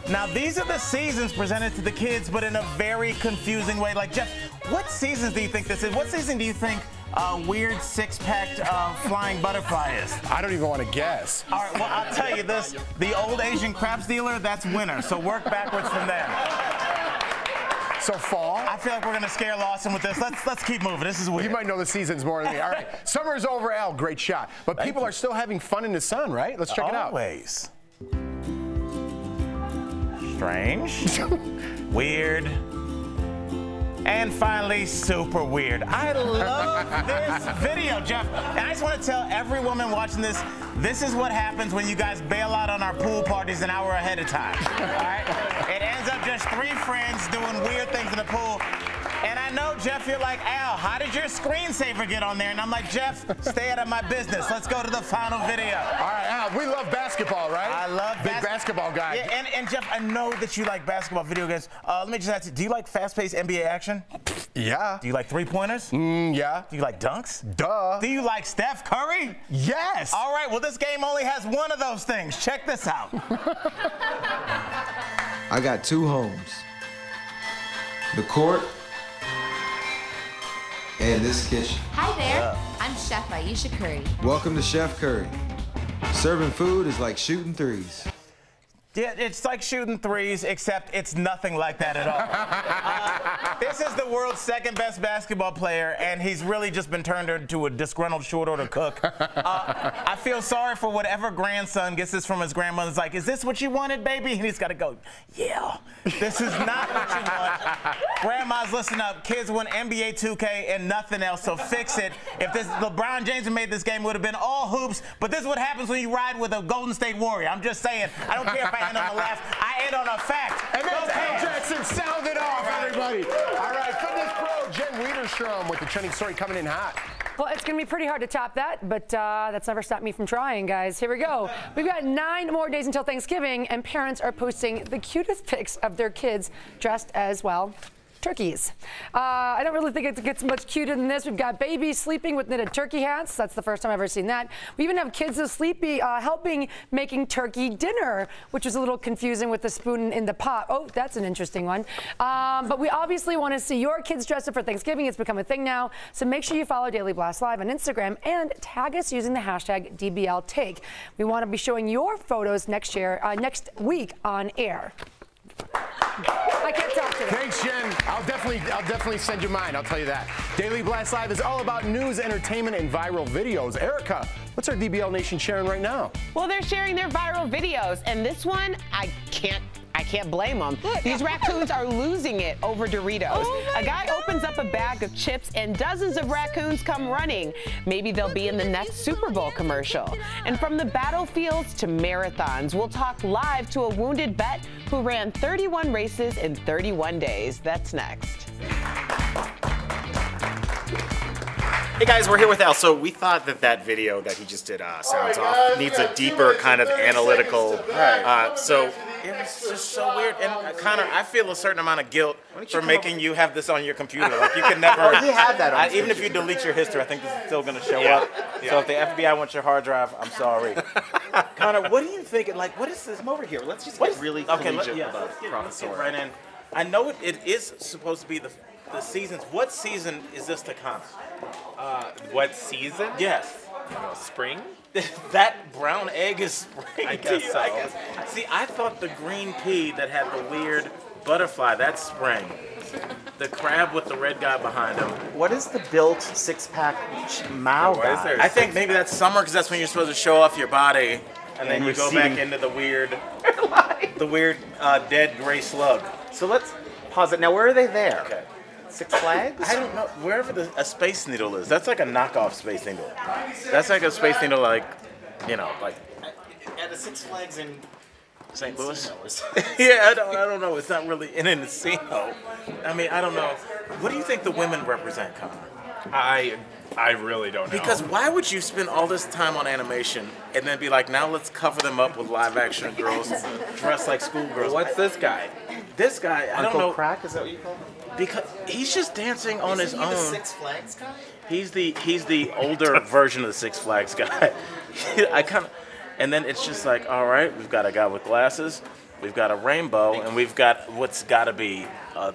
Now, these are the seasons presented to the kids, but in a very confusing way. Like, Jeff, what seasons do you think this is? What season do you think weird six-packed flying butterfly is? I don't even want to guess. All right, well, I'll tell you this. The old Asian crab dealer, that's winter. So work backwards from there. So fall? I feel like we're going to scare Lawson with this. Let's keep moving. This is weird. You might know the seasons more than me. All right, summer's over, Al. Great shot. But people are still having fun in the sun, right? Let's check it out. Always. Strange. Weird. And finally, super weird. I love this video, Jeff. And I just want to tell every woman watching this, this is what happens when you guys bail out on our pool parties an hour ahead of time. All right? It ends up just 3 friends doing weird things in the pool. And I know, Jeff, you're like, Al, how did your screensaver get on there? And I'm like, Jeff, stay out of my business. Let's go to the final video. All right, Al, we love basketball, right? I love Big basketball guy. Yeah, and Jeff, I know that you like basketball video games. Let me just ask you, do you like fast-paced NBA action? Yeah. Do you like three-pointers? Yeah. Do you like dunks? Duh. Do you like Steph Curry? Yes. All right, well, this game only has one of those things. Check this out. I got 2 homes. The court and this kitchen. Hi there, I'm Chef Aisha Curry. Welcome to Chef Curry. Serving food is like shooting threes. Yeah, it's like shooting threes, except it's nothing like that at all. This is the world's second best basketball player, and he's really just been turned into a disgruntled short-order cook. I feel sorry for whatever grandson gets this from his grandmother's like, is this what you wanted, baby? And he's got to go, yeah, this is not what you want. Grandmas, listen up. Kids want NBA 2K and nothing else, so fix it. If this LeBron James had made this game, it would have been all hoops, but this is what happens when you ride with a Golden State Warrior. I'm just saying, I don't care if I end on the left, I end on a fact. And that's Al Jackson. Sound it off, everybody. All right, fitness pro Jen Wiederstrom with the trending story coming in hot. Well, it's going to be pretty hard to top that, but that's never stopped me from trying, guys. Here we go. We've got 9 more days until Thanksgiving, and parents are posting the cutest pics of their kids dressed as, well, turkeys. I don't really think it gets much cuter than this. We've got babies sleeping with knitted turkey hats. That's the first time I've ever seen that. We even have kids asleep helping making turkey dinner, which was a little confusing with the spoon in the pot. Oh, that's an interesting one. But we obviously want to see your kids dressed up for Thanksgiving. It's become a thing now. So make sure you follow Daily Blast Live on Instagram and tag us using the hashtag DBLTake. We want to be showing your photos next week on air. I can't talk to them. Thanks, Jen. I'll definitely send you mine. I'll tell you that. Daily Blast Live is all about news, entertainment, and viral videos. Erica, what's our DBL Nation sharing right now? Well, they're sharing their viral videos, and this one, I can't blame them. These raccoons are losing it over Doritos. A guy opens up a bag of chips and dozens of raccoons come running. Maybe they'll be in the next Super Bowl commercial. And from the battlefields to marathons, we'll talk live to a wounded vet who ran 31 races in 31 days. That's next. Hey guys, we're here with Al. So we thought that video that he just did, Sounds Off, needs a deeper kind of analytical. So it was just so weird. And Connor, I feel a certain amount of guilt for making you have this on your computer. Like you can never. He had that on his even if you delete your history, I think this is still going to show up. So if the FBI wants your hard drive, I'm sorry. Connor, what do you think? Like, what is this? Come over here. Let's just get really collegiate about let's get right in. I know it is supposed to be the seasons. What season is this to Connor? What season? Yes. Spring? That brown egg is spring. I guess so. See, I thought the green pea that had the weird butterfly, that's spring. The crab with the red guy behind him. What is the built six-pack Mao guy? I think maybe that's summer because that's when you're supposed to show off your body, and then you go back into the weird, dead gray slug. So let's pause it. Now, where are they there? Okay. Six Flags? I don't know. Wherever a Space Needle is, that's like a knockoff Space Needle. That's like a Space Needle, like, you know, like at a Six Flags in St. Louis? Yeah, I don't know. It's not really in Encino. I mean, I don't know. What do you think the women represent, Connor? I really don't know. Because why would you spend all this time on animation and then be like, now let's cover them up with live action girls dressed like schoolgirls? What's this guy? This guy, I don't know. Uncle Crack, is that what you call him? Because he's just dancing on his Isn't he own. the Six Flags guy? He's the older version of the Six Flags guy. And then it's just like, all right, we've got a guy with glasses, we've got a rainbow, and we've got what's got to be a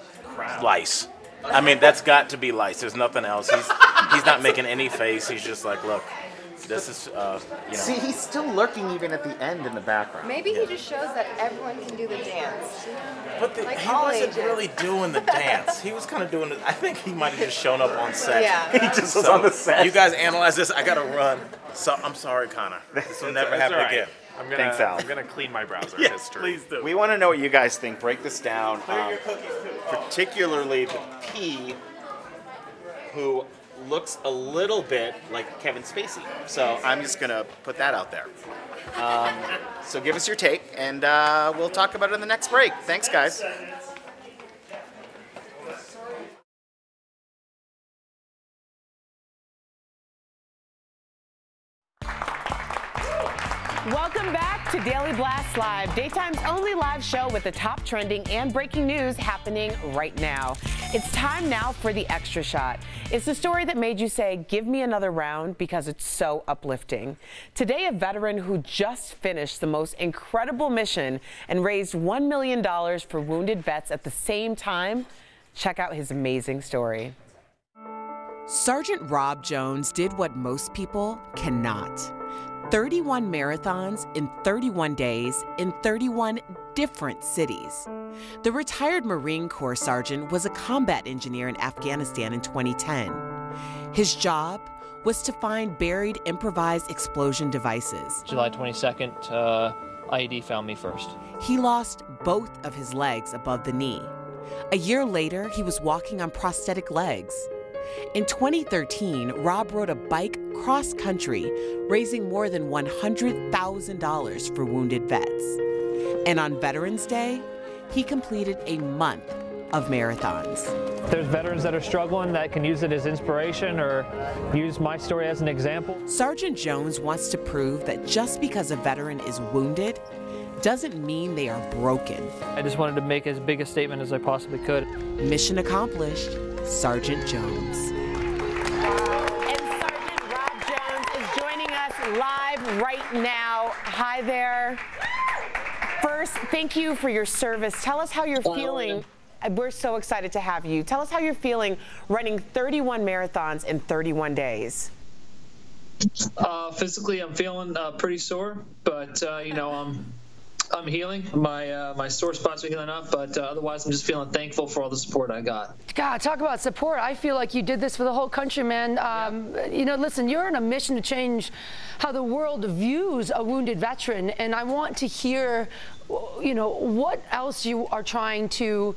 lice. I mean, that's got to be lice. There's nothing else. He's not making any face. He's just like, look, this is, See, he's still lurking even at the end in the background. Maybe he just shows that everyone can do the dance. But Like he all wasn't ages. really doing the dance. He was kind of doing it. I think he might have just shown up on set. Yeah. He just was on the set. You guys analyze this. I got to run. So I'm sorry, Connor. This will never happen again. Thanks, Al. I'm gonna clean my browser history. Please do. We want to know what you guys think. Break this down. Particularly the P, who looks a little bit like Kevin Spacey. So I'm just going to put that out there. So give us your take, and we'll talk about it in the next break. Thanks, guys. Welcome back to Daily Blast Live, daytime's only live show with the top trending and breaking news happening right now. It's time now for the Extra Shot. It's the story that made you say, give me another round, because it's so uplifting. Today, a veteran who just finished the most incredible mission and raised $1 million for wounded vets at the same time. Check out his amazing story. Sergeant Rob Jones did what most people cannot. 31 marathons in 31 days in 31 different cities. The retired Marine Corps sergeant was a combat engineer in Afghanistan in 2010. His job was to find buried improvised explosion devices. July 22nd, IED found me first. He lost both of his legs above the knee. A year later, he was walking on prosthetic legs. In 2013, Rob rode a bike cross-country, raising more than $100,000 for wounded vets. And on Veterans Day, he completed a month of marathons. There's veterans that are struggling that can use it as inspiration or use my story as an example. Sergeant Jones wants to prove that just because a veteran is wounded doesn't mean they are broken. I just wanted to make as big a statement as I possibly could. Mission accomplished, Sergeant Jones. And Sergeant Rob Jones is joining us live right now. Hi there. First, thank you for your service. Tell us how you're feeling. We're so excited to have you. Tell us how you're feeling running 31 marathons in 31 days. Physically, I'm feeling pretty sore, but you know, I'm healing. My sore spots are healing up, but otherwise I'm just feeling thankful for all the support I got. God, talk about support. I feel like you did this for the whole country, man. You know, listen, you're on a mission to change how the world views a wounded veteran, and I want to hear, you know, what else you are trying to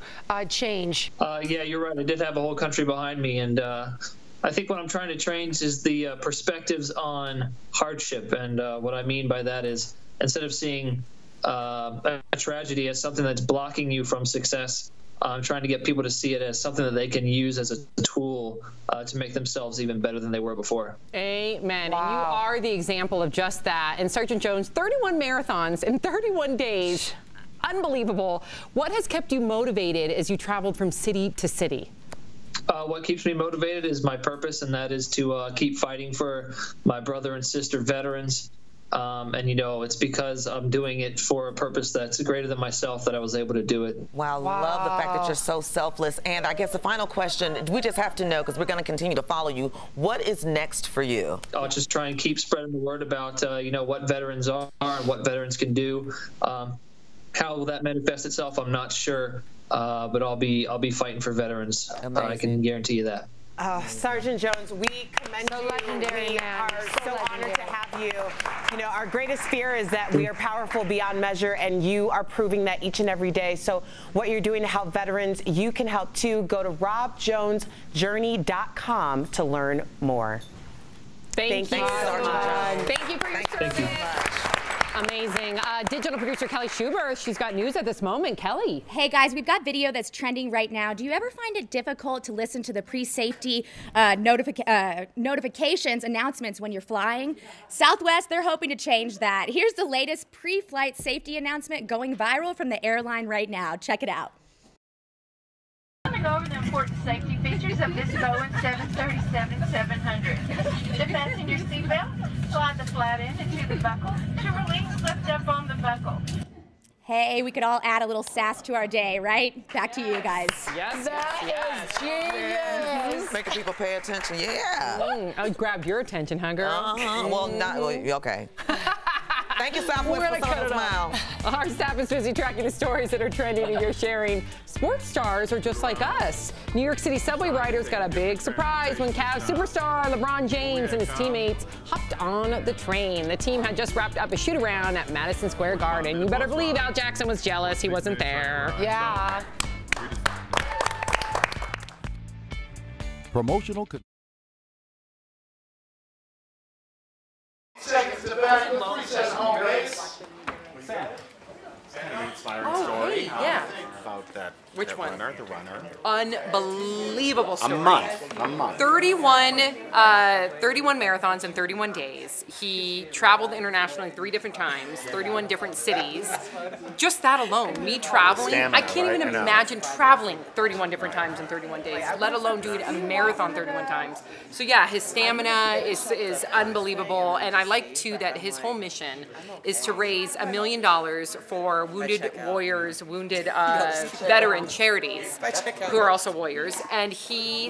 change. Yeah, you're right. I did have a whole country behind me, and I think what I'm trying to change is the perspectives on hardship, and what I mean by that is instead of seeing a tragedy as something that's blocking you from success, I'm trying to get people to see it as something that they can use as a tool to make themselves even better than they were before. Amen. Wow. And you are the example of just that. And Sergeant Jones, 31 marathons in 31 days. Unbelievable. What has kept you motivated as you traveled from city to city? What keeps me motivated is my purpose, and that is to keep fighting for my brother and sister veterans. And, you know, it's because I'm doing it for a purpose that's greater than myself that I was able to do it. Wow, love the fact that you're so selfless. And I guess the final question, we just have to know, because we're going to continue to follow you, what is next for you? I'll just try and keep spreading the word about, you know, what veterans are and what veterans can do. How will that manifest itself? I'm not sure, but I'll be fighting for veterans. I can guarantee you that. Sergeant Jones, we commend you. Legendary, we man. are so honored to have you. You know, our greatest fear is that we are powerful beyond measure, and you are proving that each and every day. So what you're doing to help veterans, you can help too. Go to robjonesjourney.com to learn more. Thank you so much. Thank you for your service. Amazing. Digital producer Kelly Schubert, she's got news at this moment. Kelly. Hey guys, we've got video that's trending right now. Do you ever find it difficult to listen to the pre-safety notifications, announcements when you're flying? Southwest, they're hoping to change that. Here's the latest pre-flight safety announcement going viral from the airline right now. Check it out. I'm going to go over the important safety features of this Boeing 737-700. To fasten your seatbelt, slide the flat end into the buckle. To release, lift up on the buckle. Hey, we could all add a little sass to our day, right? Back to you guys. Yes. That is genius. Making people pay attention. Yeah. I grabbed your attention, huh, girl? Well, not okay. Thank you, Southwest, for some smile. Our staff is busy tracking the stories that are trending and you're sharing. Sports stars are just like us. New York City subway riders got a big surprise when Cavs superstar LeBron James and his teammates hopped on the train. The team had just wrapped up a shoot-around at Madison Square Garden. You better believe Al Jackson was jealous. He wasn't there. Yeah. Promotional. Seconds to the back with 3 seconds home base. An inspiring story. Hey, yeah. About that. Which that one? Runner, the runner. Unbelievable story. A month. 31 marathons in 31 days. He traveled internationally 3 different times, 31 different cities. Just that alone, me traveling, Stamina, I can't even right? I know. imagine traveling 31 different times in 31 days, let alone doing a marathon 31 times. So yeah, his stamina is unbelievable, and I like too that his whole mission is to raise $1 million for wounded warriors, wounded veteran charities who are also warriors, and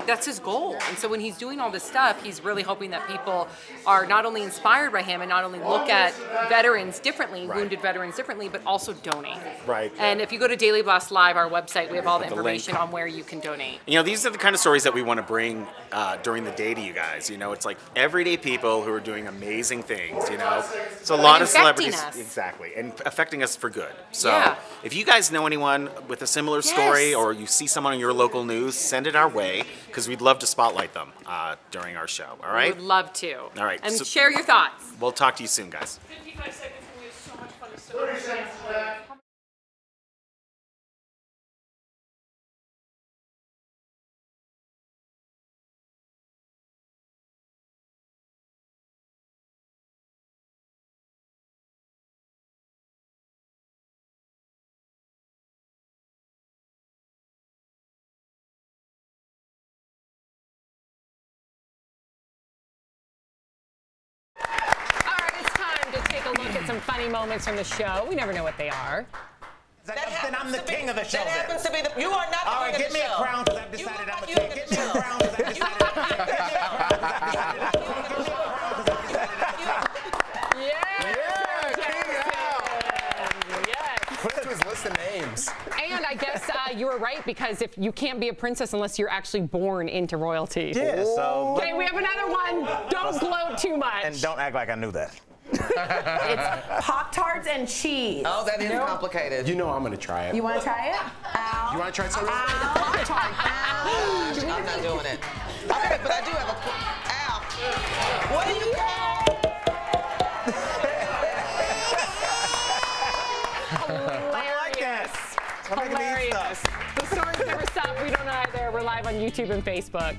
that's his goal. And so when he's doing all this stuff, he's really hoping that people are not only inspired by him and not only look at veterans differently, wounded veterans differently, but also donate. Right. And if you go to Daily Blast Live, our website, we have all the The information link. on where you can donate. You know, these are the kind of stories that we want to bring during the day to you guys. You know, it's like everyday people who are doing amazing things, you know. It's a lot of infecting celebrities. us. Exactly. And affecting us for good. So Yeah. if you guys know anyone with a similar story or you see someone in your local news, send it our way because we'd love to spotlight them during our show. All We right? would love to. All right. And so share your thoughts. we'll talk to you soon, guys. 55 seconds and we have so much fun. 30 seconds to that. Take a look at some funny moments from the show. We never know what they are. Then I'm the king of the show. That happens to be the. You are not the All right, king give of me the a show. crown because I've decided I'm the king. Give me a crown because I've decided I'm the Put it to his list of names. And I guess you were right, because if you can't be a princess unless you're actually born into royalty. Yeah, so- Okay, we have another one. Don't gloat too much. And don't act like I knew that. It's Pop-Tarts and cheese. Oh, that is complicated. You know I'm going to try it. You want to try it? Ow. You want to try something? Pop-Tart. I'm not doing it. Okay, but I do have a. Ow. What do you Hilarious. The stories never stop. We don't either. We're live on YouTube and Facebook.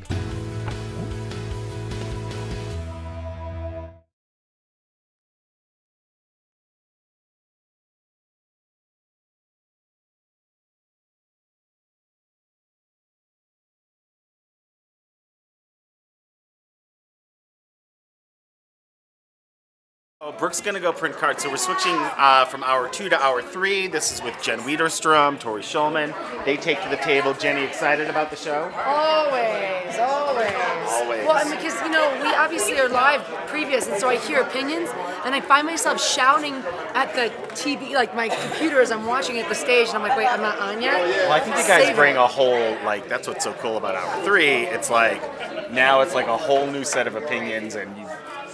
Oh, Brooke's gonna go print cards, so we're switching from hour 2 to hour 3. This is with Jen Wiederstrom, Tori Schulman. They take to the table. Jenny, excited about the show? Always, always. Always. Well, and because, you know, we obviously are live previous, and so I hear opinions, and I find myself shouting at the TV, like my computer as I'm watching at the stage, and I'm like, wait, I'm not on yet? Well, I think you guys Save bring it. a whole, like, that's what's so cool about hour 3. It's like, now it's like a whole new set of opinions, and you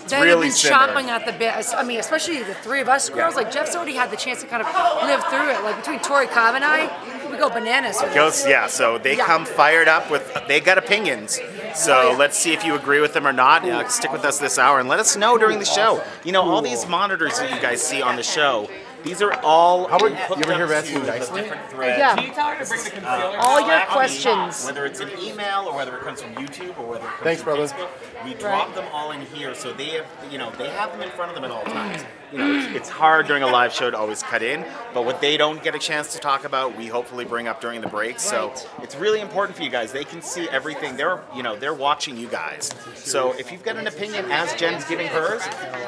That really have been simmer. chomping at the bit. I mean, especially the three of us girls. Like, Jeff's already had the chance to kind of live through it. Like, between Tori Cobb and I, we go bananas. It goes, yeah, so they Yeah. come fired up with they got opinions. So let's see if you agree with them or not. Stick with us this hour and let us know during the show. You know, all these monitors that you guys see on the show, these are all you ever hear asking nicely? different threads. Yeah. All your questions. Whether it's an email or whether it comes from YouTube or whether it comes Thanks, from brother. Facebook, we drop them all in here, so they have, you know, they have them in front of them at all times. You know, it's hard during a live show to always cut in, but what they don't get a chance to talk about, we hopefully bring up during the break. So it's really important for you guys. They can see everything. They're watching you guys. So if you've got an opinion as Jen's giving hers,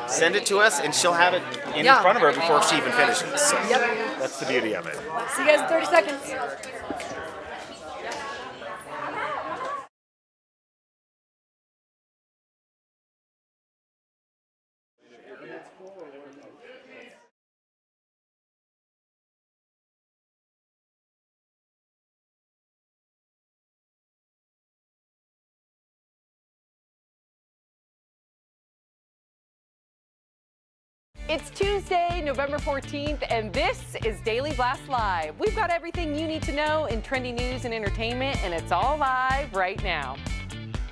send it to us, and she'll have it in front of her before she even finishes. So that's the beauty of it. See you guys in 30 seconds. It's Tuesday, November 14th, and this is Daily Blast Live. We've got everything you need to know in trendy news and entertainment, and it's all live right now.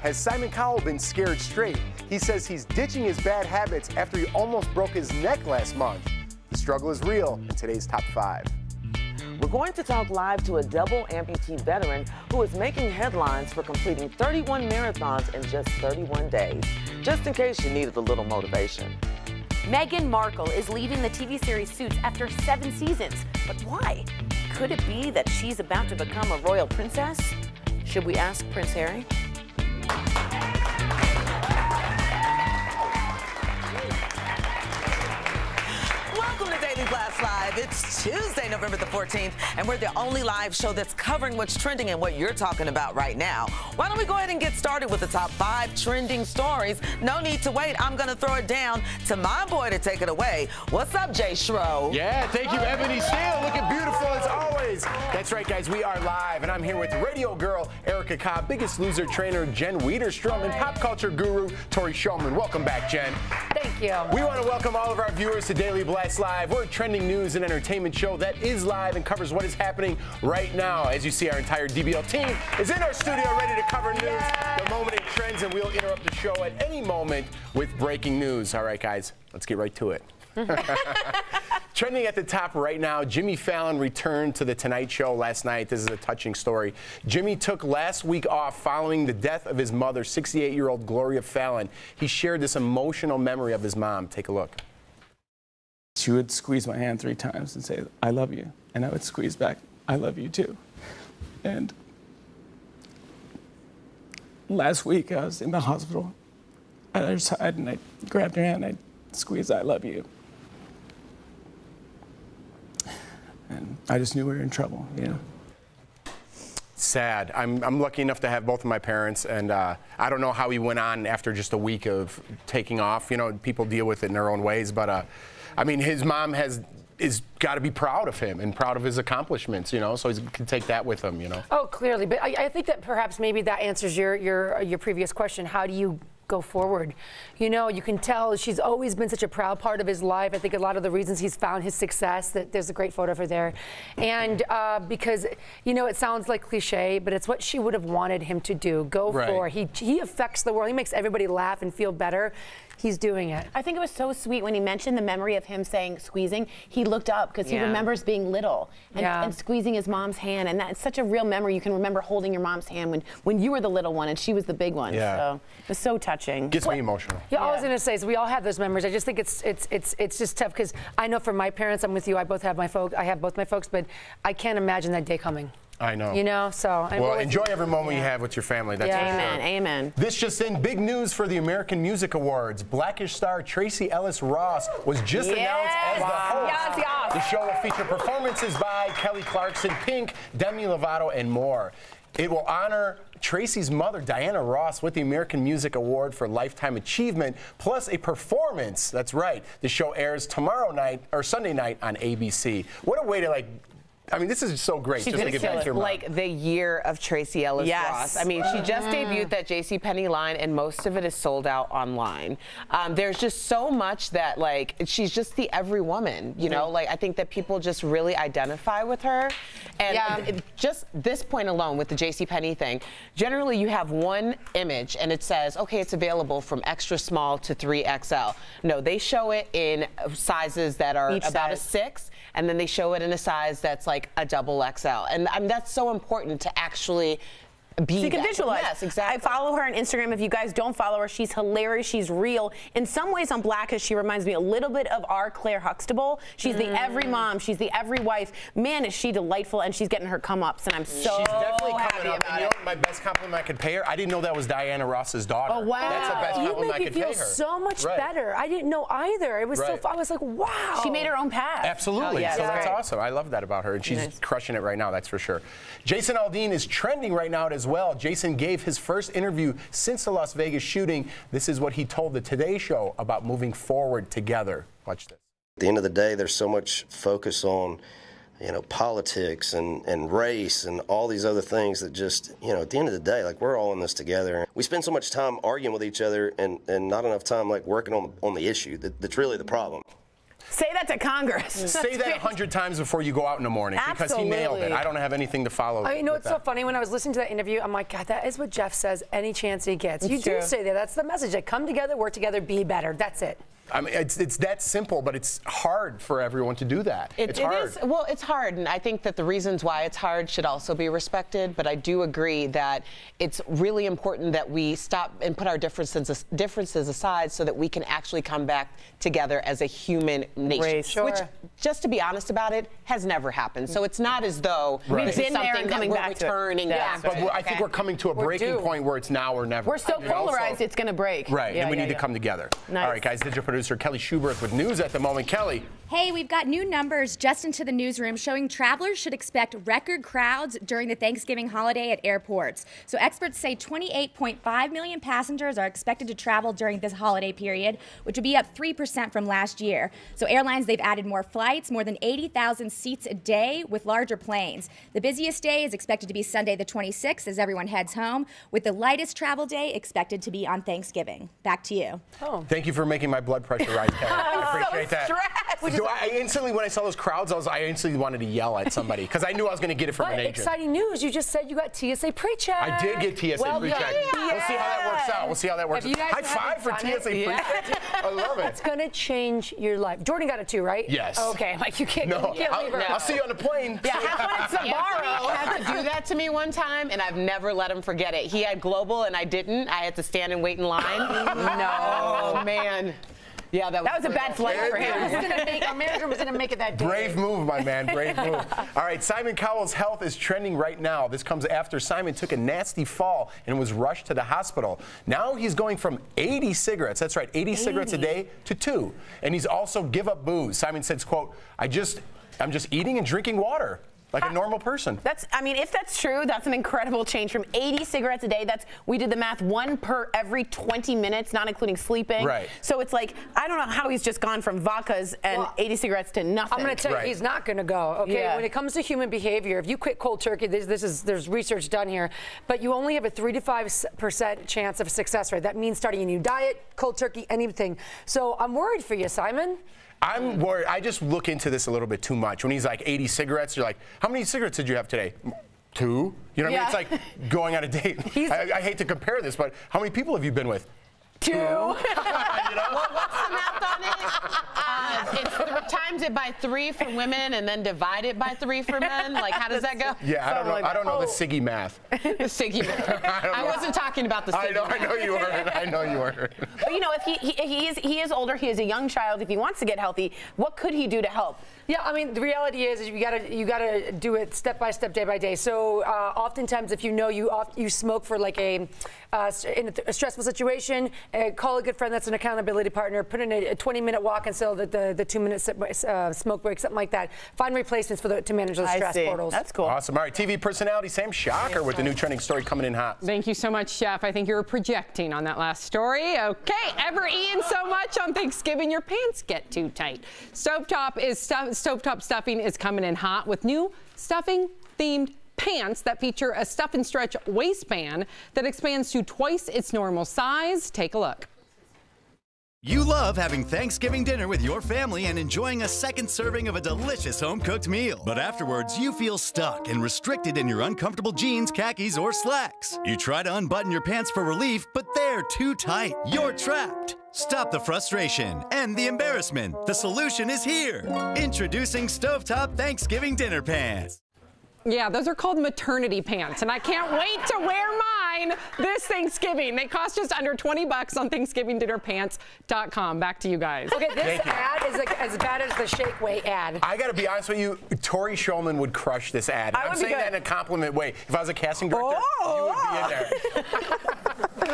Has Simon Cowell been scared straight? He says he's ditching his bad habits after he almost broke his neck last month. The struggle is real in today's Top 5. We're going to talk live to a double amputee veteran who is making headlines for completing 31 marathons in just 31 days, just in case you needed a little motivation. Meghan Markle is leaving the TV series Suits after 7 seasons. But why? Could it be that she's about to become a royal princess? Should we ask Prince Harry? Welcome to Daily Blast Live. It's Tuesday, November the 14th, and we're the only live show that's covering what's trending and what you're talking about right now. Why don't we go ahead and get started with the top 5 trending stories? No need to wait. I'm going to throw it down to my boy to take it away. What's up, Jay Schro? Yeah, thank you, Ebony Steele. Looking beautiful as always. That's right, guys. We are live, and I'm here with radio girl Erica Cobb, Biggest Loser trainer Jen Wiederstrom, and pop culture guru Tori Shulman. Welcome back, Jen. Thank you. We want to welcome all of our viewers to Daily Blast Live. We're a trending news and entertainment show that is live and covers what is happening right now. As you see, our entire DBL team is in our studio ready to cover news, the moment it trends, and we'll interrupt the show at any moment with breaking news. All right, guys, let's get right to it. Trending at the top right now, Jimmy Fallon returned to The Tonight Show last night. This is a touching story. Jimmy took last week off following the death of his mother, 68-year-old Gloria Fallon. He shared this emotional memory of his mom. Take a look. She would squeeze my hand 3 times and say, "I love you." And I would squeeze back, "I love you too." And last week I was in the hospital at her side and I grabbed her hand and I squeezed, "I love you." And I just knew we were in trouble, you know. Sad. I'm lucky enough to have both of my parents, and I don't know how he went on after just a week of taking off. You know, people deal with it in their own ways, but I mean, his mom is got to be proud of him and proud of his accomplishments, you know, so he can take that with him, you know. Oh, clearly, but I think that perhaps maybe that answers your previous question. How do you go forward? You know, you can tell she's always been such a proud part of his life. I think a lot of the reasons he's found his success, that there's a great photo of her there. And because, you know, it sounds like cliche, but it's what she would have wanted him to do. Go for. He affects the world. He makes everybody laugh and feel better. He's doing it. I think it was so sweet when he mentioned the memory of him saying squeezing. He looked up because he remembers being little and squeezing his mom's hand. And that's such a real memory. You can remember holding your mom's hand when you were the little one and she was the big one. Yeah. So it was so touching. Gets me emotional. Yeah, all I was going to say is we all have those memories. I just think it's just tough because I know for my parents, I'm with you. I have both my folks, but I can't imagine that day coming. I know. You know, so. Well, enjoy every moment you have with your family. That's for sure. Amen. Amen. This just in, big news for the American Music Awards. Blackish star Tracee Ellis Ross was just announced as the host. The show will feature performances by Kelly Clarkson, Pink, Demi Lovato, and more. It will honor Tracy's mother, Diana Ross, with the American Music Award for Lifetime Achievement, plus a performance. That's right. The show airs tomorrow night, or Sunday night, on ABC. What a way to, like, I mean, this is so great. She's just to gonna get back kill to your it. mom. Like the year of Tracy Ellis Yes. Ross. I mean, she just debuted that JCPenney line, and most of it is sold out online. There's just so much that, like, she's just the every woman, you know? Like, I think that people just really identify with her. And just this point alone with the JCPenney thing, generally you have one image, and it says, okay, it's available from extra small to 3XL. No, they show it in sizes that are about a 6, and then they show it in a size that's like a double XL. And I mean, that's so important to actually be So you can that. visualize. Yes, exactly. I follow her on Instagram. If you guys don't follow her, she's hilarious. She's real. In some ways on Blackish, she reminds me a little bit of our Claire Huxtable. She's the every mom. She's the every wife. Man, is she delightful, and she's getting her come-ups, and I'm so She's definitely happy coming up. about And you it. know, my best compliment I could pay her, I didn't know that was Diana Ross's daughter. Oh, wow. That's the best You compliment make I me could feel pay her. so much Right. better. I didn't know either. It was Right. I was like, wow. She made her own path. Absolutely. Oh, yeah, so that's that's great. awesome. I love that about her. And she's crushing it right now, that's for sure. Jason Aldean is trending right now as well. Jason gave his first interview since the Las Vegas shooting. This is what he told the Today Show about moving forward together. Watch this. At the end of the day, there's so much focus on, you know, politics and race and all these other things that just, you know, at the end of the day, like, we're all in this together. We spend so much time arguing with each other and not enough time, like, working on the issue. That's really the problem. Say that to Congress. Say that 100 times before you go out in the morning because he nailed it. I don't have anything to follow. You know, with it's so funny. When I was listening to that interview, I'm like, God, that is what Jeff says any chance he gets. You do say that. That's the message. Like, come together, work together, be better. That's it. I mean, it's that simple, but it's hard for everyone to do that. It's hard. Well, it's hard, and I think that the reasons why it's hard should also be respected, but I do agree that it's really important that we stop and put our differences aside so that we can actually come back together as a human nation, which, just to be honest about it, has never happened. So it's not as though this is something that we're returning back to. But I think we're coming to a breaking point where it's now or never. We're so polarized, it's going to break. Right, and we need to come together. Nice. All right, guys, digital producer Kelly Schubert with news at the moment. Kelly. Hey, we've got new numbers just into the newsroom showing travelers should expect record crowds during the Thanksgiving holiday at airports. So experts say 28.5 million passengers are expected to travel during this holiday period, which would be up 3% from last year. So airlines, they've added more flights, more than 80,000 seats a day with larger planes. The busiest day is expected to be Sunday the 26th as everyone heads home, with the lightest travel day expected to be on Thanksgiving. Back to you. Thank you for making my blood pressure rise, Kelly. I appreciate that. stressed. I instantly, when I saw those crowds, I instantly wanted to yell at somebody because I knew I was going to get it from an agent. Exciting news. You just said you got TSA pre-check. I did get TSA pre-check. We'll see how that works out. We'll see how that works out. High five for TSA pre-check. I love it. It's going to change your life. Jordan got it too, right? Yes. Okay. Like, you can't, you can't leave her. I'll see you on the plane. Yeah, have fun at Sbarro. Had to do that to me one time, and I've never let him forget it. He had global, and I didn't. I had to stand and wait in line. No, man. Yeah, that was a bad flight for him. Our manager was going to make it that day. Brave move, my man. Brave move. All right, Simon Cowell's health is trending right now. This comes after Simon took a nasty fall and was rushed to the hospital. Now he's going from 80 cigarettes, that's right, 80 cigarettes a day to 2. And he's also give up booze. Simon says, quote, I'm just eating and drinking water. Like a normal person. I mean, if that's true, that's an incredible change from 80 cigarettes a day. We did the math, 1 per every 20 minutes, not including sleeping. Right. So it's like, I don't know how he's just gone from vodkas and 80 cigarettes to nothing. I'm going to tell you, he's not going to go. Okay. Yeah. When it comes to human behavior, if you quit cold turkey, there's research done here, but you only have a 3 to 5% chance of success rate. That means starting a new diet, cold turkey, anything. So I'm worried for you, Simon. I'm worried. I just look into this a little bit too much. When he's like 80 cigarettes, you're like, how many cigarettes did you have today? 2? You know what I mean? It's like going on a date. I hate to compare this, but how many people have you been with? 2. You know? Well, what's the math on it? It's times it by 3 for women and then divide it by 3 for men. Like, how does that go? Yeah, I don't know the Siggy math. The Siggy math. I wasn't talking about the Siggy math. I know you weren't. I know you weren't. But you know, if he is older, he is a young child. If he wants to get healthy, what could he do to help? Yeah, I mean, the reality is you gotta do it step by step, day by day. So oftentimes, if you know you smoke for like in a stressful situation, call a good friend that's an accountability partner. Put in a 20-minute walk instead of the 2-minute smoke break, something like that. Find replacements to manage those stress portals. That's cool. Awesome. All right, TV personality Sam Shocker with the new trending story coming in hot. Thank you so much, Chef. I think you were projecting on that last story. Okay, ever eaten so much on Thanksgiving your pants get too tight? Stovetop stuffing is coming in hot with new stuffing-themed pants that feature a stuff and stretch waistband that expands to twice its normal size. Take a look. You love having Thanksgiving dinner with your family and enjoying a second serving of a delicious home-cooked meal. But afterwards, you feel stuck and restricted in your uncomfortable jeans, khakis, or slacks. You try to unbutton your pants for relief, but they're too tight. You're trapped. Stop the frustration and the embarrassment. The solution is here. Introducing Stovetop Thanksgiving Dinner Pants. Yeah, those are called maternity pants, and I can't wait to wear mine this Thanksgiving. They cost just under $20 on ThanksgivingDinnerPants.com. Back to you guys. Okay, this ad is like as bad as the Shake Weight ad. I got to be honest with you, Tori Shulman would crush this ad. I'm saying that in a compliment way. If I was a casting director, you would be in there.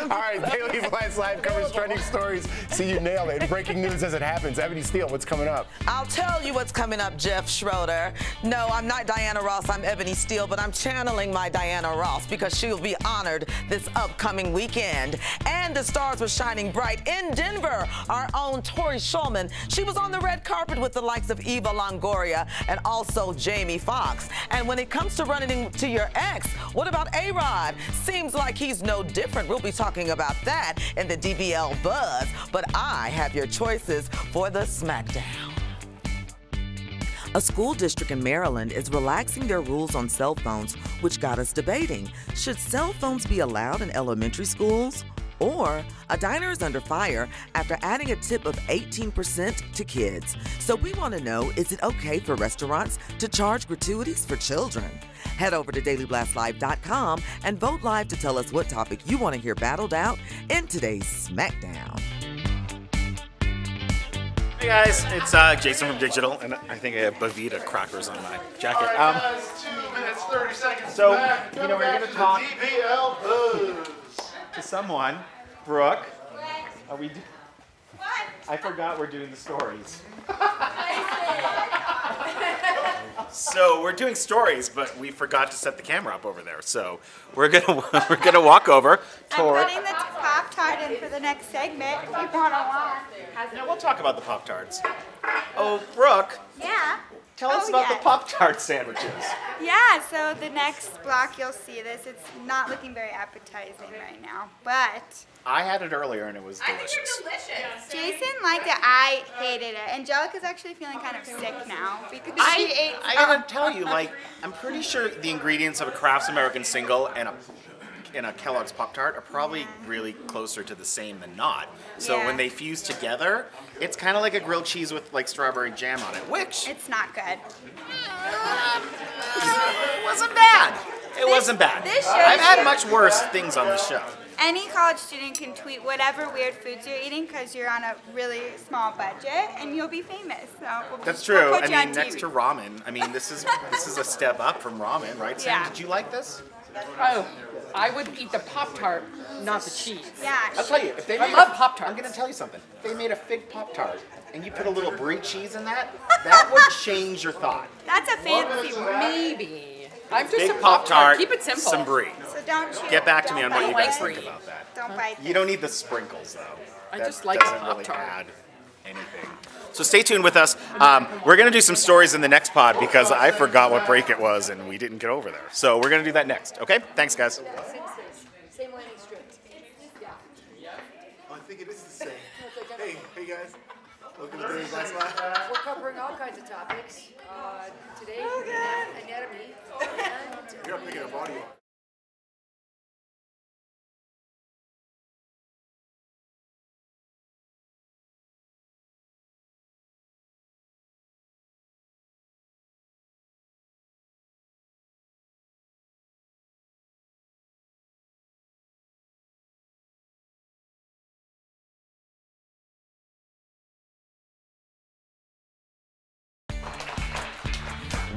All right, Daily Blast Live covers trending stories. See, you nailed it. Breaking news as it happens. Ebony Steele, what's coming up? I'll tell you what's coming up, Jeff Schroeder. No, I'm not Diana Ross. I'm Ebony Steele, but I'm channeling my Diana Ross because she will be honored this upcoming weekend. And the stars were shining bright in Denver. Our own Tori Shulman. She was on the red carpet with the likes of Eva Longoria and also Jamie Foxx. And when it comes to running into your ex, what about A-Rod? Seems like he's no different. We'll be talking about that in the DBL Buzz. But I have your choices for the Smackdown. A school district in Maryland is relaxing their rules on cell phones, which got us debating. Should cell phones be allowed in elementary schools? Or a diner is under fire after adding a tip of 18% to kids. So we want to know, is it okay for restaurants to charge gratuities for children? Head over to DailyBlastLive.com and vote live to tell us what topic you want to hear battled out in today's Smackdown. Hey guys, it's Jason from Digital, and I think I have Bavita crackers on my jacket. 2 minutes, 30 seconds. So, back you know, we're going to talk DBL Buzz. to someone. Brooke, are we? I forgot we're doing the stories. So we're doing stories, but we forgot to set the camera up over there. So we're gonna walk over toward. I'm putting the Pop-Tart in for the next segment. If you want to watch. No, we'll talk about the Pop-Tarts. Oh, Brooke. Yeah. Tell us about the Pop-Tart sandwiches. Yeah, so the next block you'll see this. It's not looking very appetizing right now, but I had it earlier and it was delicious. I think they're delicious. Jason liked it. I hated it. Angelica's actually feeling kind of sick now because she ate. I gotta tell you, like, I'm pretty sure the ingredients of a Kraft's American Single and a Kellogg's Pop-Tart are probably really closer to the same than not. So when they fuse together, it's kind of like a grilled cheese with like strawberry jam on it, which it's not good. It wasn't bad. It wasn't bad. I've had much worse things on this show. Any college student can tweet whatever weird foods you're eating because you're on a really small budget and you'll be famous. So That's true. We'll put you I on mean, TV. next to ramen, I mean, this is a step up from ramen, right? Sam, Yeah. did you like this? Oh, I would eat the Pop-Tart, not the cheese. Yeah. I'll tell you, if they I made love Pop-Tart, I'm going to tell you something. If they made a fig Pop-Tart and you put a little brie cheese in that, that would change your thought. That's a fancy word. Maybe. I'm just Big a Pop-Tart. Pop-Tart, Keep it simple. some brie. So don't chew. Get back to me on what Don't you bite guys this. think about that. Don't bite You don't need the sprinkles, though. I That just like doesn't the really Pop-Tart. add anything. So stay tuned with us. We're going to do some stories in the next pod because I forgot what break it was and we didn't get over there. So we're going to do that next. Okay? Thanks, guys. Same landing strip. Yeah. I think it is the same. Hey guys. Welcome to Daily Blast Live. We're covering all kinds of topics. Today, anatomy. You're not picking up audio.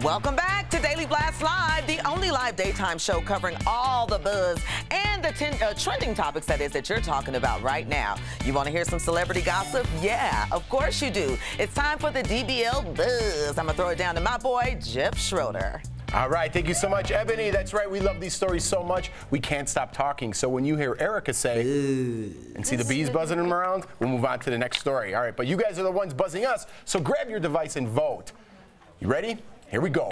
Welcome back to Daily Blast Live, the only live daytime show covering all the buzz and the trending topics that you're talking about right now. You want to hear some celebrity gossip? Yeah, of course you do. It's time for the DBL Buzz. I'm going to throw it down to my boy, Jeff Schroeder. All right, thank you so much, Ebony. That's right, we love these stories so much, we can't stop talking. So when you hear Erica say, and see the bees buzzing them around, we'll move on to the next story. All right, but you guys are the ones buzzing us, so grab your device and vote. You ready? Here we go.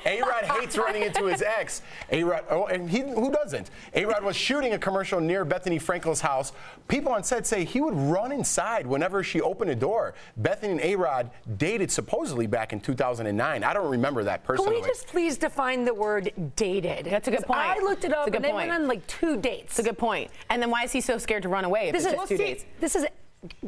A-Rod hates running into his ex. A-Rod, oh, and who doesn't? A-Rod was shooting a commercial near Bethany Frankel's house. People on set say he would run inside whenever she opened a door. Bethany and A-Rod dated supposedly back in 2009. I don't remember that personally. Can we just please define the word dated? That's a good point. I looked it up, and they went on like 2 dates. That's a good point. And then why is he so scared to run away if it's just 2 dates? This is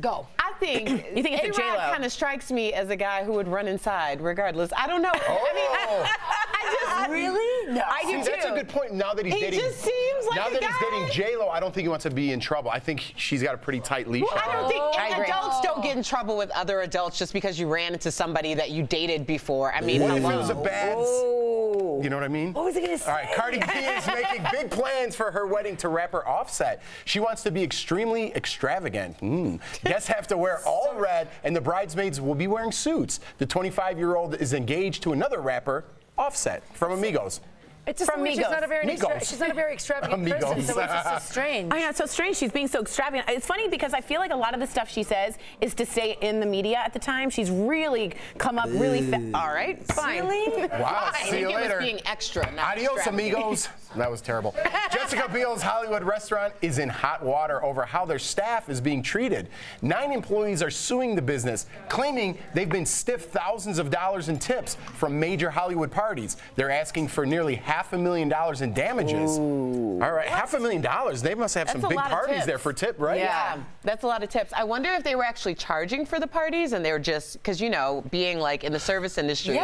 go. I think you think it's a J-Lo kind of strikes me as a guy who would run inside regardless. I don't know. Oh. I mean, I just really? No. I do too. That's a good point. Now that he's dating, just seems like now a that guy. he's dating J-Lo, I don't think he wants to be in trouble. I think she's got a pretty tight leash. Well, I don't think Adults don't get in trouble with other adults just because you ran into somebody that you dated before. I mean, what if it was a bad? You know what I mean? What was he gonna say? All right, Cardi B is making big plans for her wedding to rapper Offset. She wants to be extremely extravagant. Guests have to wear all red, and the bridesmaids will be wearing suits. The 25-year-old is engaged to another rapper, Offset, from Amigos. It's just From she's not a very Migos. she's not a very extravagant person, so it's just so strange. I know, it's so strange. She's being so extravagant. It's funny because I feel like a lot of the stuff she says is to stay in the media at the time. She's really come up really fast. All right, fine. Really? Wow, I see think you it was later. being extra, not Adios, extravagant. amigos. That was terrible. Jessica Biel's Hollywood restaurant is in hot water over how their staff is being treated. 9 employees are suing the business, claiming they've been stiffed thousands of dollars in tips from major Hollywood parties. They're asking for nearly $500,000 in damages. Ooh. All right, $500,000. They must have some big parties there for tip, right? Yeah, that's a lot of tips. I wonder if they were actually charging for the parties and they were just, because, you know, being like in the service industry,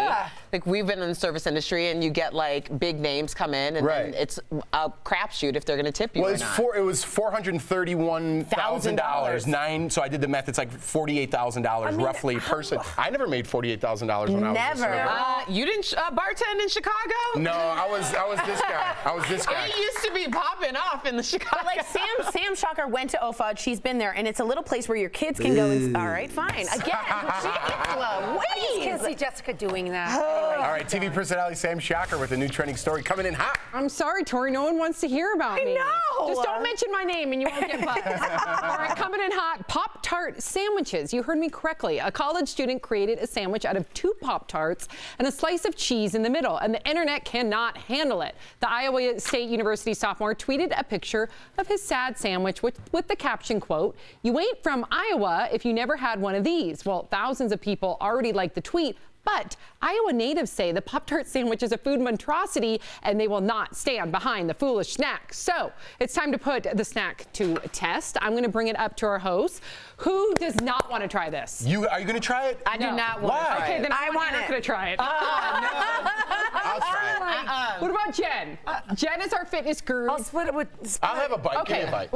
like we've been in the service industry and you get like big names come in and then it's a crapshoot if they're going to tip you or not. It was $431,000. So I did the math. It's like $48,000 roughly per person. I never made $48,000 when I was a server. You didn't bartend in Chicago? No, I was this guy. I was this guy. It used to be popping off in the Chicago. But like Sam Shocker went to OFUD. She's been there, and it's a little place where your kids can go. And, all right, fine. Again, I can't see Jessica doing that. All right, TV personality Sam Shocker with a new trending story coming in hot. I'm sorry, Tori. No one wants to hear about me. I know. Just don't mention my name and you won't get buzzed. All right, coming in hot, Pop-Tart sandwiches. You heard me correctly. A college student created a sandwich out of 2 Pop-Tarts and a slice of cheese in the middle, and the internet cannot handle it. The Iowa State University sophomore tweeted a picture of his sad sandwich with the caption, quote, "You ain't from Iowa if you never had one of these." Well, thousands of people already liked the tweet, but Iowa natives say the Pop-Tart sandwich is a food monstrosity and they will not stand behind the foolish snack. So it's time to put the snack to test. I'm going to bring it up to our host. Who does not want to try this? Are you going to try it? I do not want to try it. Okay, then I want it. to try it. I'll try it. What about Jen? Jen is our fitness guru. I'll split it with. I'll have a bite. Okay. Give me a bite.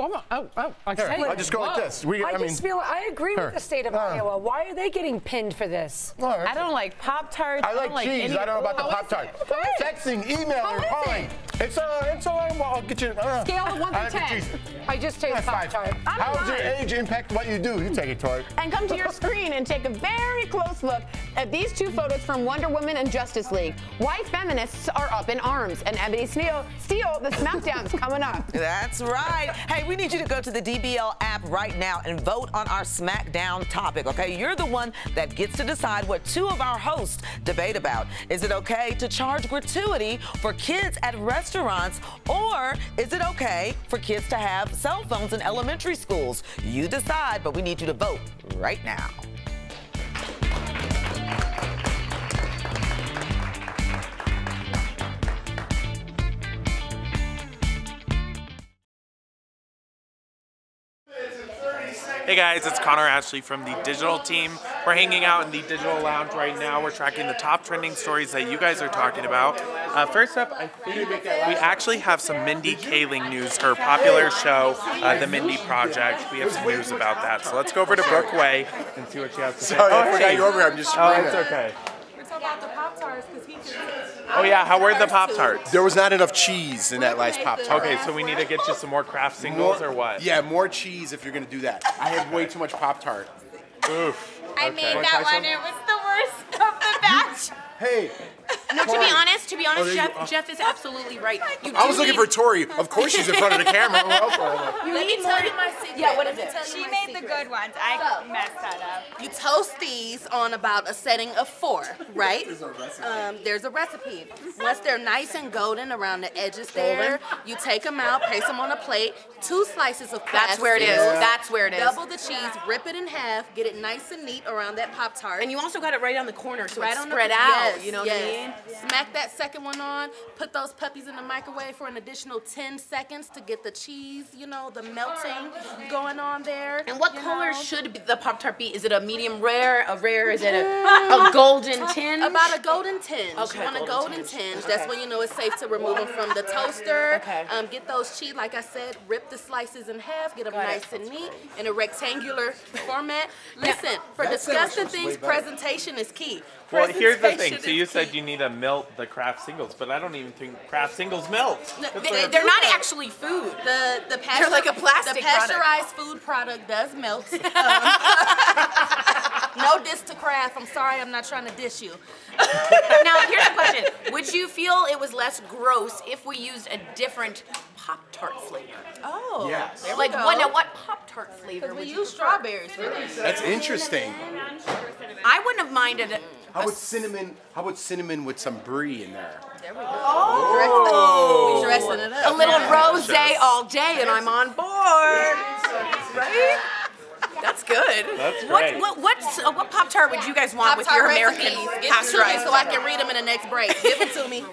I'll just go like this. I agree with the state of Iowa. Why are they getting pinned for this? I don't like Pop-Tarts. I like cheese. I don't know about the Pop-Tart. Texting, emailing, calling. It's I'll get you. Scale of 1 to 10. I just taste Pop-Tart. How does your age impact what you do? You take it, Tori. And come to your screen and take a very close look at these 2 photos from Wonder Woman and Justice League. Why feminists are up in arms. And Ebony Steele, the SmackDown's coming up. That's right. Hey, we need you to go to the DBL app right now and vote on our SmackDown topic, okay? You're the one that gets to decide what 2 of our hosts debate about. Is it okay to charge gratuity for kids at restaurants, or is it okay for kids to have cell phones in elementary schools? You decide, but we need you to vote right now. Hey guys, it's Connor Ashley from the digital team. We're hanging out in the digital lounge right now. We're tracking the top trending stories that you guys are talking about. First up, I think we actually have some Mindy Kaling news, her popular show, The Mindy Project. We have some news about that. So let's go over to Brooke Way and see what she has to say. Sorry, I forgot you were over here. I'm just screaming. Oh, it's okay. It's about the Pop-Tarts. Oh yeah, how were the Pop-Tarts? There was not enough cheese in that last Pop-Tart. Okay, so we need to get you some more Kraft singles or what? Yeah, more cheese if you're gonna do that. I had way too much Pop-Tart. Oof. I made that one. It was the worst of the batch. Hey. No, to be honest, you Jeff is absolutely right. I was looking for Tori. Of course she's in front of the camera. Let me tell you my secret. Yeah, what is it? She made the good ones. I messed that up. You toast these on about a setting of 4, right? There's a recipe. Once they're nice and golden around the edges there, you take them out, place them on a plate, 2 slices of Kraft. That's where it is. singles, That's where it is. Double the cheese, rip it in half, get it nice and neat around that Pop-Tart. And you also got it right on the corner, so right it's on spread the, out. Yes, You know what I mean? Smack that second one on, put those puppies in the microwave for an additional 10 seconds to get the cheese, you know, the melting going on there. And what color should the Pop-Tart be? Is it a medium rare, a rare? Is it a golden tinge? About a golden tinge. Okay. You want a golden tinge. That's when you know it's safe to remove them from the toaster. Okay. Get those cheese, like I said, rip the slices in half, get them nice and neat in a rectangular format. Listen, for disgusting things, presentation is key. Well, here's the thing. So you said you need to melt the Kraft singles, but I don't even think Kraft singles melt. They're not actually food. They're like a plastic The pasteurized food product does melt. No diss to Kraft. I'm sorry, I'm not trying to diss you. Now, here's the question. Would you feel it was less gross if we used a different Pop-Tart flavor? Oh. Yes. There we Like, go. what Pop-Tart flavor would We you use prefer? strawberries for this. That's interesting. I wouldn't have minded it. How about cinnamon? How about cinnamon with some brie in there? There we go. Oh. We're dressing it up. A little rosé all day, and I'm on board. Right? That's good. That's great. What Pop-Tart would you guys want with your Pop-Tart American recipes. Get to me pasteurized? so I can read them in the next break. Give them to me.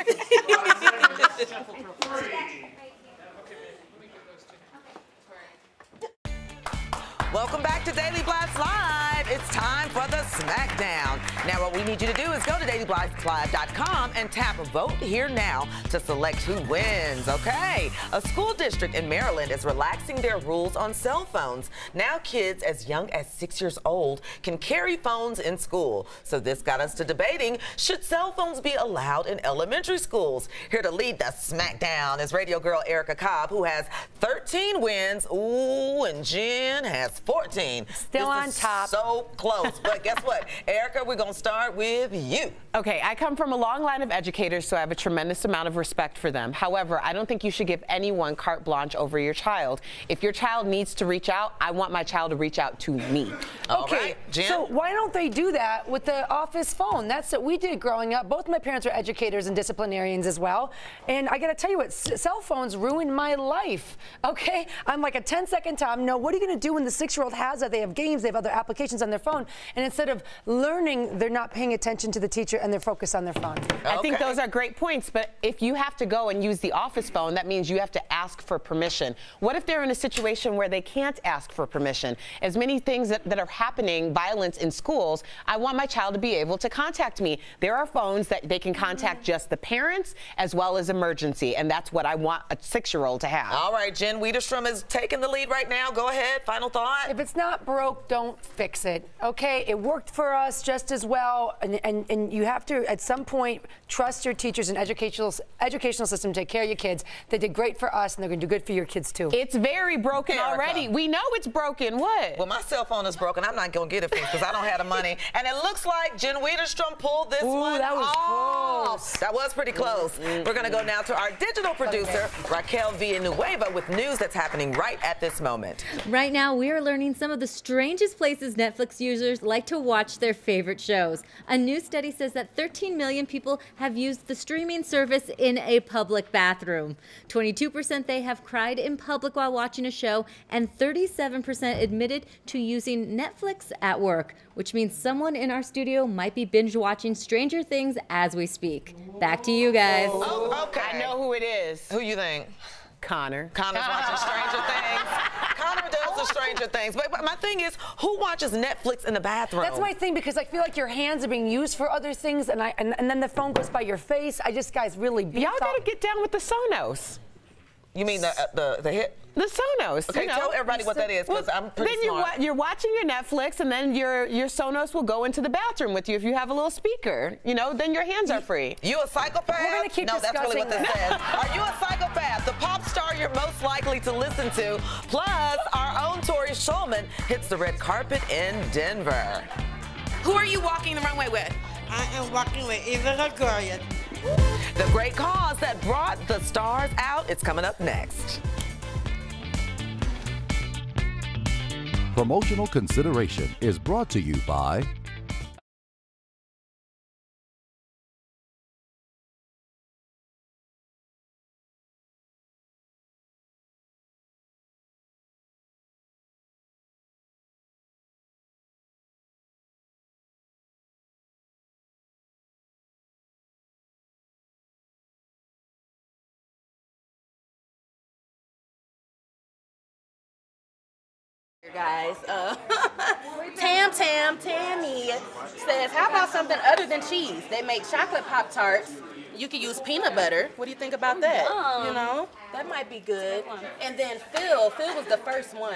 Welcome back to Daily Blast Live. It's time for the Smackdown. Now, what we need you to do is go to dailyblastlive.com and tap Vote Here Now to select who wins, okay? A school district in Maryland is relaxing their rules on cell phones. Now, kids as young as 6 years old can carry phones in school. So this got us to debating, should cell phones be allowed in elementary schools? Here to lead the Smackdown is radio girl Erica Cobb, who has 13 wins. Ooh, and Jen has 14. Still on top. So close. But guess what? Erica, we're going to start with you. Okay, I come from a long line of educators, so I have a tremendous amount of respect for them. However, I don't think you should give anyone carte blanche over your child. If your child needs to reach out, I want my child to reach out to me. Okay, so why don't they do that with the office phone? That's what we did growing up. Both my parents are educators and disciplinarians as well. And I got to tell you what, cell phones ruined my life, okay? I'm like a 10-second time. No, what are you going to do when the 6-year-old has that? They have games, they have other applications on their phone. And instead of learning, they're not paying attention to the teacher and they're focused on their phone. I think those are great points, but if you have to go and use the office phone, that means you have to ask for permission. What if they're in a situation where they can't ask for permission? As many things that are happening, violence in schools, I want my child to be able to contact me. There are phones that they can contact just the parents as well as emergency, and that's what I want a 6-year-old to have. All right, Jen Wiederstrom is taking the lead right now. Go ahead, final thought. If it's not broke, don't fix it, okay? It worked for us just as well, and you have to, at some point, trust your teachers and educational system to take care of your kids. They did great for us, and they're going to do good for your kids, too. It's very broken already. We know it's broken. What? Well, my cell phone is broken. I'm not going to get it fixed because I don't have the money. And it looks like Jen Wiederstrom pulled this one that was off. close. That was pretty close. We're going to go now to our digital producer, Raquel Villanueva, with news that's happening right at this moment. Right now, we are learning some of the strangest places Netflix users like to watch their favorite shows. A new study says that 13 million people have used the streaming service in a public bathroom. 22% they have cried in public while watching a show, and 37% admitted to using Netflix at work, which means someone in our studio might be binge watching Stranger Things as we speak. Back to you guys. Oh, okay. I know who it is. Who you think? Connor. Connor's watching Stranger Things. Connor does the Stranger Things. But my thing is, who watches Netflix in the bathroom? That's my thing, because I feel like your hands are being used for other things, and then the phone goes by your face. Guys, really. Y'all gotta get down with the Sonos. You mean the hit? The Sonos. Okay, you know. tell everybody what that is, because I'm pretty smart. Then you're watching your Netflix, and then your Sonos will go into the bathroom with you if you have a little speaker. You know, then your hands are free. You a psychopath? We're gonna keep no, that's really what this says. Are you a psychopath? The pop star you're most likely to listen to. Plus, our own Tori Shulman hits the red carpet in Denver. Who are you walking the runway with? I am walking with Eva Longoria. The great cause that brought the stars out, it's coming up next. Promotional consideration is brought to you by guys. Tammy says, how about something other than cheese? They make chocolate Pop-Tarts. You could use peanut butter. What do you think about that? You know, that might be good. And then Phil was the first one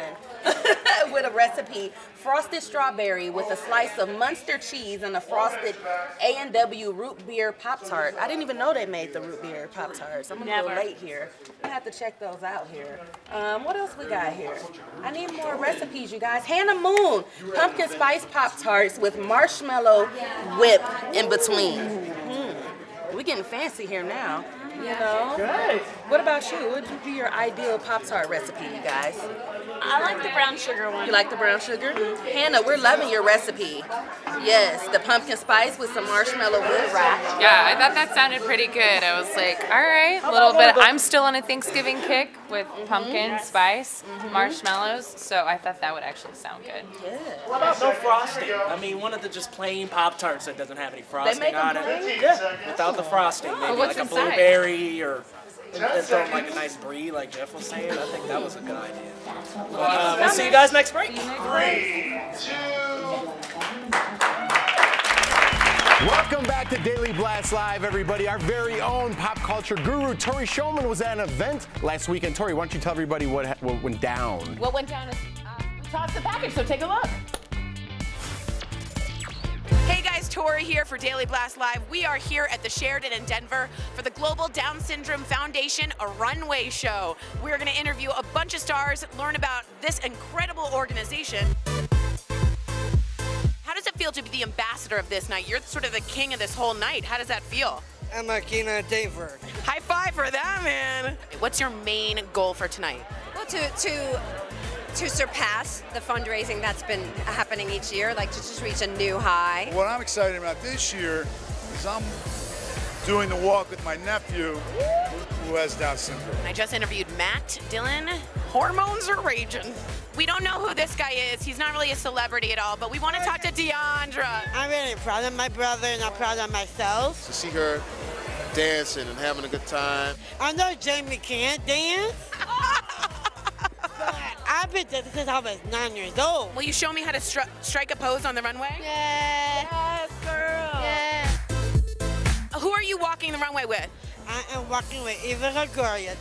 with a recipe. Frosted strawberry with a slice of Munster cheese and a frosted A&W root beer Pop-Tart. I didn't even know they made the root beer Pop-Tarts. I'm a little late here. I have to check those out here. What else we got here? I need more recipes, you guys. Hannah Moon, pumpkin spice Pop-Tarts with marshmallow whip in between. We're getting fancy here now, you know? Good. What about you? What would be your ideal Pop-Tart recipe, you guys? I like the brown sugar one. You like the brown sugar? Hannah, we're loving your recipe. Yes, the pumpkin spice with some marshmallow whip. Yeah, I thought that sounded pretty good. I was like, all right, a little bit. I'm still on a Thanksgiving kick with pumpkin spice, marshmallows, so I thought that would actually sound good. What about no frosting? I mean, one of the just plain Pop-Tarts that doesn't have any frosting make on them it. plain? Yeah, without the frosting. Maybe what's like a inside? blueberry or throw like a nice brie like Jeff was saying. I think that was a good idea. We'll see you guys next break. 3, 2. Welcome back to Daily Blast Live, everybody. Our very own pop culture guru, Tori Shulman, was at an event last weekend. Tori, why don't you tell everybody what went down? What went down is we tossed the package, so take a look. Hey guys, Tori here for Daily Blast Live. We are here at the Sheraton in Denver for the Global Down Syndrome Foundation, a runway show. We're going to interview a bunch of stars, learn about this incredible organization. How does it feel to be the ambassador of this night? You're sort of the king of this whole night. How does that feel? I'm a king of Denver. High five for that, man. What's your main goal for tonight? Well, to surpass the fundraising that's been happening each year, like to just reach a new high. What I'm excited about this year is I'm doing the walk with my nephew who has Down syndrome. I just interviewed Matt Dillon. Hormones are raging. We don't know who this guy is. He's not really a celebrity at all, but we want to talk to Deandra. I'm really proud of my brother and I'm proud of myself. To see her dancing and having a good time. I know Jamie can't dance. But I've been dancing since I was 9 years old. Will you show me how to strike a pose on the runway? Yeah. Yes, girl. Yeah. Who are you walking the runway with? I am walking with Eva Longoria.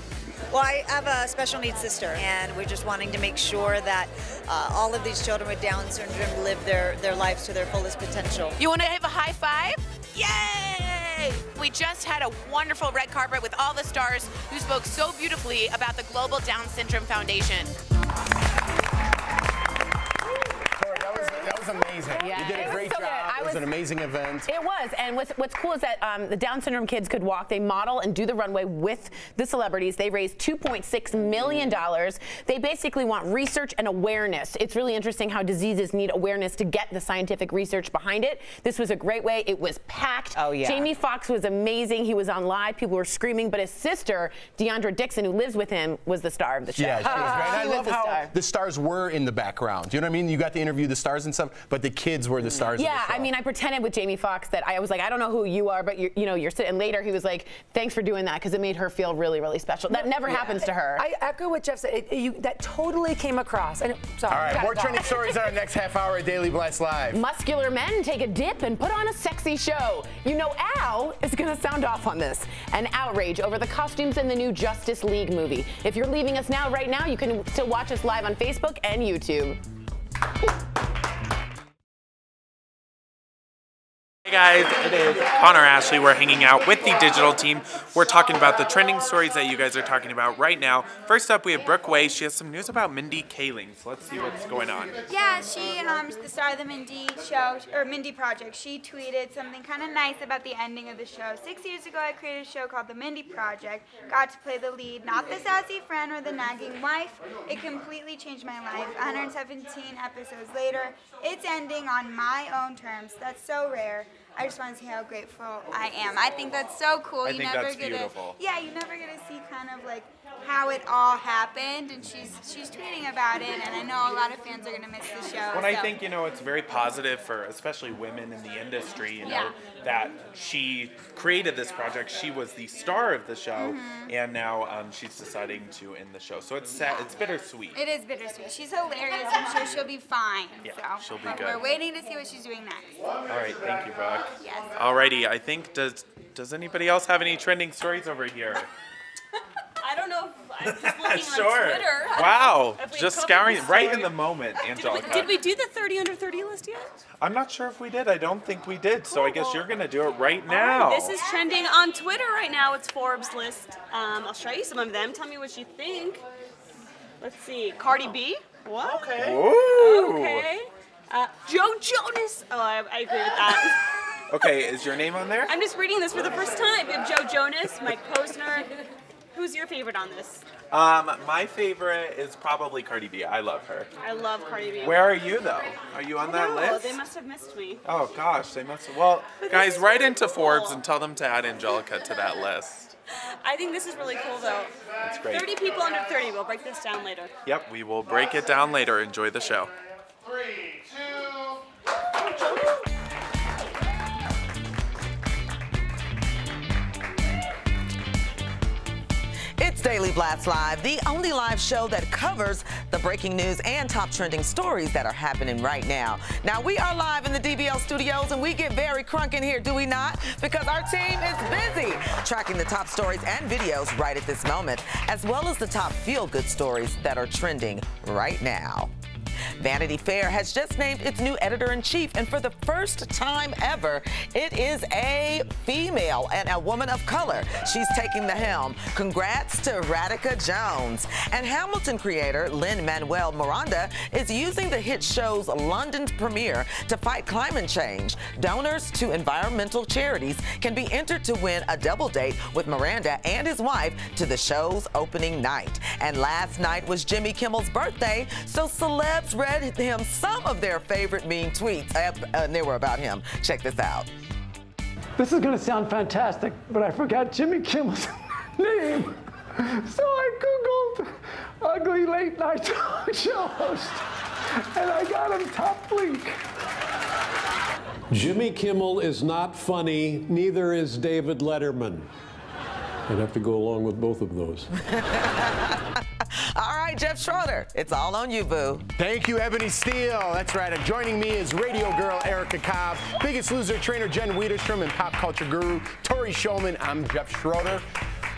Well, I have a special needs sister, and we're just wanting to make sure that all of these children with Down syndrome live their lives to their fullest potential. You want to have a high five? Yay! We just had a wonderful red carpet with all the stars who spoke so beautifully about the Global Down Syndrome Foundation. That was amazing. Yeah, you did a great job. It was an amazing event. It was, and what's cool is that the Down syndrome kids could walk. They model and do the runway with the celebrities. They raised $2.6 million. They basically want research and awareness. It's really interesting how diseases need awareness to get the scientific research behind it. This was a great way. It was packed. Oh, yeah. Jamie Foxx was amazing. He was on live. People were screaming, but his sister, Deandra Dixon, who lives with him, was the star of the show. Yeah, she was great. And I love how the the stars were in the background. You know what I mean? You got to interview the stars and stuff, but the kids were the stars of the show. mean, I pretended with Jamie Foxx that I was like, I don't know who you are, but you're sitting. And later he was like, thanks for doing that, because it made her feel really, really special. That never happens to her. I echo what Jeff said. That totally came across. And, sorry, all right, more trending stories in our next half hour at Daily Blast Live. Muscular men take a dip and put on a sexy show. You know, Al is going to sound off on this. An outrage over the costumes in the new Justice League movie. If you're leaving us now, right now, you can still watch us live on Facebook and YouTube. Hey guys, it is Connor Ashley. We're hanging out with the digital team. We're talking about the trending stories that you guys are talking about right now. First up, we have Brooke Way. She has some news about Mindy Kaling. So let's see what's going on. Yeah, she, the star of the Mindy show, or Mindy Project, she tweeted something kind of nice about the ending of the show. 6 years ago, I created a show called The Mindy Project. Got to play the lead, not the sassy friend or the nagging wife. It completely changed my life. 117 episodes later, it's ending on my own terms. That's so rare. I just want to see how grateful I am. I think that's so cool. I think that's beautiful. Yeah, you never get to see kind of like how it all happened, and she's tweeting about it, and I know a lot of fans are going to miss the show. Well, I think, it's very positive for especially women in the industry, that she created this project. She was the star of the show, and now she's deciding to end the show. So it's sad. It's bittersweet. It is bittersweet. She's hilarious. I'm sure she'll be fine. Yeah, she'll be good. We're waiting to see what she's doing next. All right, thank you, Brooke. Yes. Alrighty, I think, does anybody else have any trending stories over here? I don't know if I'm just looking Sure. on Twitter. Wow, just scouring right in the moment, Angelica. Did we do the 30 under 30 list yet? I'm not sure if we did. I don't think we did. So I guess you're going to do it right All now. right, this is trending on Twitter right now. It's Forbes list. I'll show you some of them. Tell me what you think. Let's see. Cardi B. What? Okay. Ooh. Okay. Joe Jonas. Oh, I agree with that. Okay, is your name on there? I'm just reading this for the first time. We have Joe Jonas, Mike Posner. Who's your favorite on this? My favorite is probably Cardi B. I love her. I love Cardi B. Where are you, though? Are you on that list? They must have missed me. Oh, gosh, they must have. Well, guys, write into Forbes and tell them to add Angelica to that list. I think this is really cool, though. That's great. 30 people under 30. We'll break this down later. Yep, we will break it down later. Enjoy the show. 3, 2... It's Daily Blast Live, the only live show that covers the breaking news and top trending stories that are happening right now. Now, we are live in the DBL studios, and we get very crunk in here, do we not? Because our team is busy tracking the top stories and videos right at this moment, as well as the top feel-good stories that are trending right now. Vanity Fair has just named its new editor-in-chief, and for the first time ever, it is a female and a woman of color. She's taking the helm. Congrats to Radhika Jones. And Hamilton creator Lin-Manuel Miranda is using the hit show's London's premiere to fight climate change. Donors to environmental charities can be entered to win a double date with Miranda and his wife to the show's opening night. And last night was Jimmy Kimmel's birthday, so celebs read him some of their favorite meme tweets, and they were about him. Check this out. This is going to sound fantastic, but I forgot Jimmy Kimmel's name. So I Googled ugly late night talk show host, and I got him top link. Jimmy Kimmel is not funny, neither is David Letterman. I'd have to go along with both of those. All right, Jeff Schroeder, it's all on you, boo. Thank you, Ebony Steele. That's right. And joining me is radio girl Erica Cobb, Biggest Loser trainer Jen Wiederstrom, and pop culture guru Tori Shulman. I'm Jeff Schroeder.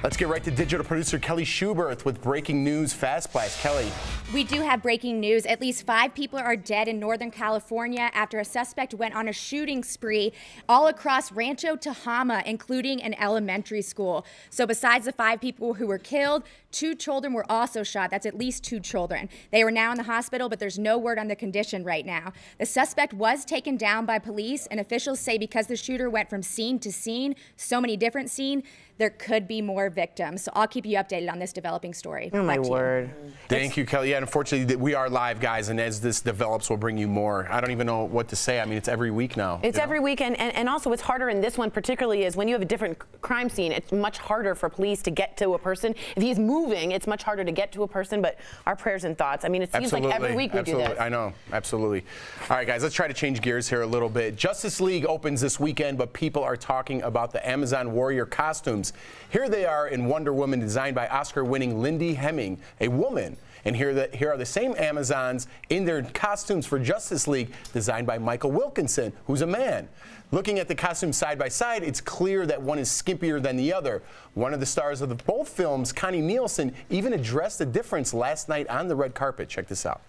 Let's get right to digital producer Kelly Schubert with breaking news Fast Blast. Kelly. We do have breaking news. At least 5 people are dead in Northern California after a suspect went on a shooting spree all across Rancho Tehama, including an elementary school. So besides the 5 people who were killed, 2 children were also shot. That's at least 2 children. They were now in the hospital, but there's no word on the condition right now. The suspect was taken down by police, and officials say because the shooter went from scene to scene, so many different scenes, there could be more victims. So I'll keep you updated on this developing story. Oh, my word. Thank you, Kelly. Yeah, unfortunately, we are live, guys, and as this develops, we'll bring you more. I don't even know what to say. I mean, it's every week now. It's every week, and also what's harder in this one particularly is when you have a different crime scene, it's much harder for police to get to a person. If he's moving, it's much harder to get to a person, but our prayers and thoughts. I mean, it seems like every week we do this. I know, absolutely. All right, guys, let's try to change gears here a little bit. Justice League opens this weekend, but people are talking about the Amazon warrior costumes. Here they are in Wonder Woman, designed by Oscar-winning Lindy Hemming, a woman. And here are the same Amazons in their costumes for Justice League, designed by Michael Wilkinson, who's a man. Looking at the costumes side by side, it's clear that one is skimpier than the other. One of the stars of both films, Connie Nielsen, even addressed the difference last night on the red carpet. Check this out.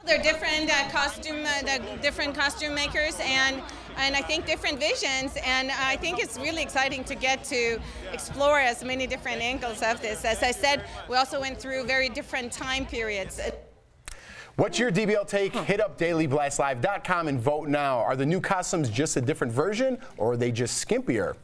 They're different different costume makers, and I think different visions, and I think it's really exciting to get to explore as many different angles of this. As I said, we also went through very different time periods. What's your DBL take? Hit up DailyBlastLive.com and vote now. Are the new costumes just a different version, or are they just skimpier?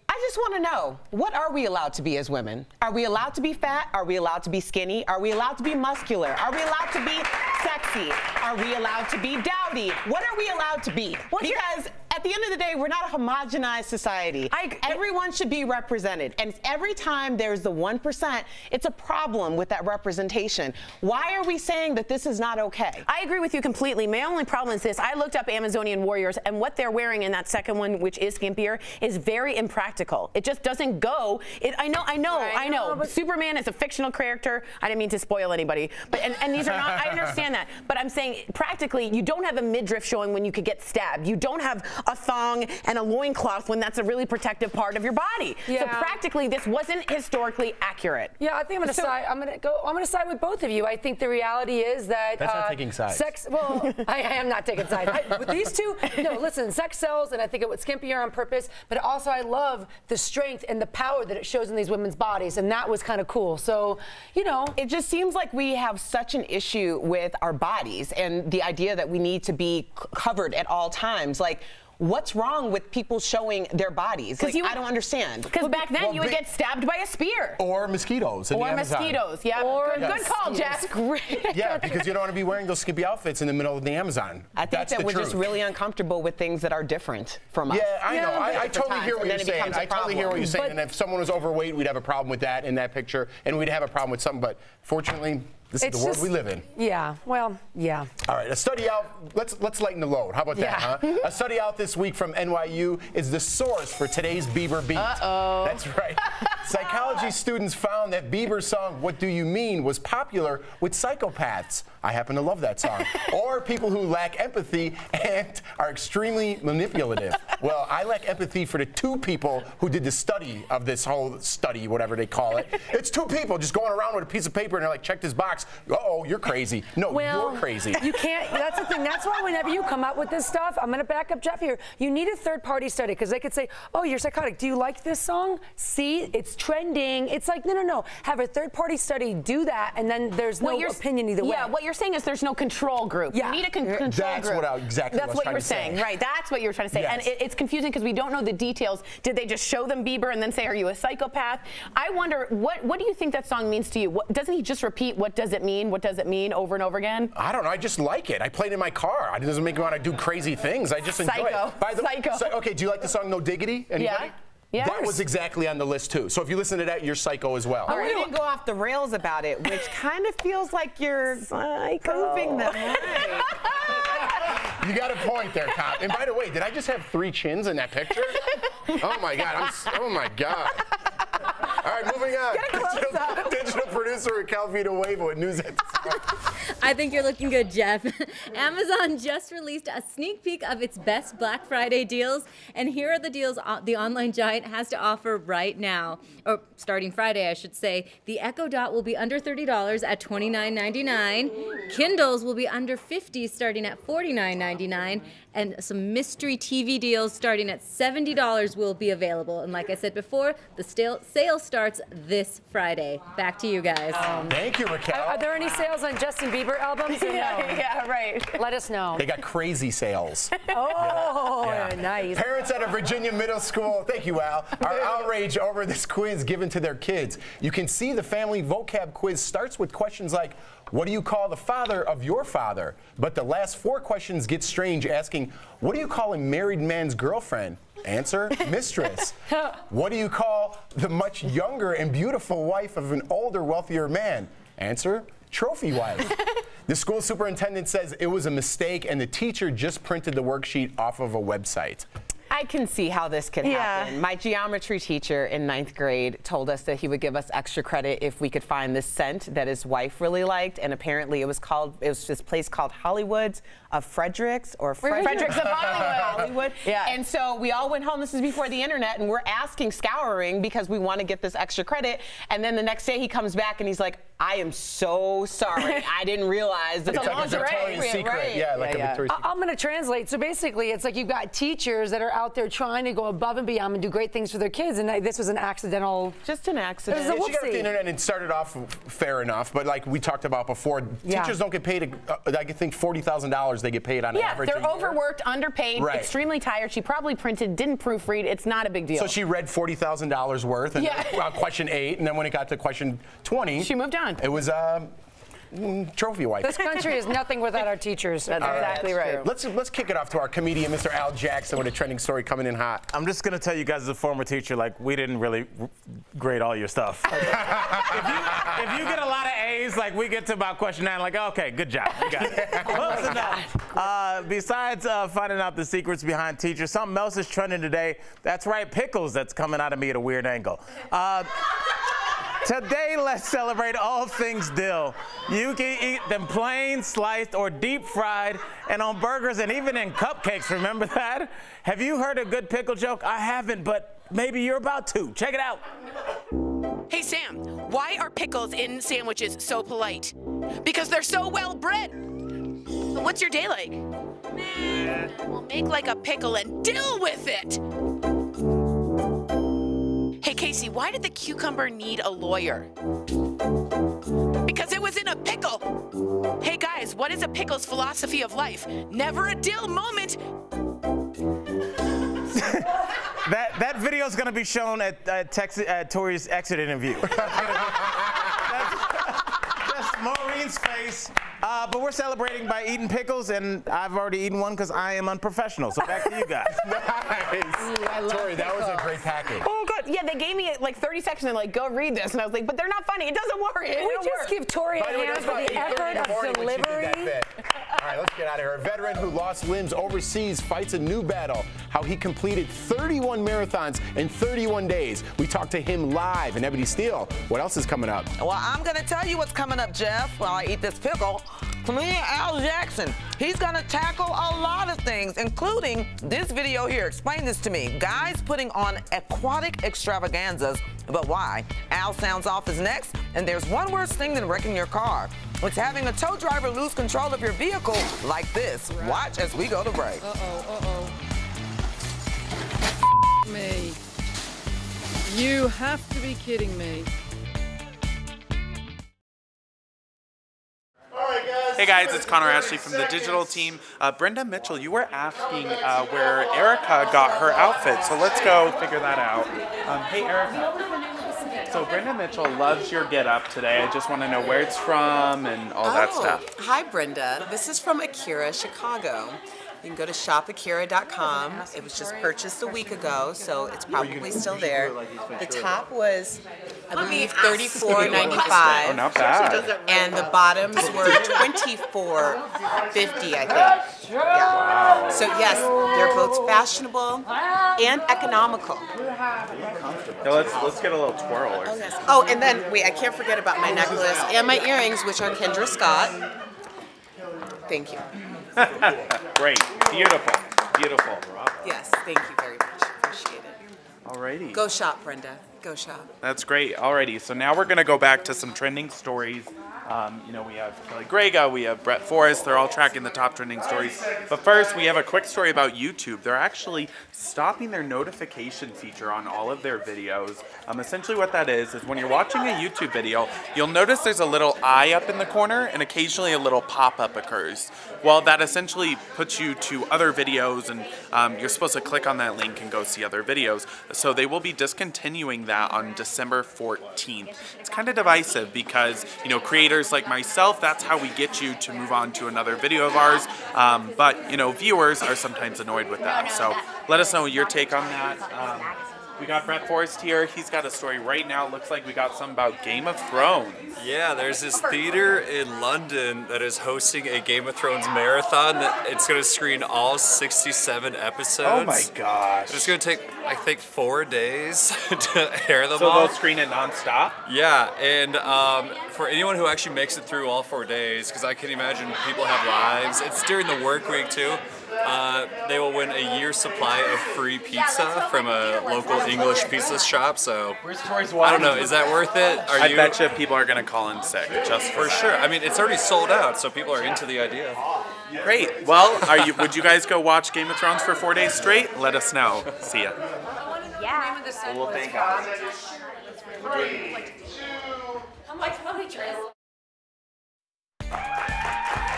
I just want to know, what are we allowed to be as women? Are we allowed to be fat? Are we allowed to be skinny? Are we allowed to be muscular? Are we allowed to be sexy? Are we allowed to be dowdy? What are we allowed to be? Because at the end of the day, we're not a homogenized society. Everyone should be represented. And every time there's the 1%, it's a problem with that representation. Why are we saying that this is not okay? I agree with you completely. My only problem is this. I looked up Amazonian warriors, and what they're wearing in that second one, which is skimpier, is very impractical. It just doesn't go. I know. But Superman is a fictional character. I didn't mean to spoil anybody. But and these are not, I understand that. But I'm saying practically, you don't have a midriff showing when you could get stabbed. You don't have a thong and a loincloth when that's a really protective part of your body. Yeah. So practically, this wasn't historically accurate. Yeah, I think I'm going to side with both of you. I think the reality is that that's not taking sides. Well, I am not taking sides. With these two, no, listen, sex sells, and I think it was skimpier on purpose. But also, I love the strength and the power that it shows in these women's bodies, and that was kind of cool. So, you know, it just seems like we have such an issue with our bodies and the idea that we need to be covered at all times. Like, what's wrong with people showing their bodies? Like, I don't understand. Because back then you would get stabbed by a spear. Or mosquitoes. Or mosquitoes, yeah. Good call, Jeff. Great. Yeah, because you don't want to be wearing those skimpy outfits in the middle of the Amazon. I think that we're just really uncomfortable with things that are different from us. Yeah, I know. I totally hear what you're saying. I totally hear what you're saying. And if someone was overweight, we'd have a problem with that in that picture, and we'd have a problem with something. But fortunately, this is the world we live in. Yeah, well, yeah. All right, a study out, let's lighten the load. How about that, huh? A study out this week from NYU is the source for today's Bieber beat. Uh-oh. That's right. Psychology students found that Bieber's song, What Do You Mean, was popular with psychopaths. I happen to love that song. Or people who lack empathy and are extremely manipulative. Well, I lack empathy for the two people who did the study of this whole study, whatever they call it. It's two people just going around with a piece of paper and they're like, check this box. Uh-oh, you're crazy. No, you're crazy. You can't, that's the thing. That's why whenever you come up with this stuff, I'm going to back up Jeff here. You need a third-party study because they could say, oh, you're psychotic. Do you like this song? See, it's trending. It's like, no. Have a third-party study do that, and then there's no opinion either way. Yeah, what you're saying is there's no control group. Yeah. You need a control group. That's what you were saying. Right, that's what you were trying to say. Yes. And it's confusing because we don't know the details. Did they just show them Bieber and then say, are you a psychopath? I wonder, what do you think that song means to you? Doesn't he just repeat, what does it mean? What does it mean over and over again? I don't know. I just like it. I play it in my car. It doesn't make me want to do crazy things. I just enjoy it. By the way, okay, do you like the song No Diggity? Anybody? Yeah. Yes. That was exactly on the list too. So if you listen to that, you're psycho as well. We didn't go off the rails about it, which kind of feels like you're proving them right. You got a point there, Cop. And by the way, did I just have 3 chins in that picture? Oh my God! Oh my God! All right, moving on. Digital producer Raquel Villanueva with news. I think you're looking good, Jeff. Amazon just released a sneak peek of its best Black Friday deals, and here are the deals the online giant has to offer right now, or starting Friday, I should say. The Echo Dot will be under $30 at $29.99. Kindles will be under $50, starting at $49.99. And some mystery TV deals starting at $70 will be available. And like I said before, the sale starts this Friday. Back to you guys. Thank you, Raquel. Are there any sales on Justin Bieber albums? Or no? Yeah, right. Let us know. They got crazy sales. Oh, nice. Parents Parents at a Virginia middle school, thank you, Al, are outraged over this quiz given to their kids. You can see the family vocab quiz starts with questions like, what do you call the father of your father? But the last 4 questions get strange, asking, what do you call a married man's girlfriend? Answer, mistress. What do you call the much younger and beautiful wife of an older, wealthier man? Answer, trophy wife. The school superintendent says it was a mistake and the teacher just printed the worksheet off of a website. I can see how this can happen. My geometry teacher in 9th grade told us that he would give us extra credit if we could find this scent that his wife really liked, and apparently it was this place called Hollywood's of Fredericks or Fredericks of Hollywood. Yeah. And so we all went home. This is before the internet, and we're asking, scouring, because we want to get this extra credit. And then the next day he comes back and he's like, I am so sorry. I didn't realize that it's like a Victoria's Secret. Right. Yeah, like a Victoria's Secret. I'm going to translate. So basically, it's like you've got teachers that are out there trying to go above and beyond and do great things for their kids, and this was an accidental. Just an accident. It was a whoopsie. She got off the internet and it started off fair enough, but like we talked about before, teachers don't get paid, I think $40,000 they get paid on average. Yeah, they're overworked, underpaid, extremely tired. She probably printed, didn't proofread. It's not a big deal. So she read $40,000 worth, and question 8, and then when it got to question 20, she moved on. It was trophy wife. This country is nothing without our teachers. That's exactly right. Let's kick it off to our comedian, Mr. Al Jackson, with a trending story coming in hot. I'm just gonna tell you guys, as a former teacher, like, we didn't really grade all your stuff. if you get a lot of A's, like we get to about question 9, like, okay, good job, you got it. Close enough. Besides finding out the secrets behind teachers, something else is trending today. That's right, pickles. That's coming out of me at a weird angle. Today, let's celebrate all things dill. You can eat them plain, sliced, or deep fried, and on burgers and even in cupcakes. Remember that? Have you heard a good pickle joke? I haven't, but maybe you're about to. Check it out. Hey, Sam, why are pickles in sandwiches so polite? Because they're so well bred. But what's your day like? Well, make like a pickle and deal with it. Hey, Casey, why did the cucumber need a lawyer? Because it was in a pickle. Hey, guys, what is a pickle's philosophy of life? Never a dill moment. That video is going to be shown at Tori's exit interview. That's Maureen's face. But we're celebrating by eating pickles, and I've already eaten one because I am unprofessional. So back to you guys. Nice. Tori, that was a great package. Oh, God. Yeah, they gave me like 30 seconds and like, go read this. And I was like, but they're not funny. It doesn't work. Can we just give Tori a hand for the effort of delivery? All right, let's get out of here. A veteran who lost limbs overseas fights a new battle. How he completed 31 marathons in 31 days. We talked to him live. And Ebony Steele, what else is coming up? Well, I'm going to tell you what's coming up, Jeff, while I eat this pickle. Comedian Al Jackson. He's going to tackle a lot of things, including this video here. Explain this to me. Guys putting on aquatic extravaganzas, but why? Al sounds off is next, and there's one worse thing than wrecking your car. It's having a tow driver lose control of your vehicle like this. Watch as we go to break. Me. You have to be kidding me. Hey guys, it's Connor Ashley from the digital team. Brenda Mitchell, you were asking where Erica got her outfit, so let's go figure that out. Hey Erica, so Brenda Mitchell loves your get up today. I just want to know where it's from and all that stuff. Hi Brenda, this is from Akira, Chicago. You can go to shopakira.com. It was just purchased a week ago, so it's probably still there. The top was, I believe, $34.95. Oh, not bad. And the bottoms were $24.50, I think. Yeah. Wow. So yes, they're both fashionable and economical. Yeah, let's get a little twirl. Oh, yes. Oh, and then wait, I can't forget about my necklace and my earrings, which are Kendra Scott. Thank you. Great. Beautiful. Beautiful. Yes, thank you very much. Appreciate it. Alrighty. Go shop, Brenda. Go Shop. That's great. Alrighty, so now we're going to go back to some trending stories. You know, we have Kelly Grega, we have Brett Forrest. They're all tracking the top trending stories. But first, we have a quick story about YouTube. They're actually stopping their notification feature on all of their videos. Essentially what that is when you're watching a YouTube video, you'll notice there's a little eye up in the corner and occasionally a little pop-up occurs. Well, that essentially puts you to other videos, and you're supposed to click on that link and go see other videos. So they will be discontinuing that on December 14th. It's kind of divisive because, you know, creators like myself, that's how we get you to move on to another video of ours. But, you know, viewers are sometimes annoyed with that. So let us know your take on that. We got Brett Forrest here. He's got a story right now. It looks like we got some about Game of Thrones. Yeah, there's this theater in London that is hosting a Game of Thrones marathon. It's going to screen all 67 episodes. Oh my gosh. It's going to take, I think, 4 days to air them so all. They'll screen it nonstop? Yeah, and for anyone who actually makes it through all 4 days, because I can imagine people have lives, it's during the work week too. They will win a year's supply of free pizza from a local English pizza shop. So I don't know, is that worth it? I bet you people are going to call in sick just for sure. I mean, it's already sold out, so people are into the idea. Great. Well, would you guys go watch Game of Thrones for 4 days straight? Let us know. See ya. Yeah. Well, thank God.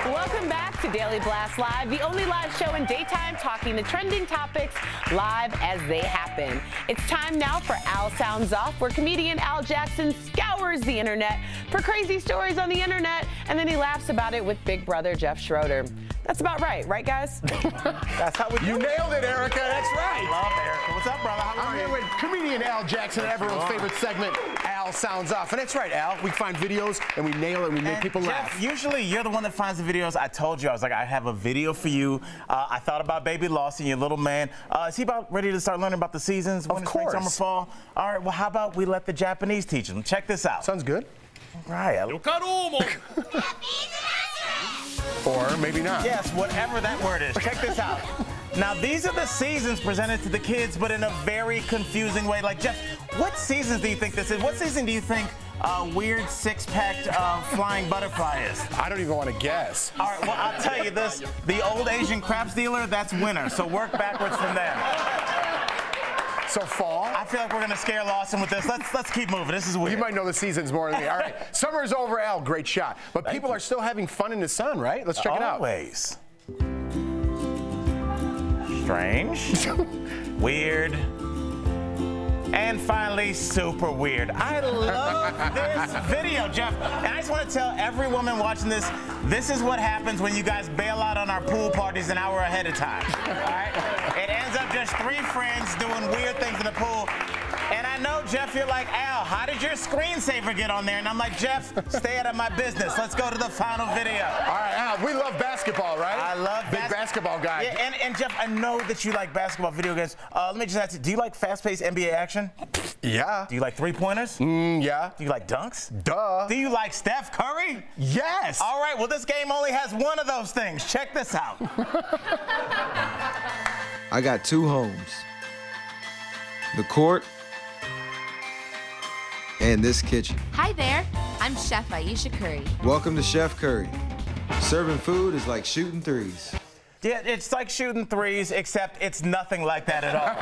Welcome back to Daily Blast Live, the only live show in daytime talking the trending topics live as they happen. It's time now for Al Sounds Off, where comedian Al Jackson scours the internet for crazy stories on the internet, and then he laughs about it with Big Brother Jeff Schroeder. That's about right, guys? That's how we do it. You nailed it, Erica. That's right. Love Erica. What's up, brother? How are you? I'm here with comedian Al Jackson, everyone's favorite segment, Al Sounds Off. And that's right, Al. We find videos and we nail it and we make people laugh. Jeff, usually you're the one that finds the videos. I told you, I was like, I have a video for you. I thought about Baby Lawson, your little man. Is he about ready to start learning about the seasons? Winter, spring, summer, fall? All right, well, how about we let the Japanese teach him? Check this out. Sounds good. All right. Or maybe not. Yes, whatever that word is. Check this out. Now, these are the seasons presented to the kids, but in a very confusing way. Like, Jeff, what seasons do you think this is? What season do you think weird six-packed flying butterfly is? I don't even want to guess. All right, well, I'll tell you this. The old Asian crap dealer, that's winter. So work backwards from there. So fall? I feel like we're going to scare Lawson with this. Let's keep moving. This is weird. You might know the seasons more than me. All right, summer's over, Al. Great shot. But people are still having fun in the sun, right? Let's check it out. Always. Strange. Weird. And finally, super weird. I love this video, Jeff. And I just want to tell every woman watching this, this is what happens when you guys bail out on our pool parties an hour ahead of time. All right? It ends up just 3 friends doing weird things in the pool. And I know, Jeff, you're like, Al, how did your screensaver get on there? And I'm like, Jeff, stay out of my business. Let's go to the final video. All right, Al, we love basketball, right? I love Big basketball guy. Yeah, and Jeff, I know that you like basketball video games. Let me just ask you, do you like fast-paced NBA action? Yeah. Do you like three-pointers? Yeah. Do you like dunks? Duh. Do you like Steph Curry? Yes. All right, well, this game only has one of those things. Check this out. I got 2 homes. The court and this kitchen. Hi there, I'm Chef Aisha Curry. Welcome to Chef Curry. Serving food is like shooting threes. Yeah, it's like shooting threes, except it's nothing like that at all.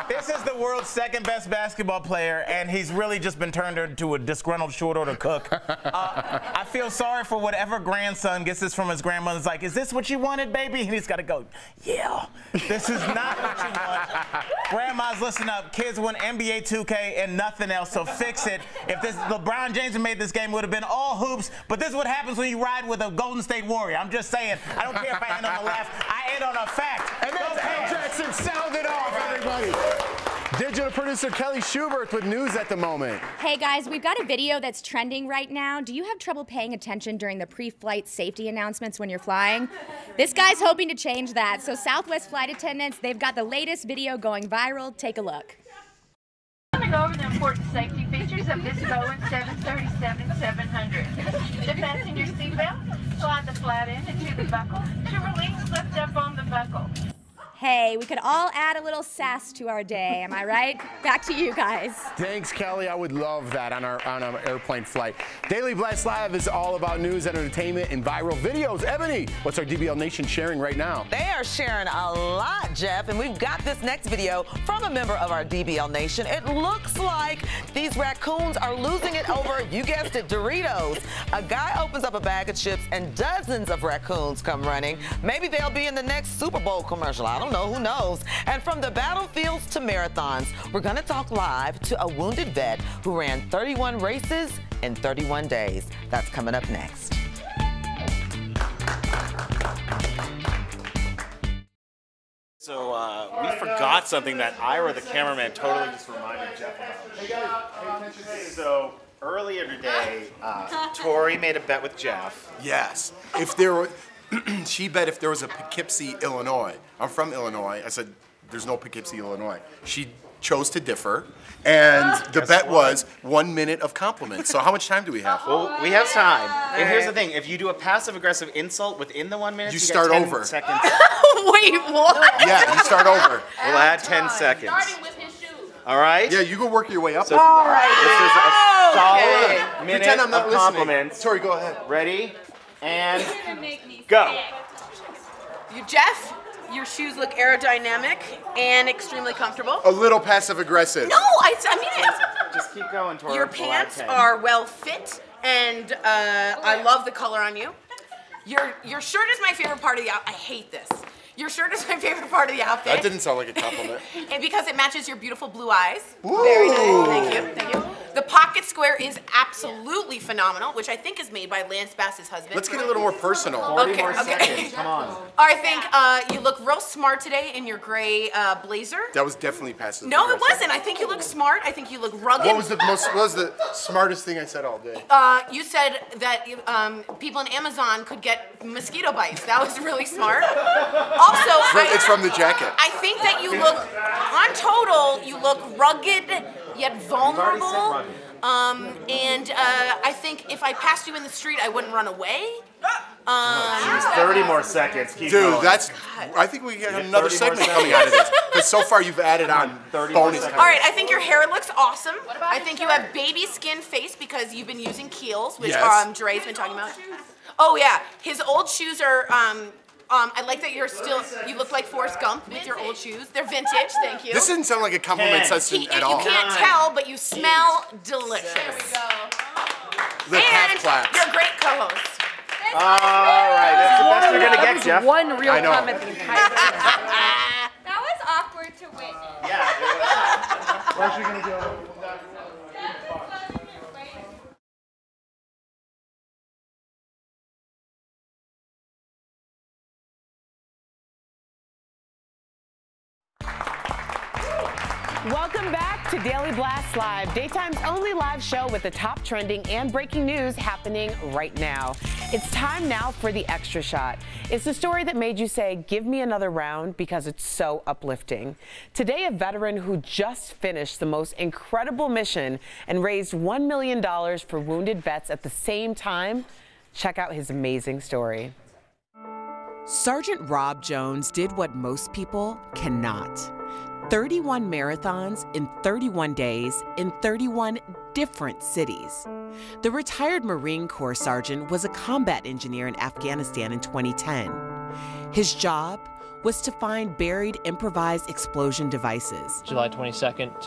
This is the world's second best basketball player, and he's really just been turned into a disgruntled short-order cook. I feel sorry for whatever grandson gets this from his grandmother's like, is this what you wanted, baby? And he's got to go, yeah, this is not what you want. Grandmas, listen up. Kids want NBA 2K and nothing else, so fix it. If this LeBron James had made this game, it would have been all hoops, but this is what happens when you ride with a Golden State Warrior. I'm just saying, I don't care if I end on the left, I end on a fact. And that's Al Jackson. Sound it off, everybody. Digital producer Kelly Schubert with news at the moment. Hey guys, we've got a video that's trending right now. Do you have trouble paying attention during the pre-flight safety announcements when you're flying? This guy's hoping to change that. So Southwest flight attendants, they've got the latest video going viral. Take a look. I'm going to go over the important safety features of this Boeing 737-700. To fasten your seatbelt, slide the flat end into the buckle. To release, lift up on the buckle. Hey, we could all add a little sass to our day, am I right? Back to you guys. Thanks, Kelly. I would love that on our airplane flight. Daily Blast Live is all about news and entertainment and viral videos. Ebony, what's our DBL Nation sharing right now? They are sharing a lot, Jeff, and we've got this next video from a member of our DBL Nation. It looks like these raccoons are losing it over, you guessed it, Doritos. A guy opens up a bag of chips and dozens of raccoons come running. Maybe they'll be in the next Super Bowl commercial. I don't know, who knows? And from the battlefields to marathons, we're gonna talk live to a wounded vet who ran 31 races in 31 days. That's coming up next. So we forgot something that Ira, the cameraman, totally just reminded Jeff about. So earlier today, Tori made a bet with Jeff. Yes. If there were, she bet if there was a Poughkeepsie, Illinois. I'm from Illinois. I said, there's no Poughkeepsie, Illinois. She chose to differ, and the bet was 1 minute of compliments. So how much time do we have? Well, we have time. And here's the thing: if you do a passive-aggressive insult within the 1 minute, you get start 10 over. Seconds. Wait, what? Yeah, you start over. We'll add 10 seconds. All right? Yeah, you go work your way up. So this is a solid minute Pretend I'm not of listening. compliments. Tori, go ahead. Ready? And go. Jeff, your shoes look aerodynamic and extremely comfortable. A little passive-aggressive. No, I mean it. Just keep going, Tori. Your pants are well fit, and I love the color on you. Your shirt is my favorite part of the outfit. I hate this. Your shirt is my favorite part of the outfit. That didn't sound like a compliment. And because it matches your beautiful blue eyes. Ooh. Very nice. Thank you. Thank you. The pocket square is absolutely phenomenal, which I think is made by Lance Bass's husband. Let's get a little more personal. 40 more seconds. Come on. I think you look real smart today in your gray blazer. That was definitely passive. No, it wasn't. I think you look smart. I think you look rugged. What was the smartest thing I said all day? You said that people in Amazon could get mosquito bites. That was really smart. Also, it's from the jacket. I think that you look, on total, you look rugged yet vulnerable. And I think if I passed you in the street, I wouldn't run away. There's 30 more seconds. Keep Dude, going. I think we got another segment coming out of this. Because so far you've added on 30 bonus. All right, I think your hair looks awesome. I think you have baby skin face because you've been using Kiehl's, which Dre's been talking about. Oh yeah, his old shoes are, I like that you look like Forrest Gump with your old shoes. They're vintage, thank you. This didn't sound like a compliment session at all. You can't tell, but you smell delicious. There we go. The half claps. You're a great co-host. All right, that's the best you're going to get, Jeff. One real I know. comment the entire That was awkward to witness. Yeah. What else are you going to do? Welcome back to Daily Blast Live, daytime's only live show with the top trending and breaking news happening right now. It's time now for the Extra Shot. It's the story that made you say, give me another round, because it's so uplifting. Today, a veteran who just finished the most incredible mission and raised $1 million for wounded vets at the same time. Check out his amazing story. Sergeant Rob Jones did what most people cannot. 31 marathons in 31 days in 31 different cities. The retired Marine Corps sergeant was a combat engineer in Afghanistan in 2010. His job was to find buried improvised explosion devices. July 22nd,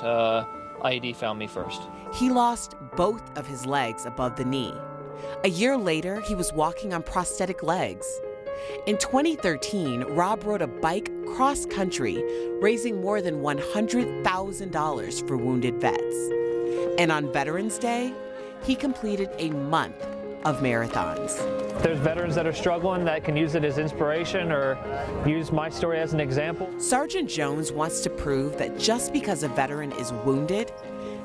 IED found me first. He lost both of his legs above the knee. A year later, he was walking on prosthetic legs. In 2013, Rob rode a bike cross-country, raising more than $100,000 for wounded vets. And on Veterans Day, he completed a month of marathons. There's veterans that are struggling that can use it as inspiration or use my story as an example. Sergeant Jones wants to prove that just because a veteran is wounded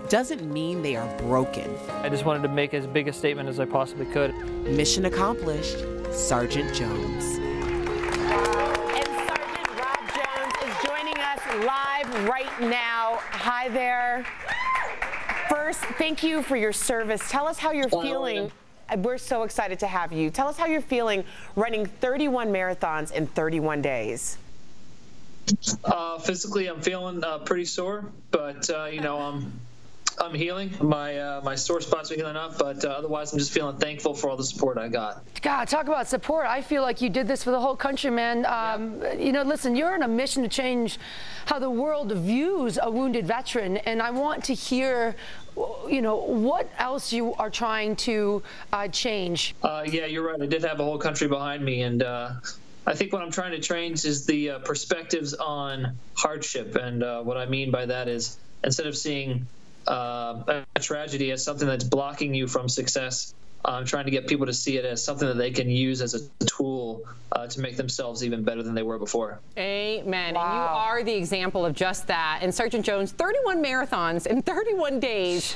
doesn't mean they are broken. I just wanted to make as big a statement as I possibly could. Mission accomplished, Sergeant Jones. And Sergeant Rob Jones is joining us live right now. Hi there. First, thank you for your service. Tell us how you're feeling. We're so excited to have you. Tell us how you're feeling running 31 marathons in 31 days. Physically, I'm feeling pretty sore, but you know, I'm healing. My sore spots are healing up, but otherwise, I'm just feeling thankful for all the support I got. God, talk about support. I feel like you did this for the whole country, man. You know, listen, you're on a mission to change how the world views a wounded veteran, and I want to hear, you know, what else you are trying to change. Yeah, you're right. I did have a whole country behind me, and I think what I'm trying to change is the perspectives on hardship. And what I mean by that is, instead of seeing a tragedy as something that's blocking you from success, I'm trying to get people to see it as something that they can use as a tool to make themselves even better than they were before. Amen. Wow. And you are the example of just that. And Sergeant Jones, 31 marathons in 31 days.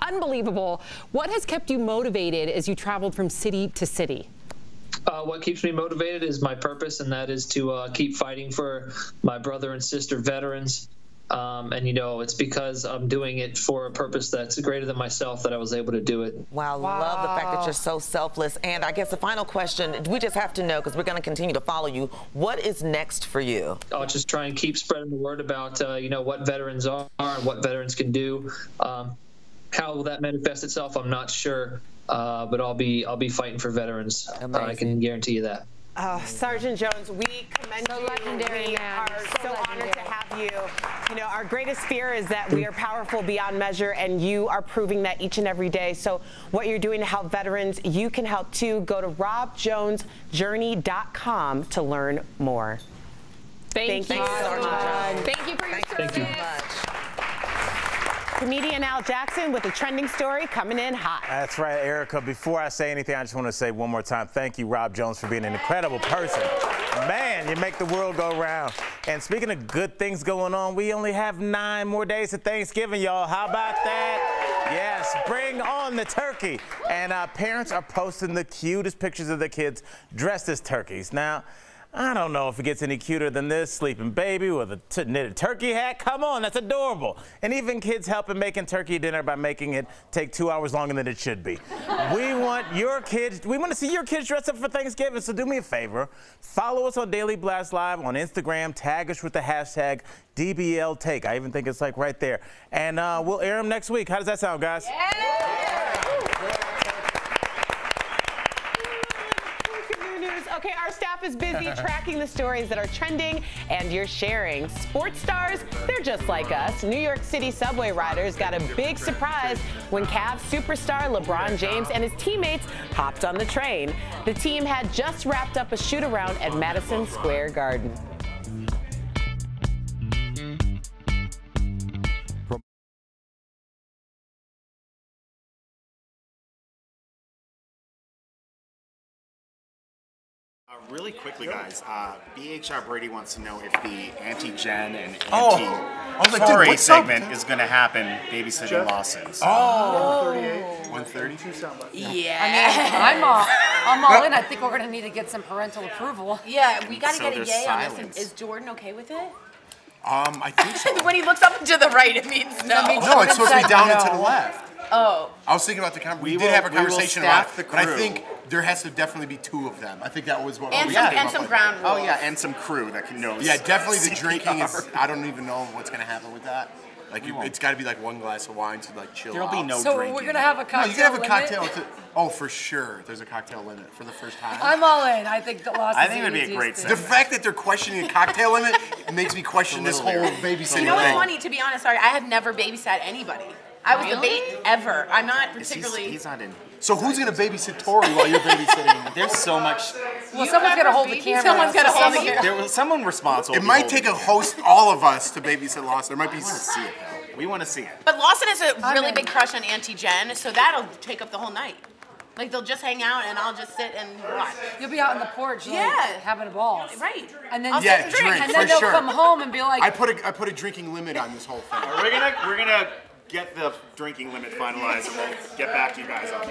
Unbelievable. What has kept you motivated as you traveled from city to city? What keeps me motivated is my purpose, and that is to keep fighting for my brother and sister veterans. And, you know, it's because I'm doing it for a purpose that's greater than myself that I was able to do it. Wow, love the fact that you're so selfless. And I guess the final question, we just have to know, because we're going to continue to follow you, what is next for you? I'll just try and keep spreading the word about, you know, what veterans are and what veterans can do. How will that manifest itself, I'm not sure. But I'll be fighting for veterans. I can guarantee you that. Sergeant Jones, we commend you. Legendary, we man. are so honored to have you. You know, our greatest fear is that we are powerful beyond measure, and you are proving that each and every day. So what you're doing to help veterans, you can help too. Go to robjonesjourney.com to learn more. Thank you so much. Thank you for your service. Comedian Al Jackson with a trending story coming in hot. That's right, Erica. Before I say anything, I just want to say one more time, thank you, Rob Jones, for being an incredible person. Man, you make the world go round. And speaking of good things going on, we only have 9 more days to Thanksgiving, y'all. How about that? Yes, bring on the turkey. And parents are posting the cutest pictures of their kids dressed as turkeys. Now, I don't know if it gets any cuter than this sleeping baby with a knitted turkey hat. Come on, that's adorable. And even kids helping making turkey dinner by making it take 2 hours longer than it should be. We want to see your kids dressed up for Thanksgiving, so do me a favor. Follow us on Daily Blast Live on Instagram. Tag us with the hashtag DBLTake. I even think it's like right there. And we'll air them next week. How does that sound, guys? Okay, our staff is busy tracking the stories that are trending and you're sharing. Sports stars, they're just like us. New York City subway riders got a big surprise when Cavs superstar LeBron James and his teammates hopped on the train. The team had just wrapped up a shoot-around at Madison Square Garden. Really quickly, guys, BHR Brady wants to know if the anti-Jen and anti-Tory segment is going to happen babysitting Lawson's. 1:30? Yeah. I mean, I'm all in. I think we're going to need to get some parental approval. Yeah, we got to get a yay on this. Is Jordan okay with it? I think so. When he looks up and to the right, it means no. No, it's supposed to be down and to the left. Oh. I was thinking about the conversation. We did have a conversation about it, but I think there has to definitely be 2 of them. I think that was what we and some ground rules. Oh yeah, and some crew that can know. Yeah, definitely the drinking is. I don't even know what's gonna happen with that. Like it's got to be like 1 glass of wine to like chill. There'll be no so drinking. We're gonna have a cocktail. No, you can have a limit? cocktail. Oh, for sure. There's a cocktail limit for the first time. I'm all in. I think the loss. I think it would be a great The fact that they're questioning a cocktail limit makes me question this whole babysitting You know what's thing. funny? To be honest, sorry, I have never babysat anybody. I was the bait ever. I'm not particularly. He's not in. So who's gonna babysit Tori while you're babysitting? There's so much. Well, someone's got to hold the camera. Someone's got to hold the camera. There was someone responsible. It might take a host, all of us, to babysit Lawson. There might be some. See it. We want to see it. But Lawson has a really big crush on Auntie Jen, so that'll take up the whole night. Like they'll just hang out and I'll just sit and watch. You'll be out on the porch, like, having a ball. Right. And then drink, and then they'll come home and be like, I put a drinking limit on this whole thing. We're gonna get the drinking limit finalized and we'll get back to you guys on it.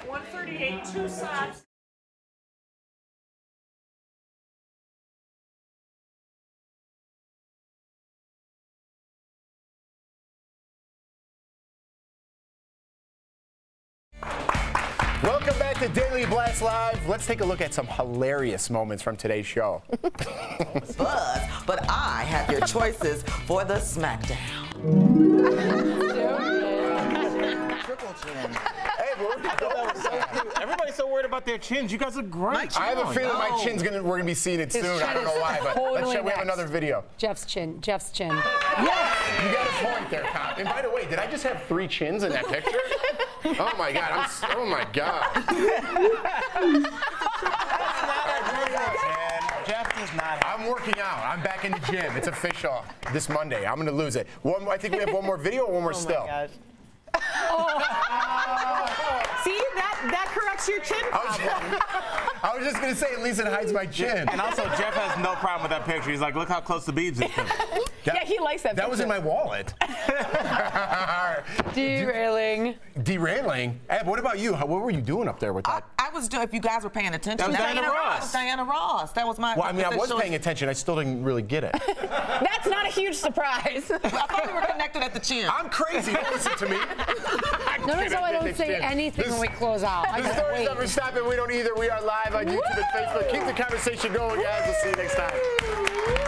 138, 2 sides. Welcome back to Daily Blast Live. Let's take a look at some hilarious moments from today's show. Buzz. but I have your choices for the SmackDown. Triple chin. Everybody's so worried about their chins. You guys look great. I have a feeling my chin's we're gonna be seeing it His soon. I don't know why, but let's show we have another video. Jeff's chin. Jeff's chin. Yes, you got a point there, Tom. And by the way, did I just have 3 chins in that picture? Oh my God! Oh my God! Jeff does not. I'm working out. I'm back in the gym. It's official. This Monday, I'm gonna lose it. I think we have one more video or one more still. See, that corrects your chin problem. I was just gonna say, at least it hides my chin. And also, Jeff has no problem with that picture. He's like, look how close the beads is. Yeah, he likes that. That was in my wallet. Derailing. Derailing? Ed, what about you? What were you doing up there with that? I was doing, if you guys were paying attention, That was Diana Ross. That was Diana Ross. That was my. Well, I mean, I was paying attention. I still didn't really get it. That's not a huge surprise. I thought we were connected at the chin. I'm crazy. Don't listen to me. Notice how I don't say anything when we close out. I The gotta story's wait. never stopping. We don't either. We are live on YouTube and Facebook. Keep the conversation going, guys. We'll see you next time.